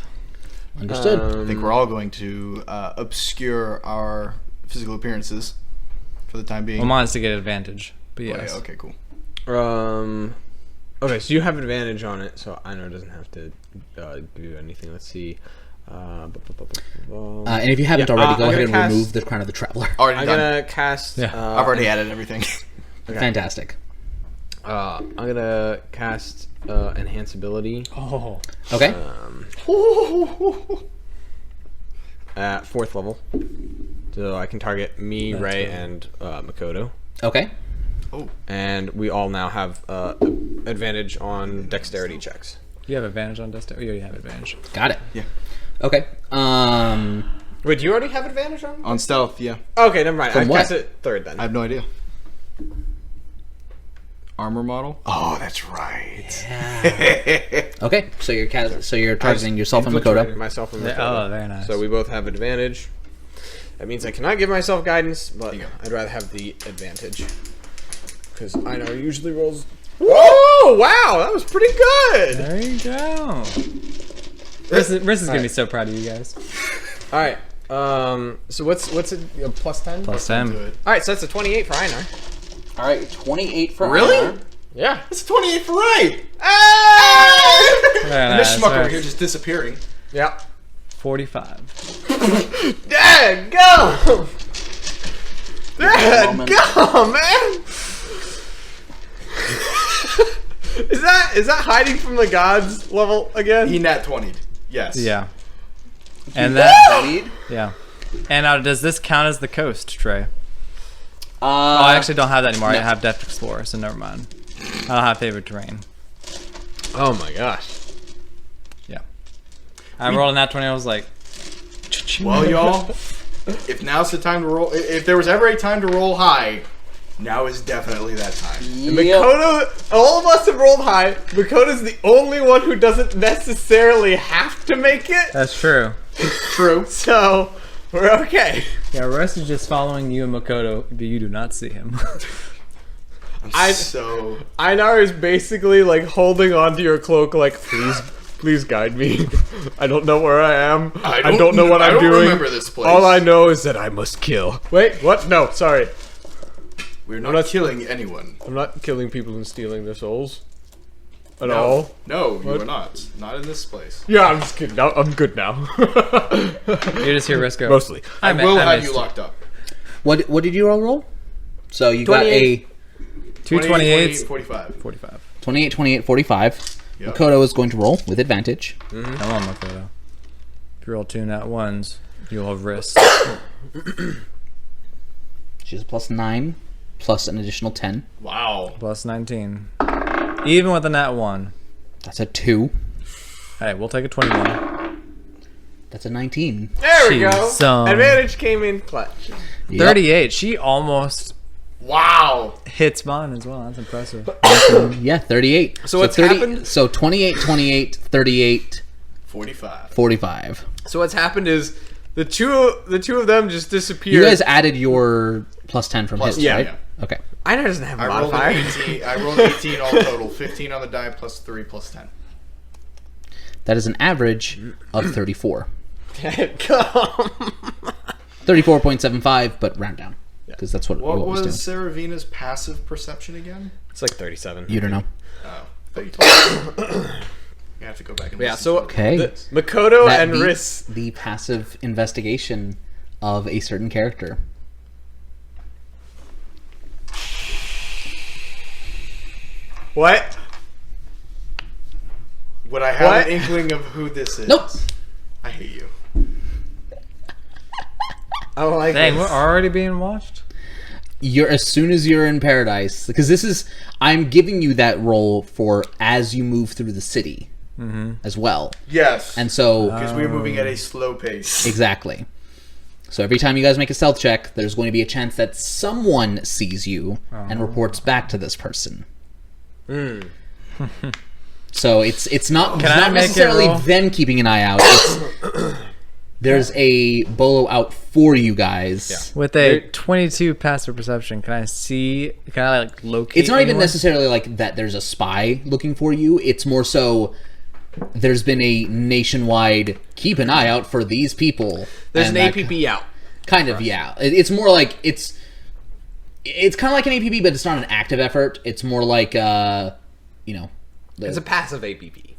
Understood. I think we're all going to obscure our physical appearances for the time being. Well, mine is to get advantage, but Oh, yes. yeah, okay, cool. Okay, so you have advantage on it, so Einar doesn't have to do anything. Let's see. And if you haven't Yeah, already, go I'm ahead and gonna cast- remove the Crown of the Traveler. Already I'm done. gonna cast. Yeah. I've already added everything. Okay. Fantastic. I'm gonna cast enhance ability Oh, Okay. at 4th level, so I can target me, That's Ray, cool. and Makoto, Okay. and we all now have advantage on dexterity checks. you have advantage on dexterity. You already have advantage. Got it. Yeah. Okay. Wait, do you already have advantage on? On stealth, yeah. Okay, never mind. From I what? cast it 3rd then. I have no idea. armor model. Oh, that's right. Okay, so you're targeting yourself and Makoto. Myself and Makoto. Oh, very nice. So we both have advantage. That means I cannot give myself guidance, but There you go. I'd rather have the advantage. Because I know usually rolls... Whoa! Wow, that was pretty good! There you go. Riss is gonna be so proud of you guys. Alright, so what's it? Plus 10? Plus Do 10. it. Alright, so that's a 28 for Einar. All right, 28 for Really? Einar. Yeah. That's 28 for right. Very And this nice, schmuck very over here nice. just disappearing. Yeah. 45. Dad, go! Dad, moment. go, man! Is that hiding from the gods level again? He nat 20'd. Yes. Yeah. And that. Yeah. And now, does this count as the coast, Trey? Oh, I actually don't have that anymore. I have Depth Explorer, so never mind. I don't have favorite terrain. Oh my gosh. Yeah. I rolled a nat 20. I was like, Well, y'all, if now's the time to roll, if there was ever a time to roll high, now is definitely that time. Makoto, all of us have rolled high. Makoto's the only one who doesn't necessarily have to make it. that's true. True. So, we're okay. Yeah, Russ is just following you and Makoto, but you do not see him. So Einar is basically like holding onto your cloak like, please guide me. I don't know where I am. I don't know what I'm doing. remember this place. All I know is that I must kill. Wait, what? No, sorry. We're not killing anyone. I'm not killing people and stealing their souls. At No. all. No, you What? are not. Not in this place. Yeah, I'm just kidding. I'm good now. You just hear Riss go. Mostly. I will have missed you it. locked up. What did you all roll? So you 28. got a 228. 45. 45. 28, 28, 45. Yep. Makoto is going to roll with advantage. Come on, Makoto. If you roll 2 nat 1s, you'll have Riss. She's a plus 9, plus an additional 10. Wow. Plus 19. Even with a nat 1. That's a 2. Hey, we'll take a 21. That's a 19. There we go. Jeez, Advantage came in clutch. 38. She almost Wow. hits mine as well. That's impressive. Yeah, 38. So what's happened? So 28, 28, 38, 45. 45. So what's happened is the two of them just disappeared. You guys added your plus 10 from Plus his, 10, right? yeah. Okay. Einar doesn't have a I rolled an modifier. 18. I rolled 18 all total. 15 on the die plus 3 plus 10. That is an average of 34. Come. 34.75, but round down. Because that's what What we was always do. Seravena's passive perception again? It's like 37. You don't know. Oh, I thought you told me. You have to go back and Yeah, listen so to it. Okay. Makoto That and beats Riss. the passive investigation of a certain character. What? Would I have What? an inkling of who this is? Nope. I hate you. I don't like Dang, this. we're already being watched? You're as soon as you're in paradise, because this is I'm giving you that role for as you move through the city as well. Yes. And so because we're moving at a slow pace. exactly. So every time you guys make a stealth check, there's going to be a chance that someone sees you and reports back to this person. So it's not, Can I not make it necessarily roll? them keeping an eye out. It's, there's a bolo out for you guys. With a 22 passive perception, can I like locate It's not even anyone? necessarily like that there's a spy looking for you. It's more so there's been a nationwide keep an eye out for these people. There's and an that APB out. Kind of, yeah. It's more like it's kind of like an APB, but it's not an active effort. It's more like It's a passive APB.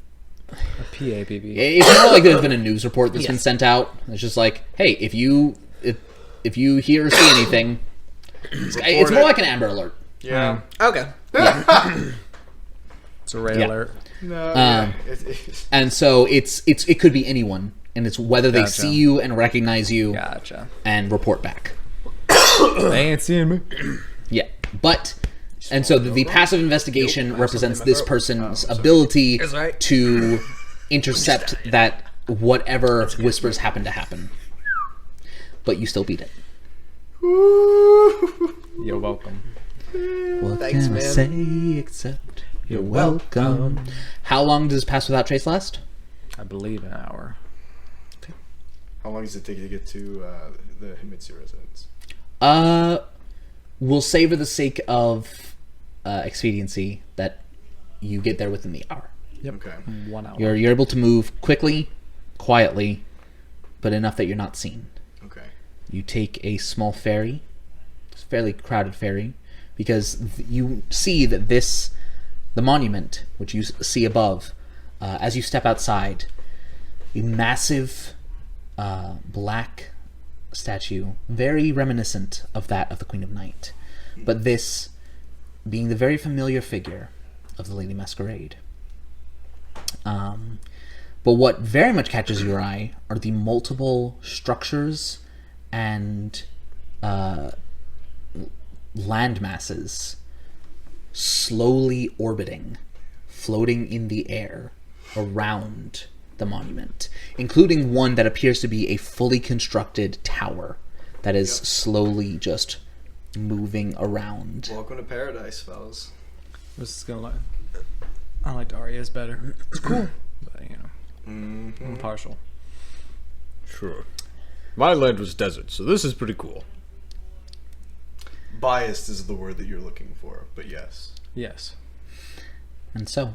A PAPB. it's more like there's been a news report that's been sent out. It's just like, hey, if you hear or see anything, it's more like an Amber Alert. Yeah. Okay. It's a red Yeah. alert. No. Yeah. It's And so it could be anyone, and it's whether they Gotcha. see you and recognize you Gotcha. and report back. They ain't seeing me. Yeah, but and so the passive investigation represents this person's ability right. to intercept that whatever whispers happen to happen. But you still beat it. You're welcome. What Thanks, can I man. say except you're welcome? How long does Pass Without Trace last? I believe an hour. How long does it take to get to the Himitsu residence? We'll say for the sake of expediency that you get there within the hour. Okay. 1 hour. You're able to move quickly, quietly, but enough that you're not seen. Okay. You take a small ferry, it's a fairly crowded ferry, because you see that the monument, which you see above, as you step outside, a massive black statue, very reminiscent of that of the Queen of Night, but this being the very familiar figure of the Lady Masquerade. But what very much catches your eye are the multiple structures and land masses slowly orbiting, floating in the air around the monument, including one that appears to be a fully constructed tower that is slowly just moving around. Welcome to paradise, fellas. This is gonna like. I liked Arya's better. It's cool, but you know, I'm partial. Sure. My land was desert, so this is pretty cool. Biased is the word that you're looking for, but yes. Yes. And so,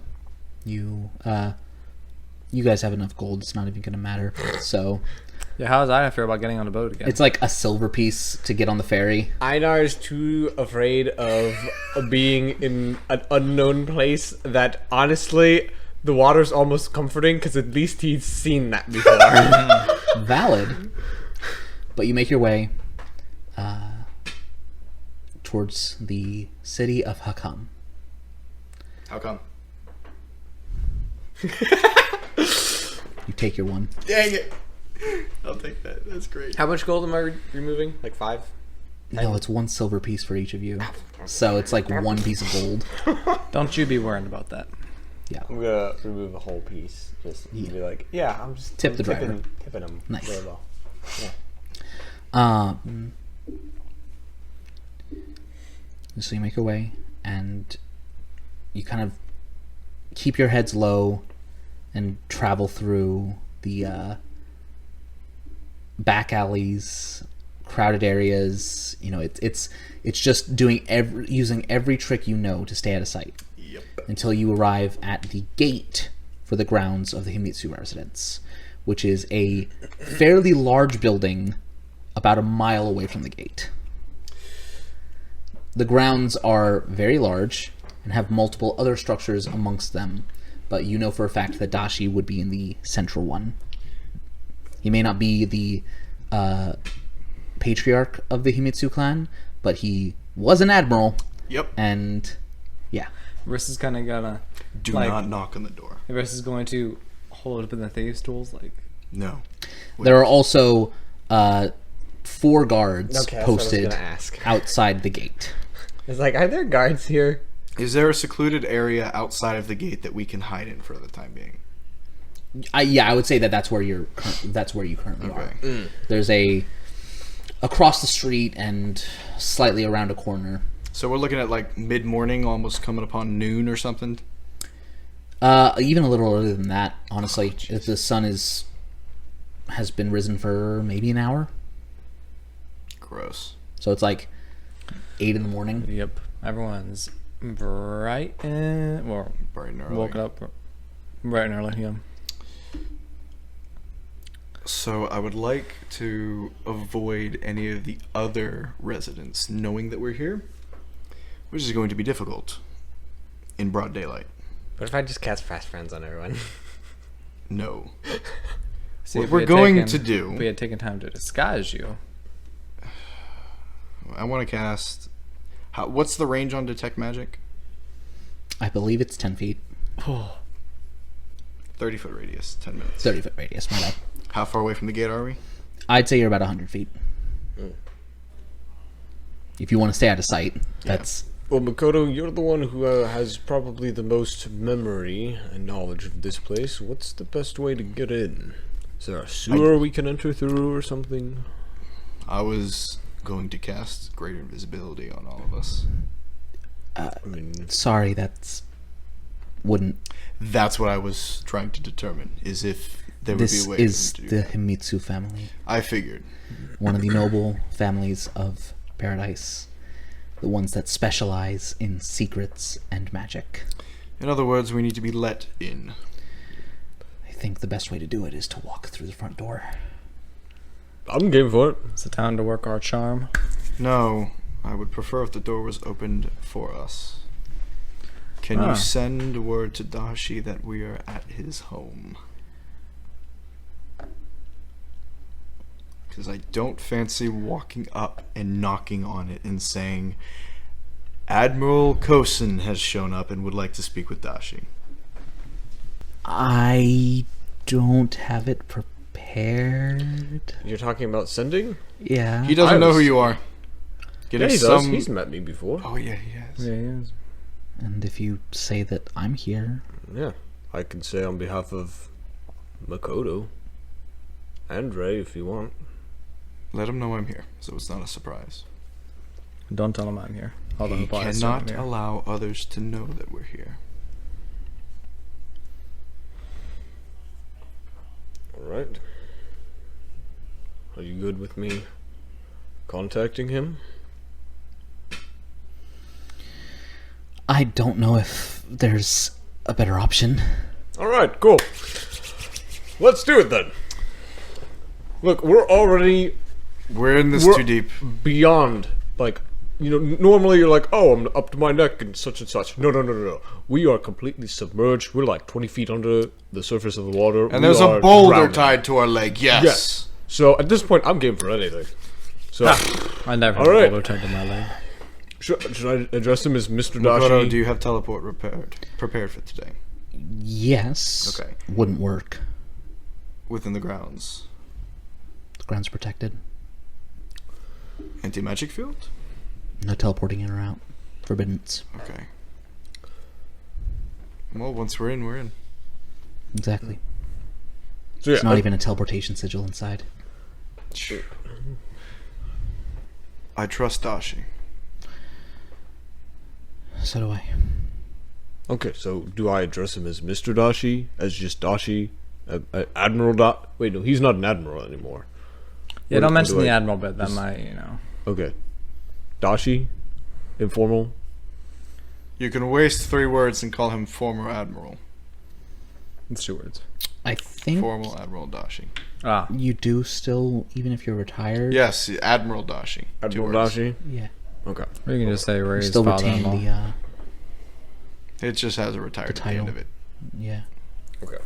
you guys have enough gold, it's not even going to matter. So, Yeah. How does I feel about getting on a boat again? it's like a silver piece to get on the ferry. Einar is too afraid of being in an unknown place that honestly, the water's almost comforting because at least he's seen that before. Valid. But you make your way towards the city of Hakam. How come? You take your one. Dang it! I'll take that. That's great. How much gold am I removing? Like 5? No, it's one silver piece for each of you. So it's like one piece of gold. Don't you be worrying about that. Yeah. I'm gonna remove a whole piece. Just to be like, yeah, I'm just Tip the tipping, driver. tipping him Nice. very well. So you make your way, and you kind of keep your heads low and travel through the back alleys, crowded areas. You know, it's just doing using every trick you know to stay out of sight. Yep. Until you arrive at the gate for the grounds of the Himitsu residence, which is a fairly large building about a mile away from the gate. The grounds are very large and have multiple other structures amongst them, but you know for a fact that Dashi would be in the central one. He may not be the patriarch of the Himitsu clan, but he was an admiral, Yep. and yeah. Riss is kind of gonna. Do like, not knock on the door. Riss is going to hold it up in the thieves' tools, like. No. There are also 4 guards Okay, that's what I was posted gonna ask. outside the gate. It's like, are there guards here? Is there a secluded area outside of the gate that we can hide in for the time being? I would say that's where you currently are. Okay. There's across the street and slightly around a corner. So we're looking at like mid-morning, almost coming upon noon or something. Even a little earlier than that, honestly. If the sun has been risen for maybe an hour, Gross. so it's like 8 in the morning. Yep. Everyone's bright and well, Bright and early. woken up bright and early. Yeah. So I would like to avoid any of the other residents knowing that we're here, which is going to be difficult in broad daylight. What if I just cast fast friends on everyone? No. See, What if we're we had going taken- to do- If we had taken time to disguise you. I want to cast... what's the range on Detect Magic? I believe it's 10 feet, 30-foot radius, 10 minutes. 30-foot radius. My bad. How far away from the gate are we? I'd say you're about 100 feet. If you want to stay out of sight, that's Well, Makoto, you're the one who has probably the most memory and knowledge of this place. What's the best way to get in? Is there a sewer we can enter through or something? I was going to cast Greater Invisibility on all of us. I mean, Sorry, that's wouldn't. That's what I was trying to determine, is if there would This be a way is to do the that. Himitsu family, I figured. one of the noble families of Paradise, the ones that specialize in secrets and magic. In other words, we need to be let in. I think the best way to do it is to walk through the front door. I'm game for it. Is it time to work our charm? No, I would prefer if the door was opened for us. Can you send word to Dashi that we are at his home? Because I don't fancy walking up and knocking on it and saying, Admiral Kosen has shown up and would like to speak with Dashi. I don't have it prepared. You're talking about sending? Yeah. He doesn't I know was- who you are. Give Yeah, us he does. some... He's met me before. Oh, yeah, he has. Yeah, he is. And if you say that I'm here, Yeah. I can say on behalf of Makoto and Ray if you want. Let him know I'm here, so it's not a surprise. Don't tell him I'm here. Although He he'll probably assume I'm cannot here. allow others to know that we're here. Alright. Are you good with me contacting him? I don't know if there's a better option. Alright, cool. Let's do it then. Look, we're already We're in this We're- too deep. beyond, like, you know, normally you're like, oh, I'm up to my neck and such and such. No. We are completely submerged. We're like 20 feet under the surface of the water. And We there's a are boulder drowning. tied to our leg, yes. Yes. So at this point, I'm game for anything. So, I never All had a right. boulder tied to my leg. should I address him as Mr. Makoto, Dashi? do you have teleport prepared for today? Yes. Okay. Wouldn't work. Within the grounds. The ground's protected. Anti-magic field? No teleporting in or out. Forbiddance. Okay. Well, once we're in, we're in. Exactly. So yeah, It's not even a teleportation sigil inside. Sure. I trust Dashi. So do I. Okay, so do I address him as Mr. Dashi? As just Dashi? Admiral Wait, no, he's not an admiral anymore. Yeah, What- don't what mention do the I- admiral bit. That might, you know. Okay. Dashi? Informal? You can waste 3 words and call him former admiral. It's 2 words. I think Formal Admiral Dashi. Ah, you do still, even if you're retired. Yes, Admiral Dashi. 2 Admiral words. Dashi? Yeah. Okay. or you can just say You Ray's still retain father-in-law. the, It just has a retired at the end title. of it. yeah. Okay.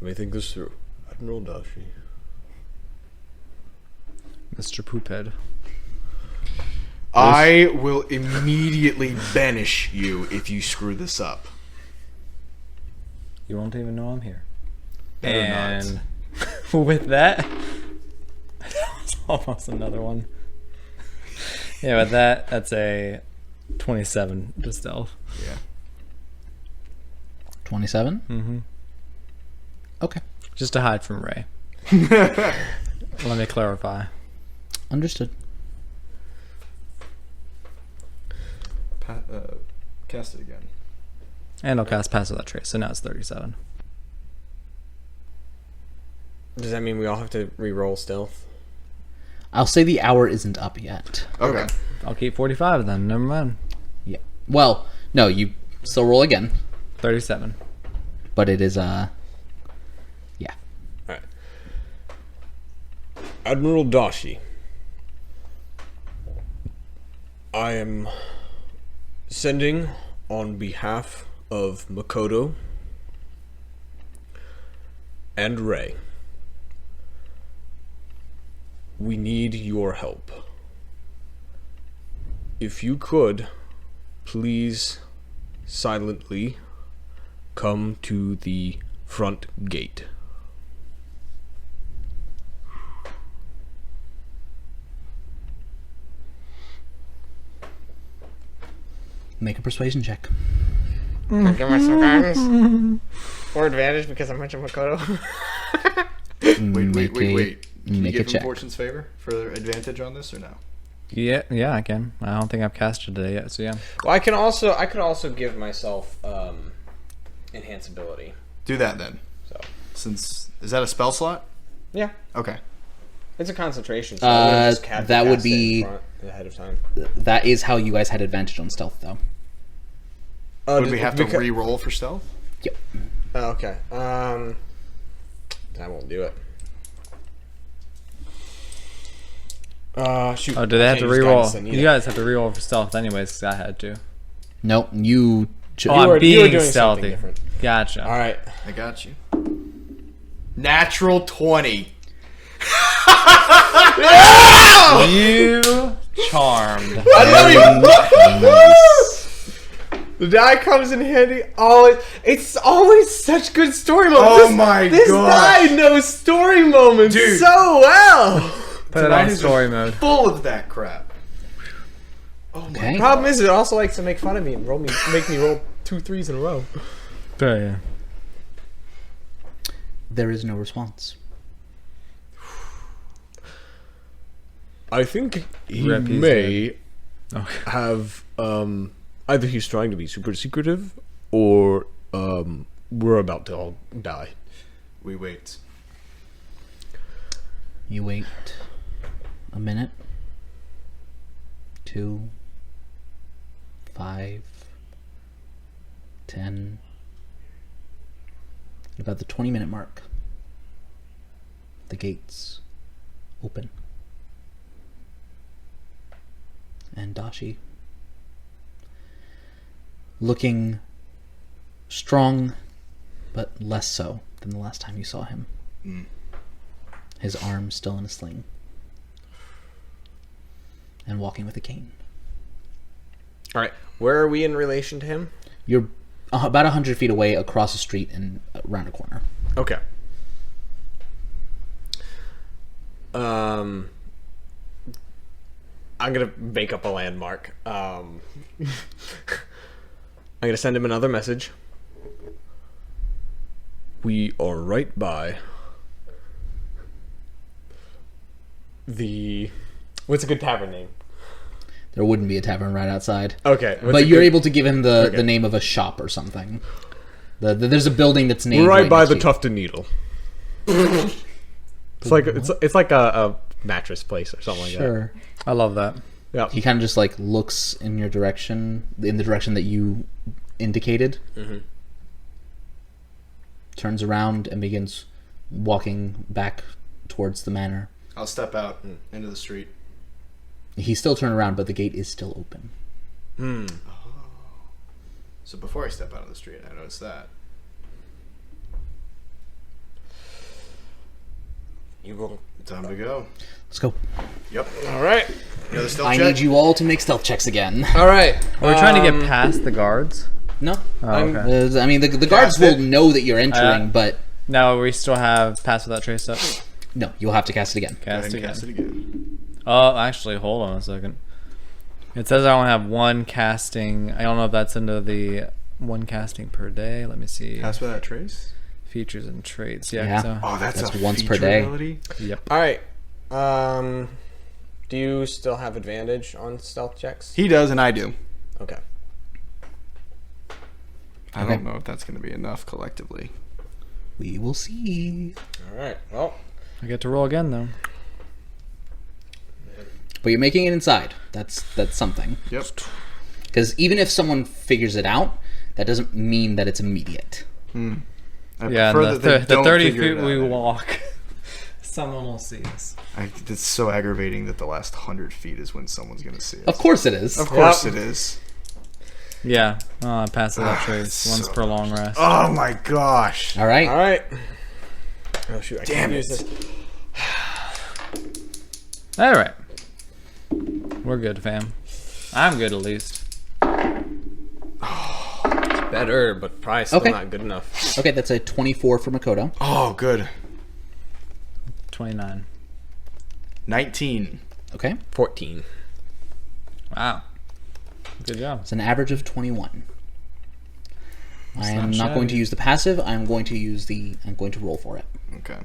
Let me think this through. Admiral Dashi. Mr. Poophead. I will immediately banish you if you screw this up. You won't even know I'm here. Better And with that, that was almost another one. Yeah, with that, that's a 27 to stealth. Yeah. 27? Mm-hmm. Okay. Just to hide from Ray. Let me clarify. Understood. Cast it again. And I'll cast Pass Without Trace, so now it's 37. Does that mean we all have to re-roll stealth? I'll say the hour isn't up yet. Okay. I'll keep 45 then, never mind. Yeah. Well, no, you still roll again, 37. but it is yeah. Alright. Admiral Dashi. I am sending on behalf of Makoto and Ray. We need your help. If you could, please silently come to the front gate. Make a persuasion check. Can I give myself guidance? Or advantage because I'm mentioning Makoto? Wait. Can you Make a give him check. Fortune's favor for advantage on this or no? Yeah, I can. I don't think I've casted it yet, so yeah. Well, I could also give myself enhanceability. Do that then. So Is that a spell slot? yeah, Okay. it's a concentration. So I would've just had to that would cast it be- ahead of time. That is how you guys had advantage on stealth, though. Would we have to re-roll for stealth? Yep. Oh, okay. I won't do it. Shoot. Oh, do they have I to can't use reroll? guidance, I need You it. guys have to reroll for stealth anyways, because I had to. Nope. You. Oh, You I'm were- you were being doing something stealthy. different. Gotcha. All right. I got you. Natural 20. You charmed. The die comes in handy. It's always such good story moments. Oh my This gosh. die knows story moments Dude. so well. Put it on story mode. Full of that crap. Okay. Problem is, it also likes to make fun of me and make me roll 2 3s in a row. Oh, yeah. There is no response. I think he Rep his may Okay. have either he's trying to be super secretive, or we're about to all die. We wait. You wait a minute, 2, 5, 10. At about the 20-minute mark, the gates open. And Dashi, looking strong, but less so than the last time you saw him. His arm still in a sling. And walking with a cane. All right. Where are we in relation to him? You're about 100 feet away across the street and around a corner. Okay. I'm gonna make up a landmark. I'm gonna send him another message. We are right by What's a good tavern name? There wouldn't be a tavern right outside. Okay, But you're able to give him the name of a shop or something. There's a building that's named We're right by next the to you. Tufted Needle. It's like a mattress place or something like that. Sure. I love that. Yeah. He kind of just like looks in your direction, in the direction that you indicated. Mm-hmm. Turns around and begins walking back towards the manor. I'll step out into the street. He's still turned around, but the gate is still open. So before I step out of the street, I notice that. You will. Time to go. Let's go. Yep. All right. Another stealth I check? need you all to make stealth checks again. All right. Are we trying to get past the guards? No. Oh, okay. I mean, the guards Cast it. will know that you're entering, but Now we still have pass without trace up. no, you'll have to cast it again. Go ahead Cast and again. cast it again. Oh, actually, hold on a second. It says I only have one casting. I don't know if that's into the one casting per day. Let me see. Pass without trace? Features and traits. Yeah. Yeah. So, Oh, that's a once per feature day. ability? yep. All right. Do you still have advantage on stealth checks? He does, and I do. Okay. I don't know if that's going to be enough collectively. We will see. All right. Well. I get to roll again though. But you're making it inside. That's something. Yep. Because even if someone figures it out, that doesn't mean that it's immediate. I Yeah, prefer and that they the don't 30 figure feet it we out. walk, someone will see us. It's so aggravating that the last 100 feet is when someone's going to see us. Of course it is. Of course it is. Yeah. Pass without trace. Once so per long rest. Oh my gosh. All right. All right. Oh shoot! I Damn can't use it. this. All right. We're good, fam. I'm good at least. Better, but probably still Okay. not good enough. Okay, that's a 24 for Makoto. Oh, good. 29. 19. Okay. 14. Wow. Good job. It's an average of 21. I am not not going to shabby. use the passive. I'm going to roll for it. Okay.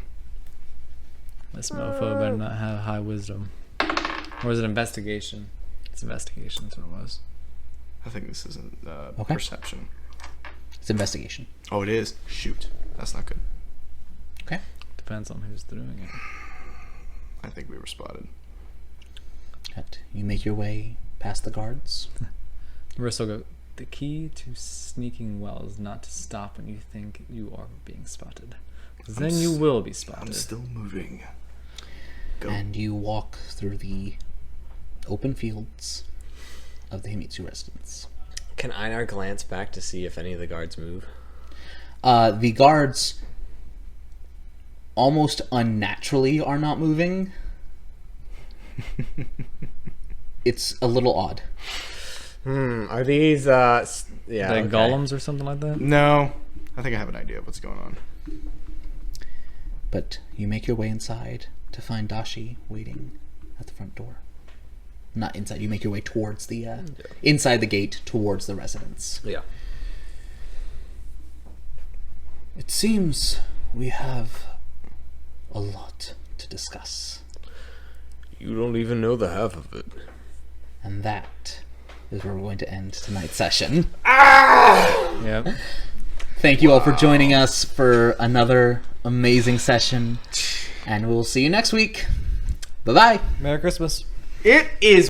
This mofo better not have high wisdom. Or is it investigation? It's investigation. That's what it was. I think this isn't Okay. perception. It's investigation. Oh, it is. Shoot, that's not good. Okay. Depends on who's doing it. I think we were spotted. Right. You make your way past the guards. Russell go. The key to sneaking well is not to stop when you think you are being spotted. 'Cause then you will be spotted. I'm still moving. Go. And you walk through the open fields of the Himitsu residence. Can Einar glance back to see if any of the guards move? The guards almost unnaturally are not moving. It's a little odd. Are these yeah, Like okay. golems or something like that? No, I think I have an idea of what's going on. But you make your way inside to find Dashi waiting at the front door. Not inside, you make your way towards the, inside the gate towards the residence. Yeah. It seems we have a lot to discuss. You don't even know the half of it. And that is where we're going to end tonight's session. Yep. Thank you all for joining us for another amazing session. And we'll see you next week. Bye-bye. Merry Christmas. It is